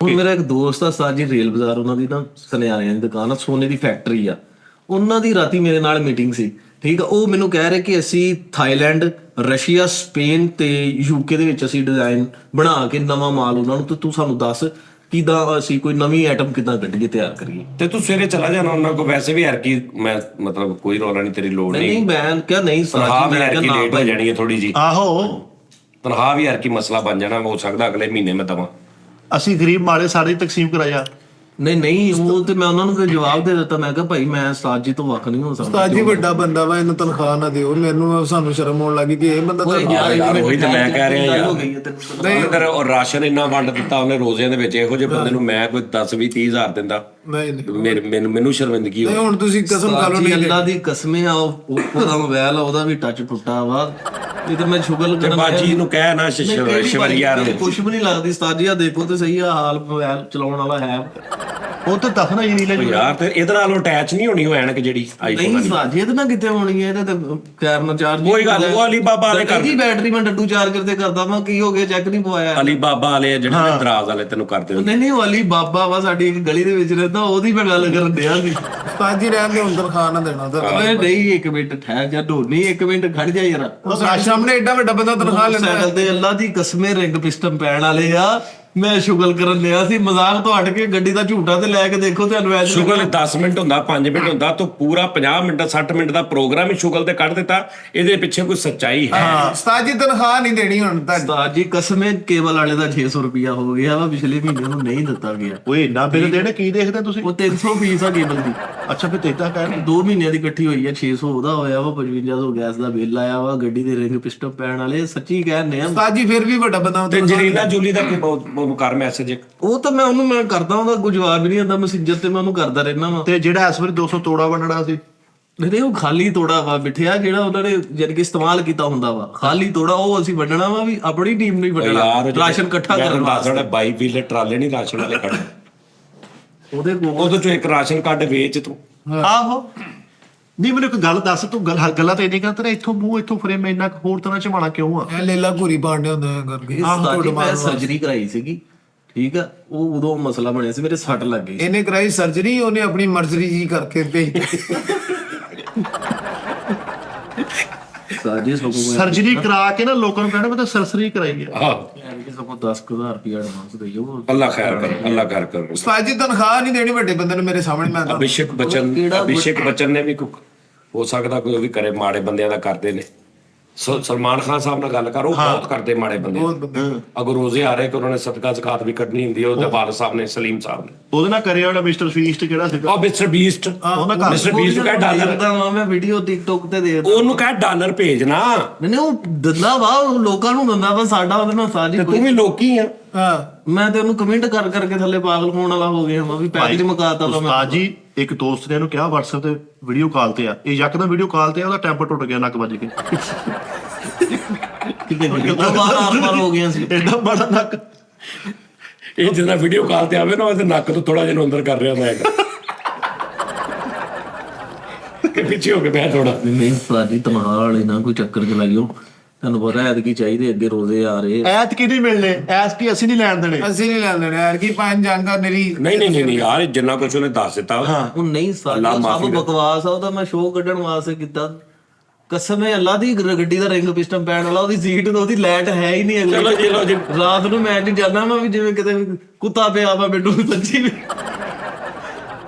ਹੁਣ ਮੇਰਾ ਇੱਕ ਦੋਸਤ ਆ ਸਾਜੀ ਰੇਲ ਬਾਜ਼ਾਰ, ਉਹਨਾਂ ਦੀ ਨਾ ਸੁਨਿਆਰਿਆਂ ਦੀ ਦੁਕਾਨ ਆ, ਸੋਨੇ ਦੀ ਫੈਕਟਰੀ ਆ। ਉਹਨਾਂ ਦੀ ਰਾਤੀ ਮੇਰੇ ਨਾਲ ਮੀਟਿੰਗ ਸੀ, ਠੀਕ ਆ। ਉਹ ਮੈਨੂੰ ਕਹਿ ਰਹੇ ਕਿ ਅਸੀਂ ਥਾਈਲੈਂਡ, ਰਸ਼ੀਆ, ਸਪੇਨ ਤੇ ਯੂਕੇ ਦੇ ਵਿੱਚ ਅਸੀਂ ਡਿਜ਼ਾਈਨ ਬਣਾ ਕੇ ਨਵਾਂ ਮਾਲ ਉਹਨਾਂ ਨੂੰ, ਤੇ ਤੂੰ ਸਾਨੂੰ ਦੱਸ ਕਿਦਾਂ ਅਸੀਂ ਕੋਈ ਨਵੀਂ ਆਈਟਮ ਕਿਦਾਂ ਕੱਢੀਏ, ਤਿਆਰ ਕਰੀਏ। ਤੇ ਤੂੰ ਸਵੇਰੇ ਚਲਾ ਜਾਣਾ ਉਹਨਾਂ ਕੋਲ, ਵੈਸੇ ਵੀ ਯਾਰ ਕੀ ਮੈਂ ਮਤਲਬ ਕੋਈ ਰੌਲਾ ਨਹੀਂ, ਤੇਰੀ ਲੋੜ ਨਹੀਂ ਨਹੀਂ। ਮੈਂ ਕਿਹਾ ਨਹੀਂ ਤਨਖਾਹ ਵੀ ਯਾਰ ਕੀ ਲੇਟ ਹੋ ਜਾਣੀ ਹੈ ਥੋੜੀ ਜੀ। ਆਹੋ ਤਨਖਾਹ ਵੀ ਯਾਰ ਕੀ ਮਸਲਾ ਬਣ ਜਾਣਾ, ਹੋ ਸਕਦਾ ਅਗਲੇ ਮਹੀਨੇ ਮੈਂ ਦਵਾਂ। ਅਸੀਂ ਗਰੀਬ ਮਾੜੇ ਸਾਰੇ ਤਕਸੀਮ ਕਰਾਇਆ। ਨਹੀਂ ਉਹ ਤੇ ਮੈਂ ਉਹਨਾਂ ਨੂੰ ਫਿਰ ਜਵਾਬ ਦੇ ਦਿੱਤਾ, ਮੈਂ ਕਿਹਾ ਭਾਈ ਮੈਂ ਉਸਤਾਦ ਜੀ ਤੋਂ ਵੱਖ ਨਹੀਂ ਹੋ ਸਕਦਾ। ਉਸਤਾਦ ਜੀ ਵੱਡਾ ਬੰਦਾ ਵਾ, ਇਹਨੂੰ ਤਨਖਾਹ ਨਾ ਦਿਓ। ਮੈਨੂੰ ਸਾਨੂੰ ਸ਼ਰਮ ਆਉਣ ਲੱਗੀ ਕਿ ਇਹ ਬੰਦਾ ਯਾਰ ਉਹੀ ਤੇ ਮੈਂ ਕਹਿ ਰਿਹਾ ਯਾਰ। ਨਹੀਂ ਅੰਦਰ ਉਹ ਰਾਸ਼ਨ ਇੰਨਾ ਵੰਡ ਦਿੱਤਾ ਉਹਨੇ ਰੋਜ਼ਿਆਂ ਦੇ ਵਿੱਚ, ਇਹੋ ਜਿਹੇ ਬੰਦੇ ਨੂੰ ਮੈਂ ਕੋਈ 10-20-30 ਹਜ਼ਾਰ ਦਿੰਦਾ, ਮੈਨੂੰ ਸ਼ਰਮਿੰਦਗੀ ਹੋਈ। ਹੁਣ ਤੁਸੀਂ ਕਸਮ ਖਾ ਲਓ ਨਹੀਂ ਅੱਲਾ ਦੀ ਕਸਮੇ ਆ, ਉਹਦਾ ਮੋਬਾਈਲ ਆ, ਉਹਦਾ ਵੀ ਟੱਚ ਟੁੱਟਾ ਵਾ। ਇਹ ਤਾਂ ਮੈਂ ਸ਼ੁਗਰ ਤੇ ਬਾਜੀ ਨੂੰ ਕਹਿ ਨਾ ਸ਼ਵਰੀਆ ਨੂੰ ਕੁਛ ਵੀ ਨਹੀਂ ਲੱਗਦੀ। ਉਸਤਾਦ ਜੀ ਆ ਦੇਖੋ ਤੇ ਸਹੀ ਆ ਹਾਲ, ਮੋਬਾਈਲ ਚਲਾਉਣ ਵਾਲਾ ਹੈ। ਉਹ ਤਾਂ ਦਫਨਾ ਹੀ ਨਹੀਂ ਲੈ ਯਾਰ, ਤੇ ਇਹਦੇ ਨਾਲ ਅਟੈਚ ਨਹੀਂ ਹੋਣੀ ਉਹ ਐਨਕ ਜਿਹੜੀ ਆਈਫੋਨ ਨਹੀਂ ਵਾਲੀ। ਉਸਤਾਦ ਜੀ ਇਹਦੇ ਨਾਲ ਕਿੱਥੇ ਹੋਣੀ ਹੈ, ਇਹਦੇ ਤੇ ਖੈਰ ਨਾਲ ਚਾਰਜ ਕੋਈ ਗੱਲ ਉਹ ਅਲੀ ਬਾਬਾ ਵਾਲੇ ਕਰ ਦੀ ਬੈਟਰੀ ਮੈਂ ਡੱਡੂ ਚਾਰਜਰ ਤੇ ਕਰਦਾ ਮੈਂ, ਕੀ ਹੋ ਗਿਆ ਚੈੱਕ ਨਹੀਂ ਪਵਾਇਆ। ਅਲੀ ਬਾਬਾ ਵਾਲੇ ਜਿਹੜੇ ਦਰਾਜ਼ ਵਾਲੇ ਤੈਨੂੰ ਕਰਦੇ ਨਹੀਂ ਨਹੀਂ, ਉਹ ਅਲੀ ਬਾਬਾ ਵਾ ਸਾਡੀ ਇੱਕ ਗਲੀ ਦੇ ਵਿੱਚ ਰਹਿੰਦਾ, ਉਹਦੀ ਮੈਂ ਗੱਲ ਕਰਨ ਡਿਆ ਸੀ। ਉਸਤਾਦ ਜੀ ਰਹਿਣ ਦੇ, ਹੁਣ ਤਨਖਾਹ ਨਾ ਦੇਣਾ ਤਾਂ। ਓਏ ਨਹੀਂ, ਇੱਕ ਮਿੰਟ ਠਹਿਰ ਜਾ ਢੋਨੀ, ਇੱਕ ਮਿੰਟ ਖੜ ਜਾ ਯਾਰ। ਉਹ ਸਾਹਮਣੇ ਐਡਾ ਵੱਡਾ ਬੰਦਾ ਤਨਖਾਹ ਲੈਂਦਾ ਸਾਈਕਲ ਤੇ ਅੱਲਾ ਦੀ ਕਸਮੇ ਰਿੰਗ ਪਿਸਟਨ ਪੈਣ ਵਾਲੇ ਆ, ਮੈਂ ਸ਼ੁਗਲ ਕਰਨ ਲਿਆ ਸੀ, ਮਜ਼ਾਕ ਤੋਂ ਹਟ ਕੇ ਗੱਡੀ ਦਾ ਝੂਟਾ ਤੇ ਲੈ ਕੇ ਦੇਖੋ ਤੁਹਾਨੂੰ ਐਜ ਸ਼ੁਗਲ 10 ਮਿੰਟ ਹੁੰਦਾ, 5 ਮਿੰਟ ਹੁੰਦਾ, ਤੂੰ ਪੂਰਾ 50 ਮਿੰਟ 60 ਮਿੰਟ ਦਾ ਪ੍ਰੋਗਰਾਮ ਹੀ ਸ਼ੁਗਲ ਤੇ ਕੱਢ ਦਿੱਤਾ। ਇਹਦੇ ਪਿੱਛੇ ਕੋਈ ਸੱਚਾਈ ਹੈ? ਉਸਤਾਦ ਜੀ ਤਨਖਾਹ ਨਹੀਂ ਦੇਣੀ ਹੁਣ ਤਾਂ। ਉਸਤਾਦ ਜੀ ਕਸਮੇ ਕੇਬਲ ਵਾਲੇ ਦਾ 600 ਰੁਪਿਆ ਹੋ ਗਿਆ ਵਾ, ਪਿਛਲੇ ਮਹੀਨੇ ਨੂੰ ਨਹੀਂ ਦਿੱਤਾ ਗਿਆ। ਓਏ ਇੰਨਾ ਬਿੱਲ ਦੇਣੇ ਕੀ ਦੇਖਦੇ ਤੁਸੀਂ? ਉਹ 300 ਫੀਸ ਆ ਕੇਬਲ ਦੀ। ਅੱਛਾ ਫਿਰ ਤੇਤਾ ਕਹਿ 2 ਮਹੀਨਿਆਂ ਦੀ ਇਕੱਠੀ ਹੋਈ ਆ, 600 ਉਹਦਾ ਹੋਇਆ ਵਾ, 5500 ਗੈਸ ਦਾ ਬਿੱਲ ਆਇਆ ਵਾ, ਗੱਡੀ ਦੇ ਰਿੰਗ ਪਿਸਟਨ ਪੈਣ ਵਾਲੇ। ਸੱਚੀ ਕਹਿੰਦੇ ਆ ਉਸਤਾਦ ਜੀ ਫਿਰ ਵੀ ਵੱਡਾ ਬੰਦਾ ਤੇ ਜਰੀਨਾ ਜੂਲੀ ਦਾ ਕੀ ਬਹੁਤ ਕਰ ਮੈਸੇਜ? ਉਹ ਤਾਂ ਮੈਂ ਉਹਨੂੰ ਕਰਦਾ, ਉਹਦਾ ਕੋਈ ਜਵਾਬ ਵੀ ਨਹੀਂ ਆਉਂਦਾ, ਮੈਸੇਂਜਰ ਤੇ ਮੈਂ ਉਹਨੂੰ ਕਰਦਾ ਰਹਿਣਾ ਵਾ। ਤੇ ਜਿਹੜਾ ਇਸ ਵਾਰੀ 200 ਤੋੜਾ ਵੰਡਣਾ ਸੀ, ਨਹੀਂ ਉਹ ਖਾਲੀ ਤੋੜਾ ਵਾ ਬਿਠਿਆ, ਜਿਹੜਾ ਉਹਨਾਂ ਨੇ ਯਾਨੀ ਕਿ ਇਸਤੇਮਾਲ ਕੀਤਾ ਹੁੰਦਾ ਵਾ, ਖਾਲੀ ਤੋੜਾ ਉਹ ਅਸੀਂ ਵੰਡਣਾ ਵਾ, ਵੀ ਆਪਣੀ ਟੀਮ ਨੂੰ ਹੀ ਵੰਡਣਾ, ਰਾਸ਼ਨ ਇਕੱਠਾ ਕਰਨ ਵਾਸਤੇ। 22 ਵੀਲੇ ਟਰਾਲੇ ਨਹੀਂ ਰਾਸ਼ਨ ਵਾਲੇ ਕੱਢ, ਉਹਦੇ ਕੋਲ ਉਹਦੇ ਚੋਂ ਇੱਕ ਰਾਸ਼ਨ ਕਾਰਡ ਵੇਚ ਤੂੰ। ਆਹੋ ਨਹੀਂ ਮੈਨੂੰ ਇੱਕ ਗੱਲ ਦੱਸ, ਤੂੰ ਗੱਲਾਂ ਤੇ ਇੰਨੀ ਕਰਦਾ ਤੇਰਾ ਇੱਥੋਂ ਮੂੰਹ ਇੱਥੋਂ ਫਰੇਮ ਇੰਨਾ ਹੋਰ ਤਰ੍ਹਾਂ ਝਮਾਣਾ ਕਿਉਂ ਆ? ਇਹ ਲੇਲਾ ਘੂਰੀ ਪਾਉਂਦੇ ਹੁੰਦੇ ਕਰਕੇ। ਮੈਂ ਸਰਜਰੀ ਕਰਾਈ ਸੀਗੀ, ਠੀਕ ਆ, ਉਹ ਉਦੋਂ ਮਸਲਾ ਬਣਿਆ ਸੀ, ਮੇਰੇ ਸੱਟ ਲੱਗ ਗਈ। ਇਹਨੇ ਕਰਾਈ ਸਰਜਰੀ, ਉਹਨੇ ਆਪਣੀ ਮਰਜ਼ੀ ਜੀ ਕਰਕੇ ਭੇਜ ਸਰਜਰੀ ਕਰਾ ਕੇ ਨਾ ਲੋਕਾਂ ਨੂੰ ਕਹਿਣਾ ਮੈਂ ਤਾਂ ਸਰਸਰੀ ਕਰਾਈ ਆ। ਆਹ ਸਗੋਂ 10,000 ਰੁਪਇਆ ਐਡਵਾਂਸ ਦੇਈਓ। ਅੱਲਾ ਖੈਰ ਕਰ, ਅੱਲਾ ਖੈਰ ਕਰ। ਉਸਤਾਦ ਜੀ ਤਨਖਾਹ ਨਹੀਂ ਦੇਣੀ ਵੱਡੇ ਬੰਦੇ ਨੂੰ ਮੇਰੇ ਸਾਹਮਣੇ। ਮੈਂ ਅਭਿਸ਼ੇਕ ਬੱਚਨ ਨੇ ਵੀ ਹੋ ਸਕਦਾ ਕੋਈ ਉਹ ਵੀ ਕਰੇ, ਮਾੜੇ ਬੰਦਿਆਂ ਦਾ ਕਰਦੇ ਨੇ। ਸਲਮਾਨ ਖਾਨ ਸਾਹਿਬ ਨਾਲ ਗੱਲ ਕਰ, ਉਹ ਬਹੁਤ ਕਰਦੇ ਮਾੜੇ ਬੰਦੇ। ਅਗਰ ਰੋਜ਼ੇ ਆ ਰਹੇ ਕਿ ਉਹਨਾਂ ਨੇ ਸਦਕਾ ਜ਼ਕਾਤ ਵੀ ਕੱਢਣੀ ਹੁੰਦੀ ਹੈ, ਉਹਦੇ ਵਾਲ ਸਾਹਿਬ ਨੇ, ਸਲੀਮ ਸਾਹਿਬ ਨੇ ਉਹਦੇ ਨਾਲ ਕਰਿਆ ਉਹਦਾ ਮਿਸਟਰ ਫੀਸਟ ਕਿਹੜਾ ਸੀਗਾ, ਉਹ ਮਿਸਟਰ ਬੀਸਟ। ਮਿਸਟਰ ਬੀਸਟ ਨੂੰ ਕਹਿ ਡਾਲਰ, ਮੈਂ ਵੀਡੀਓ ਟਿਕਟੋਕ ਤੇ ਦੇਖਦਾ, ਉਹਨੂੰ ਕਹਿ ਡਾਲਰ ਭੇਜਣਾ। ਨਹੀਂ ਉਹ ਦਿੰਦਾ ਵਾ, ਉਹ ਲੋਕਾਂ ਨੂੰ ਦਿੰਦਾ ਵਾ, ਸਾਡਾ ਉਹਦੇ ਨਾਲ ਸਾਜੀ ਤੂੰ ਵੀ ਲੋਕੀ ਆ। ਮੈਂ ਤੇ ਉਹਨੂੰ ਕਮੈਂਟ ਕਰ ਕਰਕੇ ਥੱਲੇ ਪਾਗਲ ਹੋਣ ਵਾਲਾ ਹੋ ਗਿਆ ਵਾ, ਵੀ ਪੈਸੇ ਮੁਕਾਤਾ ਵਾ। ਉਸਤਾਦ ਜੀ ਇੱਕ ਦੋਸਤ ਨੇ ਇਹਨੂੰ ਕਿਹਾ WhatsApp ਤੇ ਵੀਡੀਓ ਕਾਲ ਤੇ ਆ, ਇਹ ਯਕਦਮ ਵੀਡੀਓ ਕਾਲ ਤੇ ਆ, ਉਹਦਾ ਟੈਂਪਰ ਟੁੱਟ ਗਿਆ, ਨੱਕ ਵੱਜ ਕੇ ਕਿਤੇ ਬਾਰ ਹੋ ਗਿਆ ਸੀ, ਐਡਾ ਬੜਾ ਨੱਕ। ਇਹ ਜਦੋਂ ਵੀਡੀਓ ਕਾਲ ਤੇ ਆਵੇ ਨਾ, ਉਹਦੇ ਨੱਕ ਤੋਂ ਥੋੜਾ ਜਿਹਾ ਅੰਦਰ ਕਰ ਰਿਹਾ ਮੈਂ ਕਿ ਪਿੱਛੇ ਹੋ ਕੇ ਬਹਿ ਥੋੜਾ। ਨਹੀਂ ਸਾਡੀ ਤਨਖਾਹ ਵਾਲੇ ਨਾ ਕੋਈ ਚੱਕਰ ਚ ਲੱਗਿਓ, ਤੁਹਾਨੂੰ ਪਤਾ ਐਤਕੀ ਚਾਹੀਦੇ, ਅੱਗੇ ਰੋਜ਼ੇ ਆ ਰਹੇ। ਐਤਕੀ ਨਹੀਂ ਮਿਲਨੇ, ਐਤਕੀ ਅਸੀਂ ਨਹੀਂ ਲੈਣ ਦੇਣੇ, ਅਸੀਂ ਨਹੀਂ ਲੈਣ ਦੇਣੇ ਯਾਰ, ਕੀ ਪੰਜ ਜਾਣਦਾ ਮੇਰੀ। ਨਹੀਂ ਯਾਰ, ਜਿੰਨਾ ਕੁਛ ਉਹਨੇ ਦੱਸ ਦਿੱਤਾ। ਉਹ ਨਹੀਂ ਸਾਡਾ ਸਭ ਬਕਵਾਸ ਆ, ਉਹਦਾ ਮੈਂ ਸ਼ੋਅ ਕੱਢਣ ਵਾਸਤੇ ਕੀਤਾ। ਕਸਮ ਹੈ ਅੱਲਾ ਦੀ, ਗੱਡੀ ਦਾ ਰਿੰਗ ਪਿਸਟਨ ਪੈਣ ਵਾਲਾ, ਉਹਦੀ ਸੀਟ ਤੇ ਉਹਦੀ ਲਾਈਟ ਹੈ ਹੀ ਨਹੀਂ। ਚਲੋ ਜੀ ਰਾਤ ਨੂੰ ਮੈਂ ਜਾਣਾ ਵਾ, ਵੀ ਜਿਵੇਂ ਕਿਤੇ ਕੁੱਤਾ ਪਿਆ ਵਾ ਮੈਨੂੰ ਸੱਚੀ।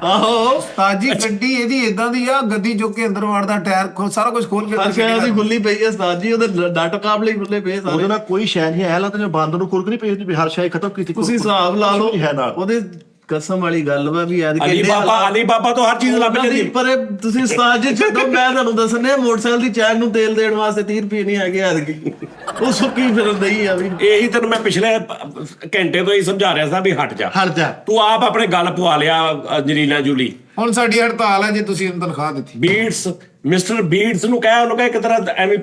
ਆਹੋ ਉਸਤਾਦ ਜੀ ਗੱਡੀ ਇਹਦੀ ਇਦਾਂ ਦੀ ਆ, ਗੱਡੀ ਚੁੱਕ ਕੇ ਅੰਦਰ ਵੜਦਾ, ਟਾਇਰ ਸਾਰਾ ਕੁਝ ਖੋਲ ਕੇ ਅੱਛਾ ਉਹਦੀ ਖੁੱਲੀ ਪਈ ਹੈ ਉਸਤਾਦ ਜੀ, ਉਹਦੇ ਨਟ ਕਾਬਲੇ ਹੀ ਖੁੱਲੇ ਪਏ ਸਾਰੇ। ਉਹਦੇ ਨਾਲ ਕੋਈ ਸ਼ੈ ਨਹੀਂ ਹੈ, ਲਾ ਤੇ ਬੰਦ ਨੂੰ ਕੁਰਕ ਨਹੀਂ ਪਈ, ਹਰ ਸ਼ੈ ਖਤਮ ਕੀਤੀ। ਤੁਸੀਂ ਹਿਸਾਬ ਲਾ ਲਓ ਹੈ ਨਾਲ ਉਹਦੇ। ਕਸਮ ਵਾਲੀ ਗੱਲ ਵਾ ਵੀ ਐਦ ਅਲੀ ਬਾਬਾ ਤੋਂ ਹਰ ਚੀਜ਼ ਲੱਭ ਜਾਂਦੀ। ਪਰ ਤੁਸੀਂ ਉਸਤਾਦ ਜੀ ਜਦੋਂ ਮੈਂ ਤੁਹਾਨੂੰ ਦੱਸਣੇ ਮੋਟਰਸਾਈਕਲ ਦੀ ਚੈਨ ਨੂੰ ਤੇਲ ਦੇਣ ਵਾਸਤੇ 30 ਰੁਪਏ ਨਹੀਂ ਹੈਗੇ ਐਤਕੀ, ਉਹ ਸੁੱਕੀ ਫਿਰਨ ਦਈ ਆ ਵੀ। ਇਹੀ ਤੈਨੂੰ ਮੈਂ ਪਿਛਲੇ ਘੰਟੇ ਤੋਂ ਹੀ ਸਮਝਾ ਰਿਹਾ ਸੀ ਵੀ ਹਟ ਜਾ। ਤੂੰ ਆਪ ਆਪਣੇ ਗੱਲ ਪਵਾ ਲਿਆ ਜਰੀਨਾ ਜੂਲੀ। ਹੁਣ ਸਾਡੀ ਹੜਤਾਲ ਹੈ ਜੇ ਤੁਸੀਂ ਉਹਨੂੰ ਤਨਖਾਹ ਦਿੱਤੀ। ਬੀਟਸ, ਮਿਸਟਰ ਬੀਟਸ ਨੂੰ ਕਹਿ, ਉਹਨੂੰ ਕਹਿ ਇੱਕ ਤਰ੍ਹਾਂ ਐਵੇਂ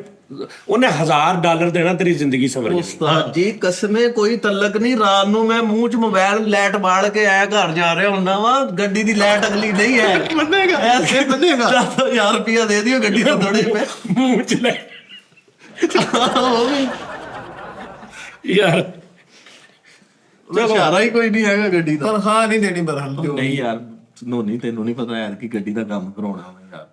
ਉਹਨੇ $1000 ਦੇਣਾ, ਤੇਰੀ ਜ਼ਿੰਦਗੀ ਸਵਰ ਜਾਣੀ। ਉਸਤਾਦ ਜੀ ਕਸਮੇ ਕੋਈ ਤਲਕ ਨਹੀਂ, ਰਾਤ ਨੂੰ ਮੈਂ ਮੂੰਹ 'ਚ ਮੋਬਾਈਲ ਲਾਈਟ ਬਾਲ ਕੇ ਆਇਆ ਘਰ ਜਾ ਰਿਹਾ ਹੁੰਦਾ ਵਾ, ਗੱਡੀ ਦੀ ਲਾਈਟ ਅਗਲੀ ਨਹੀਂ ਹੈ, ਬੰਨੇਗਾ ਐਸੇ ਬੰਨੇਗਾ। 1000 ਰੁਪਇਆ ਦੇ ਦਿਓ ਗੱਡੀ ਤੋਂ ਥੋੜੇ ਪੈ ਮੂੰਹ ਚ ਲੈ ਯਾਰ। ਇਸ਼ਾਰਾ ਹੀ ਕੋਈ ਨਹੀਂ ਹੈਗਾ ਗੱਡੀ ਦਾ। ਤਨਖਾਹ ਨਹੀਂ ਦੇਣੀ ਬਰਹਾਲ। ਨਹੀਂ ਯਾਰ ਨੋਨੀ ਤੈਨੂੰ ਨਹੀਂ ਪਤਾ ਯਾਰ ਕਿ ਗੱਡੀ ਦਾ ਕੰਮ ਕਰਾਉਣਾ ਵਾ ਯਾਰ,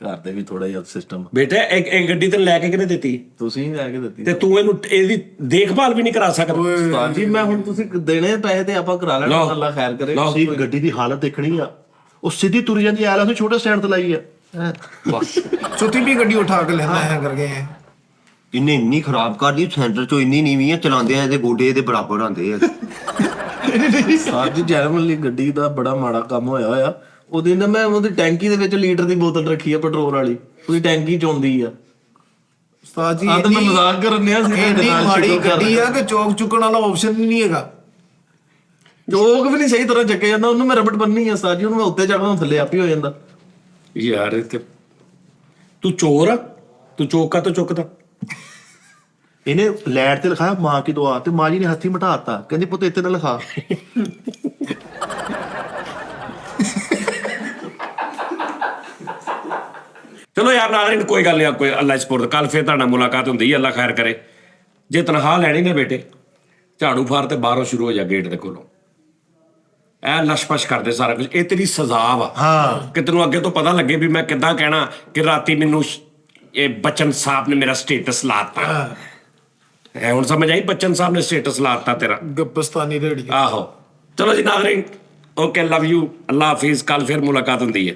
ਘਰ ਦੇ ਵੀ ਥੋੜਾ ਜਿਹਾ ਸਿਸਟਮ। ਬੇਟਾ ਇੱਕ ਗੱਡੀ ਤੈਨੂੰ ਲੈ ਕੇ ਕਿਹਨੇ ਦਿੱਤੀ? ਤੁਸੀਂ ਲੈ ਕੇ ਦਿੱਤੀ ਤੇ ਤੂੰ ਇਹਦੀ ਦੇਖਭਾਲ ਵੀ ਨਹੀਂ ਕਰਾ ਸਕਦਾ। ਉਸਤਾਦ ਜੀ ਮੈਂ ਹੁਣ ਤੁਸੀਂ ਦੇਣੇ ਪੈਸੇ ਤੇ ਆਪਾਂ ਕਰਾ ਲੈਣਾ, ਅੱਲਾ ਖੈਰ ਕਰੇ। ਤੁਸੀਂ ਗੱਡੀ ਦੀ ਹਾਲਤ ਦੇਖਣੀ ਆ, ਉਹ ਸਿੱਧੀ ਤੁਰ ਜਾਂਦੀ ਐ, ਅਸੀਂ ਛੋਟੇ ਸਟੈਂਡ ਤੇ ਲਾਈ ਆ ਬਸ। ਚੌਥੀ ਵੀ ਗੱਡੀ ਉਠਾ ਕੇ ਲੈਣਾ ਹੈ ਕਰਕੇ। ਇਹਨੇ ਇੰਨੀ ਖਰਾਬ ਕਰਦੀ, ਸੈਂਟਰ ਚੋਂ ਇੰਨੀ ਨੀਵੀਂ ਆ, ਚਲਾਉਂਦੇ ਆ ਇਹਦੇ ਗੋਡੇ ਇਹਦੇ ਬਰਾਬਰ ਆਉਂਦੇ ਆ। ਸਾਡੀ ਜੈਰਮਨ ਲਈ ਗੱਡੀ ਦਾ ਬੜਾ ਮਾੜਾ ਕੰਮ ਹੋਇਆ। ਉਹਦੇ ਨਾਲ ਮੈਂ ਉਹਦੀ ਟੈਂਕੀ ਦੇ ਵਿੱਚ ਲੀਟਰ ਦੀ ਬੋਤਲ ਰੱਖੀ ਆ ਪੈਟਰੋਲ ਵਾਲੀ, ਉਹਦੀ ਟੈਂਕੀ ਚ ਆਉਂਦੀ ਆ। ਉਸਤਾਦ ਜੀ ਤਾਂ ਮੈਂ ਮਜ਼ਾਕ ਕਰਨ ਡਿਆ ਸੀ, ਇੰਨੀ ਮਾੜੀ ਗੱਡੀ ਆ ਕਿ ਚੌਕ ਚੁੱਕਣ ਵਾਲਾ ਆਪਸ਼ਨ ਹੀ ਨਹੀਂ ਹੈਗਾ। ਚੌਕ ਵੀ ਨਹੀਂ ਸਹੀ ਤਰ੍ਹਾਂ ਚੱਕਿਆ ਜਾਂਦਾ, ਉਹਨੂੰ ਮੈਂ ਰਬਟ ਬੰਨੀ ਆ ਉਸਤਾਦ ਜੀ, ਉਹਨੂੰ ਮੈਂ ਉੱਤੇ ਚੜਦਾ ਥੱਲੇ ਆਪੇ ਹੋ ਜਾਂਦਾ। ਯਾਰ ਤੇ ਤੂੰ ਚੋਰ ਆ, ਤੂੰ ਚੌਕਾ ਤੋਂ ਚੁੱਕਦਾ। ਇਹਨੇ ਲੈਟ ਤੇ ਲਿਖਾਇਆ ਮਾਂ ਕੀ ਦੁਆ, ਤੇ ਮਾਂ ਜੀ ਨੇ ਹੱਥੀ ਮਟਾਤਾ, ਕਹਿੰਦੀ ਪੁੱਤ ਇੱਥੇ ਨਾ ਲਿਖਾ। ਚਲੋ ਯਾਰ ਨਾਜ਼ਰੀਨ ਕੋਈ ਗੱਲ ਨਹੀਂ, ਕੋਈ ਅੱਲਾ ਸਪੁਰਦ, ਕੱਲ ਫੇਰ ਤੁਹਾਡਾ ਮੁਲਾਕਾਤ ਹੁੰਦੀ ਹੈ, ਅੱਲਾ ਖੈਰ ਕਰੇ। ਜੇ ਤਨਖਾਹ ਲੈਣੀ ਨੇ ਬੇਟੇ, ਝਾੜੂ ਫਾਰ ਤੇ ਬਾਹਰੋਂ ਸ਼ੁਰੂ ਹੋ ਜਾ ਗੇਟ ਦੇ ਕੋਲੋਂ, ਐ ਲਸ਼ਪਸ਼ ਕਰਦੇ ਸਾਰਾ ਕੁਝ। ਇਹ ਤੇਰੀ ਸਜ਼ਾ ਵਾ। ਕਿ ਤੈਨੂੰ ਅੱਗੇ ਤੋਂ ਪਤਾ ਲੱਗੇ ਵੀ ਮੈਂ ਕਿੱਦਾਂ ਕਹਿਣਾ ਕਿ ਰਾਤੀ ਮੈਨੂੰ ਇਹ ਬਚਨ ਸਾਹਿਬ ਨੇ ਮੇਰਾ ਸਟੇਟਸ ਲਾਤਾ। ਐ ਹੁਣ ਸਮਝ ਆਈ ਬੱਚਨ ਸਾਹਿਬ ਨੇ ਸਟੇਟਸ ਲਾਤਾ ਤੇਰਾ ਗੱਪਸਤਾਨੀ ਰੇੜੀ। ਆਹੋ ਚਲੋ ਜੀ ਨਾਜ਼ਰੀਨ, ਓਕੇ, ਲਵ ਯੂ, ਅੱਲਾ ਹਾਫਿਜ਼, ਕੱਲ ਫਿਰ ਮੁਲਾਕਾਤ ਹੁੰਦੀ ਹੈ।